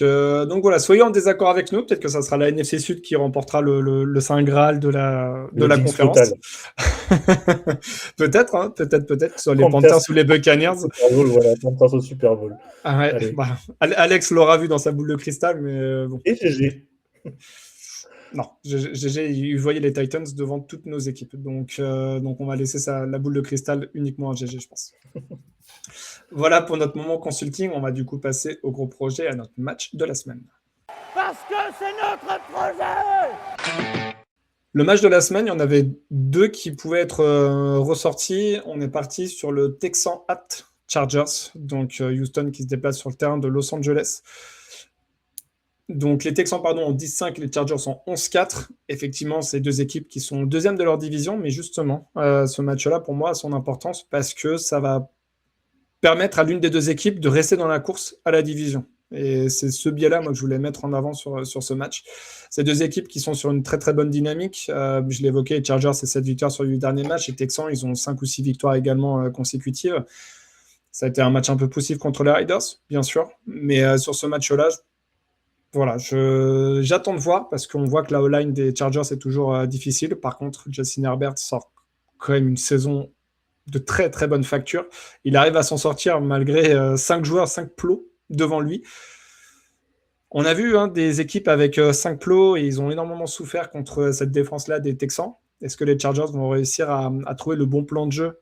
voilà, soyez en désaccord avec nous. Peut-être que ça sera la NFC Sud qui remportera le Saint Graal de la conférence. Peut-être, hein, peut-être que ce soit les Panthers ou les Buccaneers. Panthers au Super Bowl. Ah ouais, Alex l'aura vu dans sa boule de cristal, mais bon. Et GG. Non, GG, il voyait les Titans devant toutes nos équipes. Donc on va laisser la boule de cristal uniquement à GG, je pense. Voilà pour notre moment consulting. On va du coup passer au gros projet, à notre match de la semaine. Parce que c'est notre projet! Le match de la semaine, il y en avait 2 qui pouvaient être ressortis. On est parti sur le Texan at Chargers. Donc Houston qui se déplace sur le terrain de Los Angeles. Donc les Texans ont 10-5 et les Chargers sont 11-4. Effectivement, c'est 2 équipes qui sont deuxième de leur division, mais justement, ce match-là, pour moi, a son importance parce que ça va permettre à l'une des 2 équipes de rester dans la course à la division. Et c'est ce biais-là, moi, que je voulais mettre en avant sur ce match. Ces 2 équipes qui sont sur une très très bonne dynamique. Je l'évoquais, les Chargers, c'est 7 victoires sur 8 derniers matchs. Les Texans, ils ont 5 ou 6 victoires également consécutives. Ça a été un match un peu poussif contre les Raiders, bien sûr. Mais sur ce match-là, voilà, j'attends de voir parce qu'on voit que la O-line des Chargers est toujours difficile. Par contre, Justin Herbert sort quand même une saison de très très bonne facture. Il arrive à s'en sortir malgré 5 joueurs, 5 plots devant lui. On a vu des équipes avec 5 plots et ils ont énormément souffert contre cette défense-là des Texans. Est-ce que les Chargers vont réussir à trouver le bon plan de jeu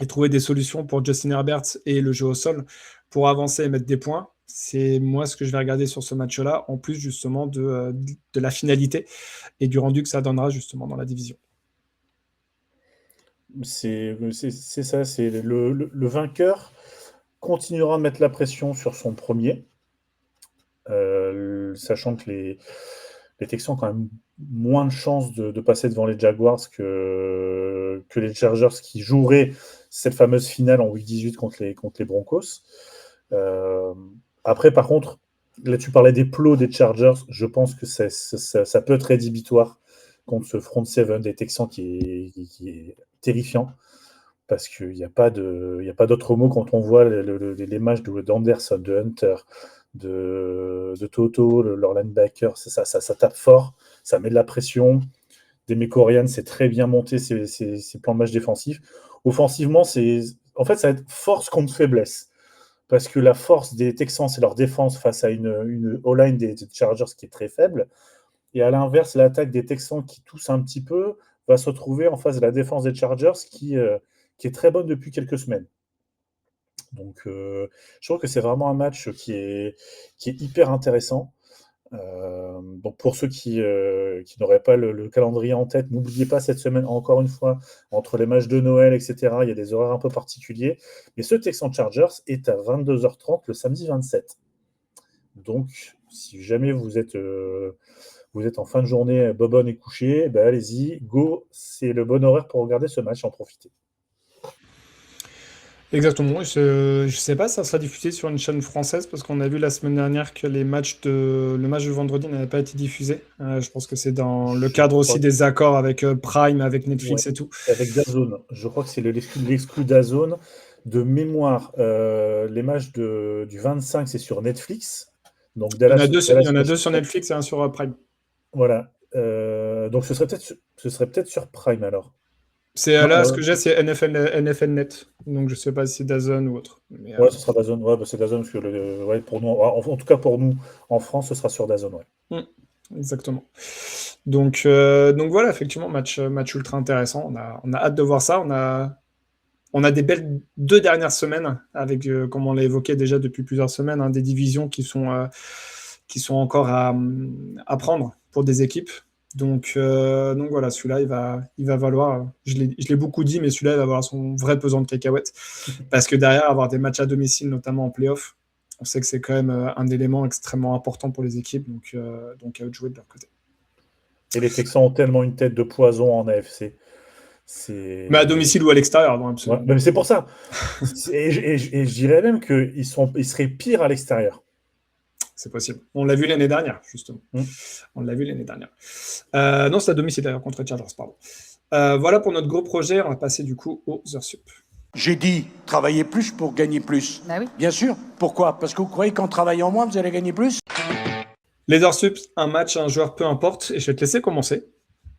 et trouver des solutions pour Justin Herbert et le jeu au sol pour avancer et mettre des points? C'est moi ce que je vais regarder sur ce match-là, en plus justement de la finalité et du rendu que ça donnera justement dans la division. C'est ça, c'est le vainqueur continuera à mettre la pression sur son premier, sachant que les Texans ont quand même moins de chances de passer devant les Jaguars que les Chargers qui joueraient cette fameuse finale en Week 18 contre les Broncos. Après, par contre, là, tu parlais des plots des Chargers. Je pense que ça peut être rédhibitoire contre ce front seven des Texans qui est terrifiant. Parce qu'il n'y a pas d'autre mot quand on voit les matchs d'Anderson, de Hunter, de Toto, leur linebacker. Ça tape fort, ça met de la pression. Demekorian, c'est très bien monté ses plans de match défensifs. Offensivement, ça va être force contre faiblesse. Parce que la force des Texans, c'est leur défense face à une O-line des Chargers qui est très faible. Et à l'inverse, l'attaque des Texans qui tousse un petit peu va se retrouver en face de la défense des Chargers qui est très bonne depuis quelques semaines. Donc, je trouve que c'est vraiment un match qui est hyper intéressant. Donc pour ceux qui n'auraient pas le calendrier en tête, n'oubliez pas cette semaine, encore une fois, entre les matchs de Noël, etc., il y a des horaires un peu particuliers. Mais ce Texans Chargers est à 22h30 le samedi 27. Donc, si jamais vous êtes en fin de journée, bobonne et couché, ben allez-y, go, c'est le bon horaire pour regarder ce match, en profiter. Exactement. Je sais pas si ça sera diffusé sur une chaîne française parce qu'on a vu la semaine dernière que le match de vendredi n'avait pas été diffusé. Je pense que c'est dans le cadre aussi des accords avec Prime, avec Netflix et tout. Avec DAZN. Je crois que c'est l'exclu DAZN. De mémoire, les matchs du 25, c'est sur Netflix. Donc il y en a deux sur Netflix et un sur Prime. Voilà. Donc ce serait peut-être sur Prime alors. C'est là, ce que j'ai, c'est NFL Net. Donc je sais pas si c'est DAZN ou autre. Mais, ouais, ce sera DAZN. Ouais, bah, c'est DAZN parce que pour nous, en tout cas pour nous, en France, ce sera sur DAZN. Ouais. Exactement. Donc voilà, effectivement, match ultra intéressant. On a hâte de voir ça. On a des belles 2 dernières semaines avec, comme on l'a évoqué déjà depuis plusieurs semaines, des divisions qui sont encore à prendre pour des équipes. Donc voilà, celui-là, il va valoir, je l'ai beaucoup dit, mais celui-là, il va avoir son vrai pesant de cacahuètes. Parce que derrière, avoir des matchs à domicile, notamment en play-off, on sait que c'est quand même un élément extrêmement important pour les équipes, donc à eux de jouer de leur côté. Et les Texans ont tellement une tête de poison en AFC. Mais à domicile ou à l'extérieur, non, absolument. Ouais, mais c'est pour ça. Et je dirais même qu'ils seraient pires à l'extérieur. C'est possible. On l'a vu l'année dernière, justement. On l'a vu l'année dernière. Non, c'est à domicile d'ailleurs contre les Chargers, pardon. Voilà pour notre gros projet. On va passer du coup aux heures sup. J'ai dit travailler plus pour gagner plus. Bah oui. Bien sûr. Pourquoi? Parce que vous croyez qu'en travaillant moins, vous allez gagner plus? Les heures sup, un match, un joueur, peu importe. Et je vais te laisser commencer.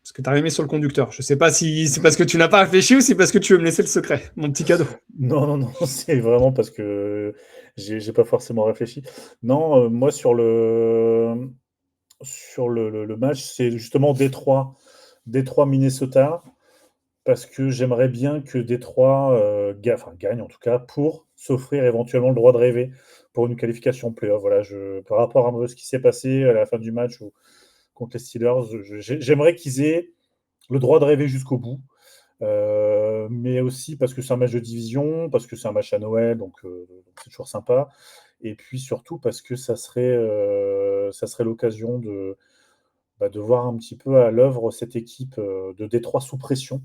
Parce que tu as mis sur le conducteur. Je ne sais pas si c'est parce que tu n'as pas réfléchi ou si c'est parce que tu veux me laisser le secret, mon petit cadeau. Non, c'est vraiment parce que j'ai pas forcément réfléchi. Non, moi sur le match, c'est justement Détroit Minnesota, parce que j'aimerais bien que Détroit gagne en tout cas pour s'offrir éventuellement le droit de rêver pour une qualification play-off. Voilà, par rapport à ce qui s'est passé à la fin du match contre les Steelers, j'aimerais qu'ils aient le droit de rêver jusqu'au bout. Mais aussi parce que c'est un match de division, parce que c'est un match à Noël, donc c'est toujours sympa. Et puis surtout parce que ça serait l'occasion de voir un petit peu à l'œuvre cette équipe de Détroit sous pression.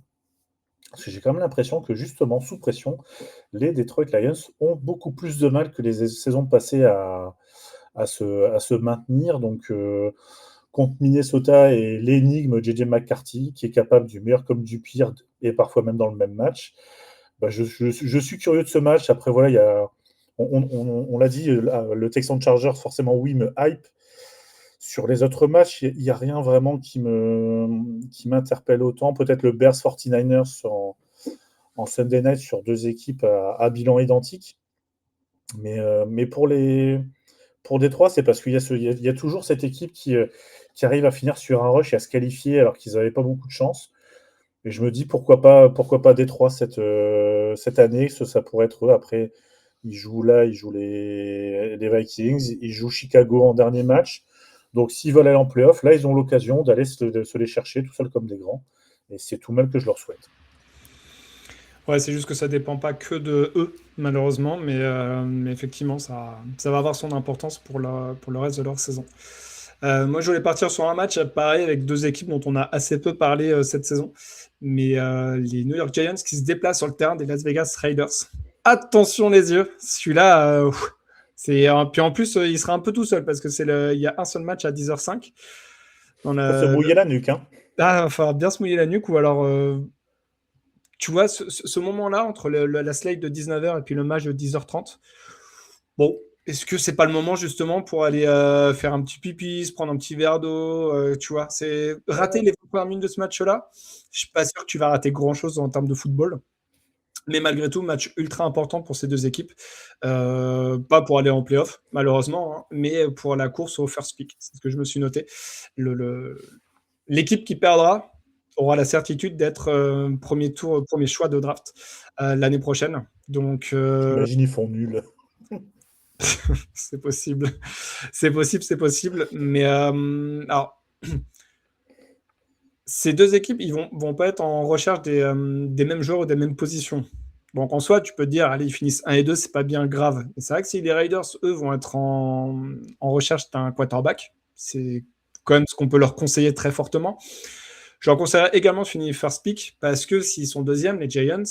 Parce que j'ai quand même l'impression que justement, sous pression, les Detroit Lions ont beaucoup plus de mal que les saisons passées à se maintenir. Donc contre Minnesota et l'énigme JJ McCarthy, qui est capable du meilleur comme du pire, et parfois même dans le même match. Je suis curieux de ce match. Après, voilà, on l'a dit, le Texans Chargers, forcément, oui, me hype. Sur les autres matchs, il n'y a rien vraiment qui m'interpelle autant. Peut-être le Bears 49ers en Sunday Night sur 2 équipes à bilan identique. Mais pour Détroit, c'est parce qu'il y a toujours cette équipe qui arrive à finir sur un rush et à se qualifier alors qu'ils n'avaient pas beaucoup de chance. Et je me dis pourquoi pas Détroit cette année, ça pourrait être eux. Après, ils jouent les Vikings, ils jouent Chicago en dernier match. Donc s'ils veulent aller en play-off, là ils ont l'occasion d'aller se les chercher tout seuls comme des grands. Et c'est tout mal que je leur souhaite. Ouais, c'est juste que ça dépend pas que de eux, malheureusement, mais effectivement, ça va avoir son importance pour le reste de leur saison. Moi, je voulais partir sur un match, pareil, avec 2 équipes dont on a assez peu parlé cette saison, mais les New York Giants qui se déplacent sur le terrain des Las Vegas Raiders. Attention les yeux, celui-là, puis en plus, il sera un peu tout seul, parce que il y a un seul match à 10h05. Faut se mouiller la nuque, hein. Ah, il va bien se mouiller la nuque, ou alors... tu vois, ce moment-là, entre la slate de 19h et puis le match de 10h30, bon, est-ce que c'est pas le moment justement pour aller faire un petit pipi, se prendre un petit verre d'eau, tu vois, c'est rater les premières minutes de ce match-là. Je suis pas sûr que tu vas rater grand-chose en termes de football. Mais malgré tout, match ultra important pour ces 2 équipes. Pas pour aller en play-off, malheureusement, hein, mais pour la course au first pick. C'est ce que je me suis noté. L'équipe qui perdra aura la certitude d'être premier tour, premier choix de draft l'année prochaine. Donc, Imagine, ils font nul. c'est possible. C'est possible. Mais alors, ces deux équipes, ils vont pas être en recherche des mêmes joueurs ou des mêmes positions. Donc, en soi, tu peux te dire, allez, ils finissent 1 et 2, c'est pas bien grave. Mais c'est vrai que si les Raiders, eux, vont être en recherche d'un quarterback, c'est quand même ce qu'on peut leur conseiller très fortement. Je leur conseillerais également de finir first pick parce que s'ils sont deuxième, les Giants,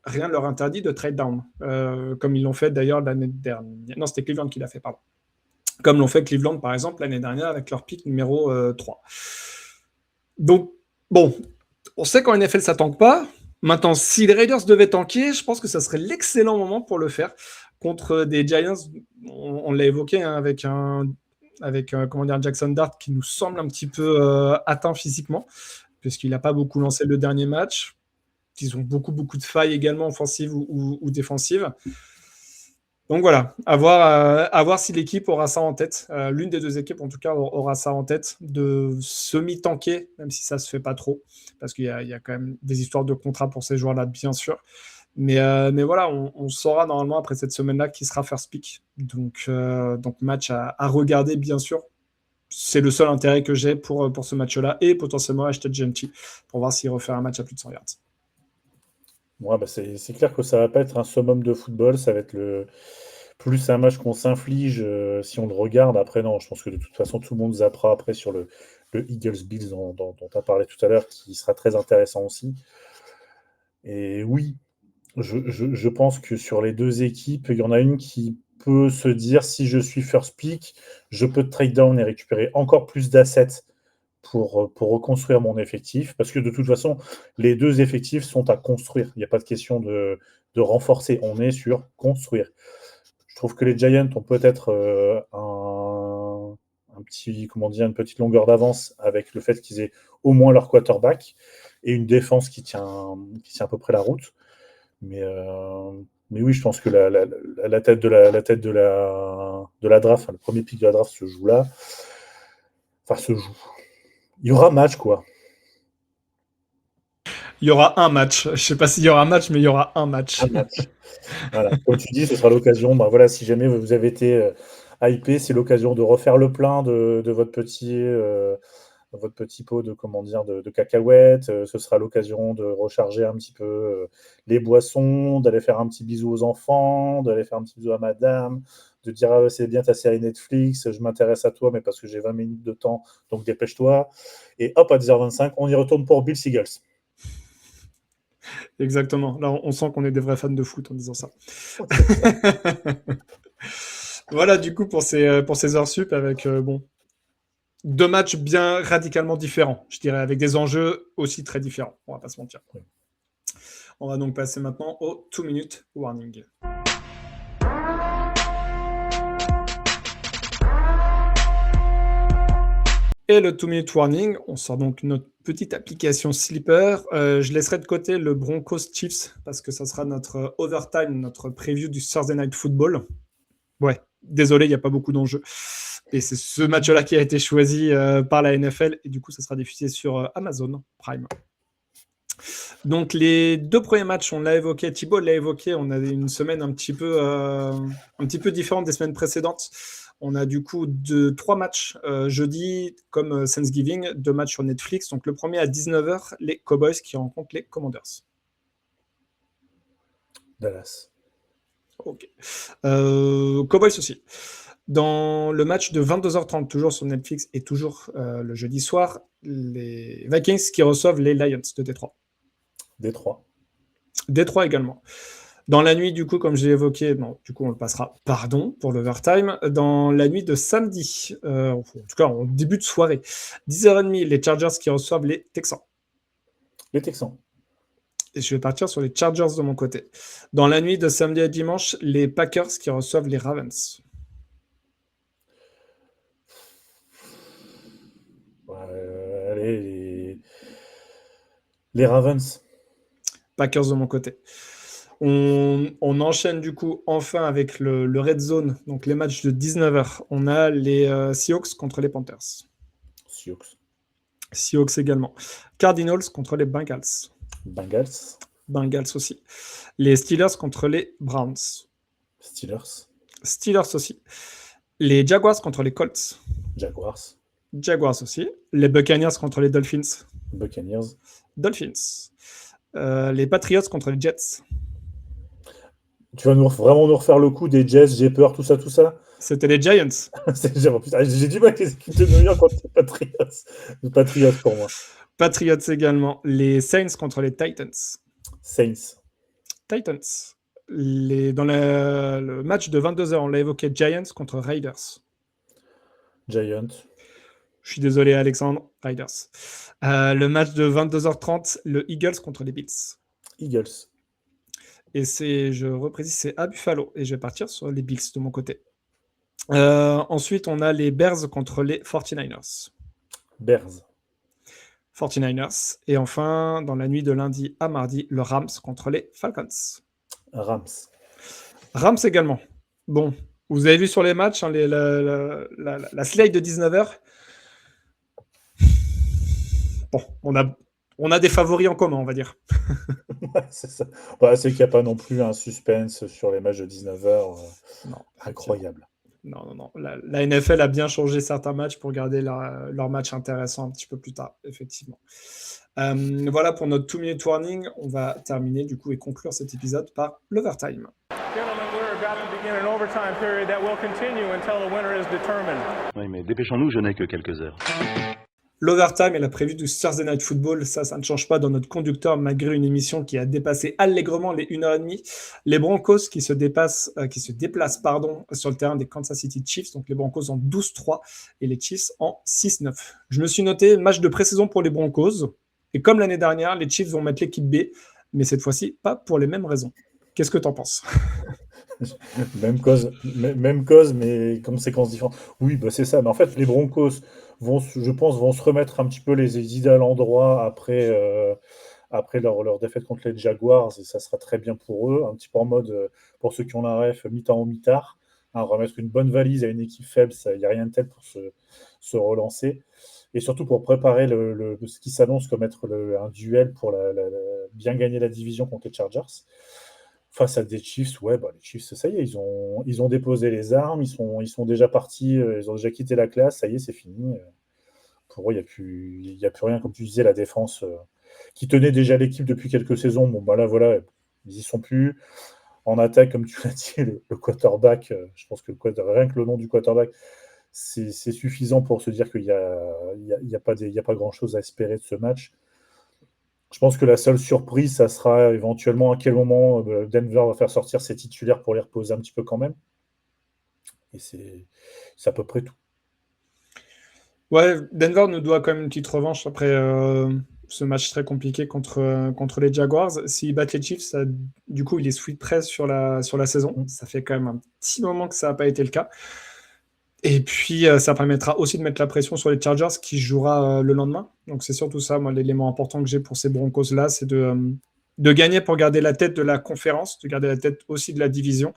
rien ne leur interdit de trade down, comme ils l'ont fait d'ailleurs l'année dernière. Non, c'était Cleveland qui l'a fait, pardon. Comme l'ont fait Cleveland, par exemple, l'année dernière avec leur pick numéro 3. Donc, bon, on sait qu'en NFL, ça tanque pas. Maintenant, si les Raiders devaient tanker, je pense que ça serait l'excellent moment pour le faire contre des Giants. On l'a évoqué hein, avec Jackson Dart qui nous semble un petit peu atteint physiquement, puisqu'il n'a pas beaucoup lancé le dernier match. Ils ont beaucoup de failles également offensives ou défensives. Donc voilà, à voir si l'équipe aura ça en tête. L'une des deux équipes, en tout cas, aura ça en tête de semi-tanker, même si ça ne se fait pas trop, parce qu'il y a quand même des histoires de contrat pour ces joueurs-là, bien sûr. Mais voilà, on saura normalement après cette semaine-là qui sera first pick. Donc match à regarder, bien sûr. C'est le seul intérêt que j'ai pour ce match-là et potentiellement acheter Genty pour voir s'il refait un match à plus de 100 yards. Ouais, bah c'est clair que ça va pas être un summum de football, ça va être plus un match qu'on s'inflige si on le regarde. Après, non, je pense que de toute façon, tout le monde zappera après sur le Eagles-Bills dont tu as parlé tout à l'heure, qui sera très intéressant aussi. Et oui, je pense que sur les deux équipes, il y en a une qui peut se dire, si je suis first pick, je peux trade down et récupérer encore plus d'assets pour reconstruire mon effectif, parce que de toute façon, les deux effectifs sont à construire. Il n'y a pas de question de renforcer. On est sur construire. Je trouve que les Giants ont peut-être une petite longueur d'avance avec le fait qu'ils aient au moins leur quarterback et une défense qui tient à peu près la route. Mais oui, je pense que la tête de la draft, enfin, le premier pick de la draft se joue là. Enfin, se joue. Il y aura match, quoi. Il y aura un match. Je ne sais pas s'il y aura un match, mais il y aura un match. Un match. Voilà. Comme tu dis, ce sera l'occasion. Ben voilà, si jamais vous avez été hypé, c'est l'occasion de refaire le plein de votre petit pot de cacahuètes. Ce sera l'occasion de recharger un petit peu les boissons, d'aller faire un petit bisou aux enfants, d'aller faire un petit bisou à madame, de dire ah, c'est bien ta série Netflix, je m'intéresse à toi, mais parce que j'ai 20 minutes de temps, donc dépêche-toi. Et hop, à 10h25, on y retourne pour Bills Eagles. Exactement. Là, on sent qu'on est des vrais fans de foot en disant ça. Voilà, du coup, pour ces heures sup, avec deux matchs bien radicalement différents, je dirais, avec des enjeux aussi très différents. On va pas se mentir. Oui. On va donc passer maintenant au 2-minute warning. Et le 2-minute warning, on sort donc notre petite application Sleeper. Je laisserai de côté le Broncos Chiefs parce que ça sera notre overtime, notre preview du Thursday Night Football. Ouais, désolé, il n'y a pas beaucoup d'enjeux. Et c'est ce match-là qui a été choisi par la NFL et du coup, ça sera diffusé sur Amazon Prime. Donc, les deux premiers matchs, on l'a évoqué, Thibaut l'a évoqué, on a une semaine un petit peu différente des semaines précédentes. On a du coup 3 matchs jeudi, comme Thanksgiving, 2 matchs sur Netflix. Donc, le premier à 19h, les Cowboys qui rencontrent les Commanders. Dallas. Ok. Cowboys aussi. Dans le match de 22h30, toujours sur Netflix et toujours le jeudi soir, les Vikings qui reçoivent les Lions de Détroit. Détroit également. Dans la nuit, du coup, comme j'ai évoqué, non, du coup, on le passera, pour l'overtime. Dans la nuit de samedi, en tout cas, en début de soirée, 10h30, les Chargers qui reçoivent les Texans. Les Texans. Et je vais partir sur les Chargers de mon côté. Dans la nuit de samedi à dimanche, les Packers qui reçoivent les Ravens. Allez, les Ravens. Packers de mon côté. On enchaîne du coup enfin avec le Red Zone, donc les matchs de 19h. On a les Seahawks contre les Panthers. Seahawks. Seahawks également. Cardinals contre les Bengals. Bengals. Bengals aussi. Les Steelers contre les Browns. Steelers. Steelers aussi. Les Jaguars contre les Colts. Jaguars. Jaguars aussi. Les Buccaneers contre les Dolphins. Buccaneers. Dolphins. Les Patriots contre les Jets. Tu vas vraiment nous refaire le coup des Jets, j'ai peur, tout ça? C'était les Giants. J'ai du mal avec les équipes de New York contre les Patriots. Les Patriots pour moi. Patriots également. Les Saints contre les Titans. Saints. Titans. Dans le match de 22h, on l'a évoqué, Giants contre Raiders. Giants. Je suis désolé, Alexandre. Raiders. Le match de 22h30, le Eagles contre les Bills. Eagles. Et je reprécise, c'est à Buffalo. Et je vais partir sur les Bills de mon côté. Ensuite, on a les Bears contre les 49ers. Bears. 49ers. Et enfin, dans la nuit de lundi à mardi, le Rams contre les Falcons. Rams. Rams également. Bon, vous avez vu sur les matchs, hein, la slate de 19h. Bon, on a des favoris en commun, on va dire. C'est ça. C'est qu'il n'y a pas non plus un suspense sur les matchs de 19h. Incroyable. Non. La NFL a bien changé certains matchs pour garder leur match intéressant un petit peu plus tard, effectivement. Voilà pour notre 2-minute warning. On va terminer du coup et conclure cet épisode par l'overtime. Oui, mais dépêchons-nous, je n'ai que quelques heures. L'overtime et la prévue du Thursday Night Football, ça ne change pas dans notre conducteur malgré une émission qui a dépassé allègrement les 1h30. Les Broncos qui se déplacent sur le terrain des Kansas City Chiefs, donc les Broncos en 12-3 et les Chiefs en 6-9. Je me suis noté match de pré-saison pour les Broncos et comme l'année dernière, les Chiefs vont mettre l'équipe B, mais cette fois-ci pas pour les mêmes raisons. Qu'est-ce que tu en penses ? Même cause, mais conséquences différentes. Oui, c'est ça. Mais en fait, les Broncos vont se remettre un petit peu les idées à l'endroit après leur défaite contre les Jaguars, et ça sera très bien pour eux. Un petit peu en mode, pour ceux qui ont la ref, mi-temps ou mi-tard, remettre une bonne valise à une équipe faible, il n'y a rien de tel pour se relancer. Et surtout pour préparer ce qui s'annonce comme être un duel pour bien gagner la division contre les Chargers. Face à des Chiefs, les Chiefs, ça y est, ils ont déposé les armes, ils sont déjà partis, ils ont déjà quitté la classe, ça y est, c'est fini. Pour eux, il n'y a plus rien, comme tu disais, la défense qui tenait déjà l'équipe depuis quelques saisons. Voilà, ils n'y sont plus. En attaque, comme tu l'as dit, le quarterback, je pense que rien que le nom du quarterback, c'est suffisant pour se dire qu'il n'y a pas grand-chose à espérer de ce match. Je pense que la seule surprise, ça sera éventuellement à quel moment Denver va faire sortir ses titulaires pour les reposer un petit peu quand même. Et c'est à peu près tout. Ouais, Denver nous doit quand même une petite revanche après ce match très compliqué contre les Jaguars. S'ils battent les Chiefs, du coup, il est sweet press sur la saison. Ça fait quand même un petit moment que ça n'a pas été le cas. Et puis, ça permettra aussi de mettre la pression sur les Chargers qui jouera le lendemain. Donc, c'est surtout ça, moi, l'élément important que j'ai pour ces Broncos-là, c'est de gagner pour garder la tête de la conférence, de garder la tête aussi de la division.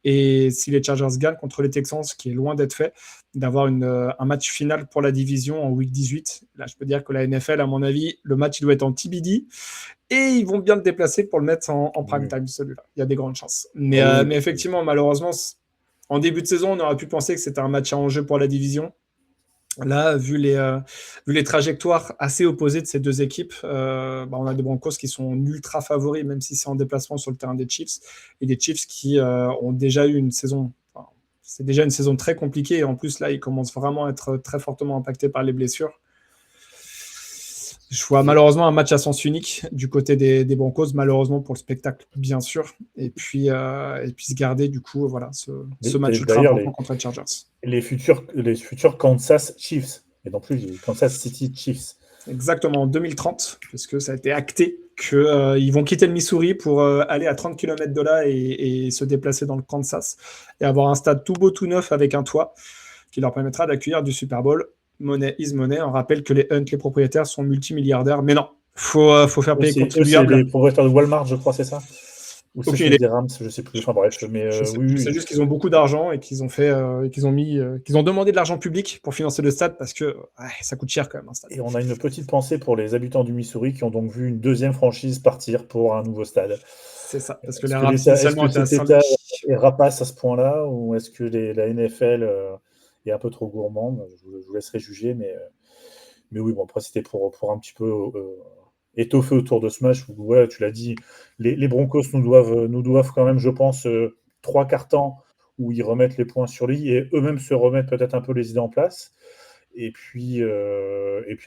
Et si les Chargers gagnent contre les Texans, ce qui est loin d'être fait, d'avoir un match final pour la division en week 18. Là, je peux dire que la NFL, à mon avis, le match il doit être en TBD. Et ils vont bien le déplacer pour le mettre en prime time, celui-là. Il y a des grandes chances. Mais effectivement, malheureusement, en début de saison, on aurait pu penser que c'était un match à enjeu pour la division. Là, vu les trajectoires assez opposées de ces deux équipes, on a des Broncos qui sont ultra favoris, même si c'est en déplacement sur le terrain des Chiefs, et des Chiefs qui ont déjà eu une saison. C'est déjà une saison très compliquée, et en plus, là, ils commencent vraiment à être très fortement impactés par les blessures. Je vois malheureusement un match à sens unique du côté des Broncos, malheureusement pour le spectacle, bien sûr, et puis se garder du coup ce match ultra important contre les Chargers. Les futurs Kansas Chiefs, et non plus les Kansas City Chiefs. Exactement, en 2030, puisque ça a été acté qu'ils vont quitter le Missouri pour aller à 30 km de là et se déplacer dans le Kansas et avoir un stade tout beau, tout neuf avec un toit qui leur permettra d'accueillir du Super Bowl. Money is money. On rappelle que les Hunt, les propriétaires, sont multimilliardaires. Mais non, faut faire payer les contribuables. C'est les propriétaires de Walmart, je crois, c'est ça ? Ou c'est Aucune celui idée. des Rams, je sais plus. Enfin bref, mais Je sais oui, plus, oui. c'est juste qu'ils ont beaucoup d'argent et qu'ils ont fait, qu'ils ont demandé de l'argent public pour financer le stade parce que ça coûte cher quand même un stade. Et on a une petite pensée pour les habitants du Missouri qui ont donc vu une deuxième franchise partir pour un nouveau stade. C'est ça, parce que Est-ce les que Rams l'État- est-ce initialement que étaient à cet Saint-Louis. État est rapace à ce point-là, ou est-ce que la NFL est un peu trop gourmande? Je vous laisserai juger, mais oui, bon, après c'était pour un petit peu étoffer autour de ce match. Ouais, tu l'as dit, les Broncos nous doivent quand même, je pense, 3/4 temps où ils remettent les points sur les i et eux-mêmes se remettent peut-être un peu les idées en place. Et puis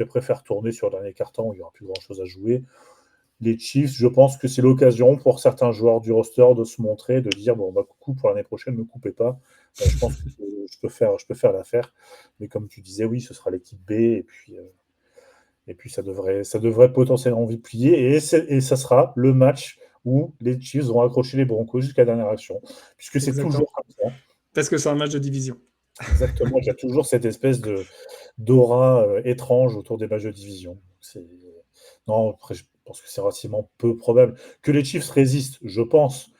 après faire tourner sur le dernier quart-temps où il n'y aura plus grand-chose à jouer. Les Chiefs, je pense que c'est l'occasion pour certains joueurs du roster de se montrer, de dire bon bah coucou, pour l'année prochaine, ne me coupez pas. Je pense que je peux faire l'affaire. Mais comme tu disais, oui, ce sera l'équipe B et puis ça devrait potentiellement envie de plier et ça sera le match où les Chiefs vont accrocher les Broncos jusqu'à la dernière action, puisque c'est Exactement. toujours comme ça. Parce que c'est un match de division. Exactement, il y a toujours cette espèce d'aura étrange autour des matchs de division. Non, après, je pense que c'est relativement peu probable. Que les Chiefs résistent, je pense,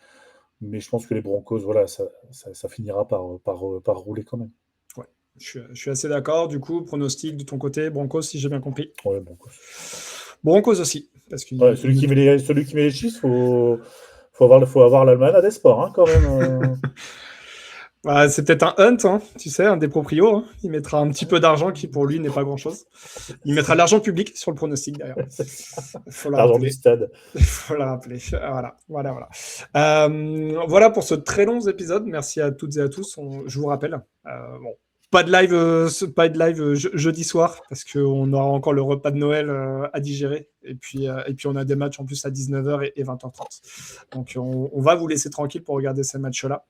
mais je pense que les Broncos, voilà, ça finira par rouler quand même. Ouais, je suis assez d'accord. Du coup, pronostic de ton côté, Broncos, si j'ai bien compris. Ouais, Broncos. Broncos aussi. Parce que Ouais, celui qui met les Chiefs, faut avoir l'Allemagne à des sports, hein, quand même. C'est peut-être un hunt, hein, tu sais, un des proprios. Hein. Il mettra un petit peu d'argent qui, pour lui, n'est pas grand-chose. Il mettra l'argent public sur le pronostic, d'ailleurs. L'argent du stade. Il faut le rappeler. Voilà. Voilà pour ce très long épisode. Merci à toutes et à tous. Je vous rappelle, pas de live jeudi soir, parce qu'on aura encore le repas de Noël à digérer. Et puis, on a des matchs en plus à 19h et 20h30. Donc, on va vous laisser tranquille pour regarder ces matchs-là.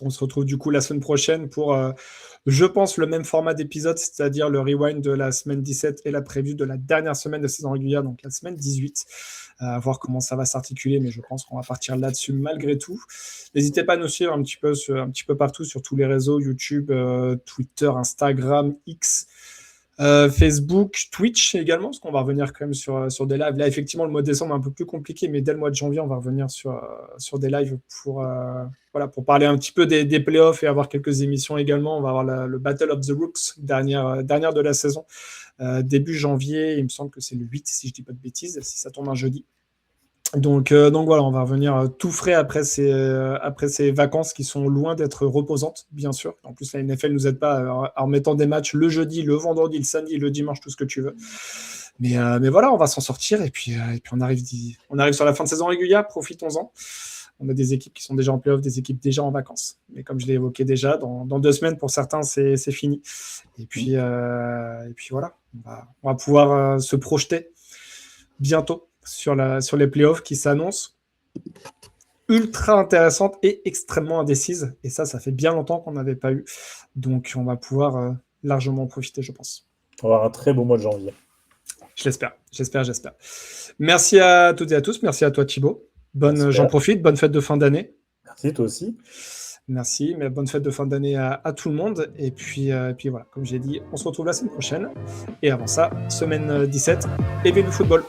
On se retrouve du coup la semaine prochaine pour, je pense, le même format d'épisode, c'est-à-dire le rewind de la semaine 17 et la preview de la dernière semaine de saison régulière, donc la semaine 18. À voir comment ça va s'articuler, mais je pense qu'on va partir là-dessus malgré tout. N'hésitez pas à nous suivre un petit peu partout sur tous les réseaux, YouTube, Twitter, Instagram, X, Facebook, Twitch également, parce qu'on va revenir quand même sur des lives. Là, effectivement, le mois de décembre est un peu plus compliqué, mais dès le mois de janvier, on va revenir sur des lives pour parler un petit peu des playoffs et avoir quelques émissions également. On va avoir le Battle of the Rooks, dernière de la saison, début janvier. Il me semble que c'est le 8, si je ne dis pas de bêtises, si ça tombe un jeudi. Donc voilà, on va revenir tout frais après ces vacances qui sont loin d'être reposantes, bien sûr. En plus, la NFL ne nous aide pas en mettant des matchs le jeudi, le vendredi, le samedi, le dimanche, tout ce que tu veux. Mais voilà, on va s'en sortir et puis on arrive sur la fin de saison régulière, profitons-en. On a des équipes qui sont déjà en play-off, des équipes déjà en vacances. Mais comme je l'ai évoqué déjà, dans 2 semaines, pour certains, c'est fini. Et puis voilà, on va pouvoir se projeter bientôt sur les playoffs qui s'annoncent ultra intéressantes et extrêmement indécises. Et ça fait bien longtemps qu'on n'avait pas eu. Donc, on va pouvoir largement en profiter, je pense. On va avoir un très beau mois de janvier. Je l'espère. Merci à toutes et à tous. Merci à toi, Thibaut. J'en profite. Bonne fête de fin d'année. Merci, toi aussi. Merci, mais bonne fête de fin d'année à tout le monde. Et puis voilà, comme j'ai dit, on se retrouve la semaine prochaine. Et avant ça, semaine 17, et vive le football.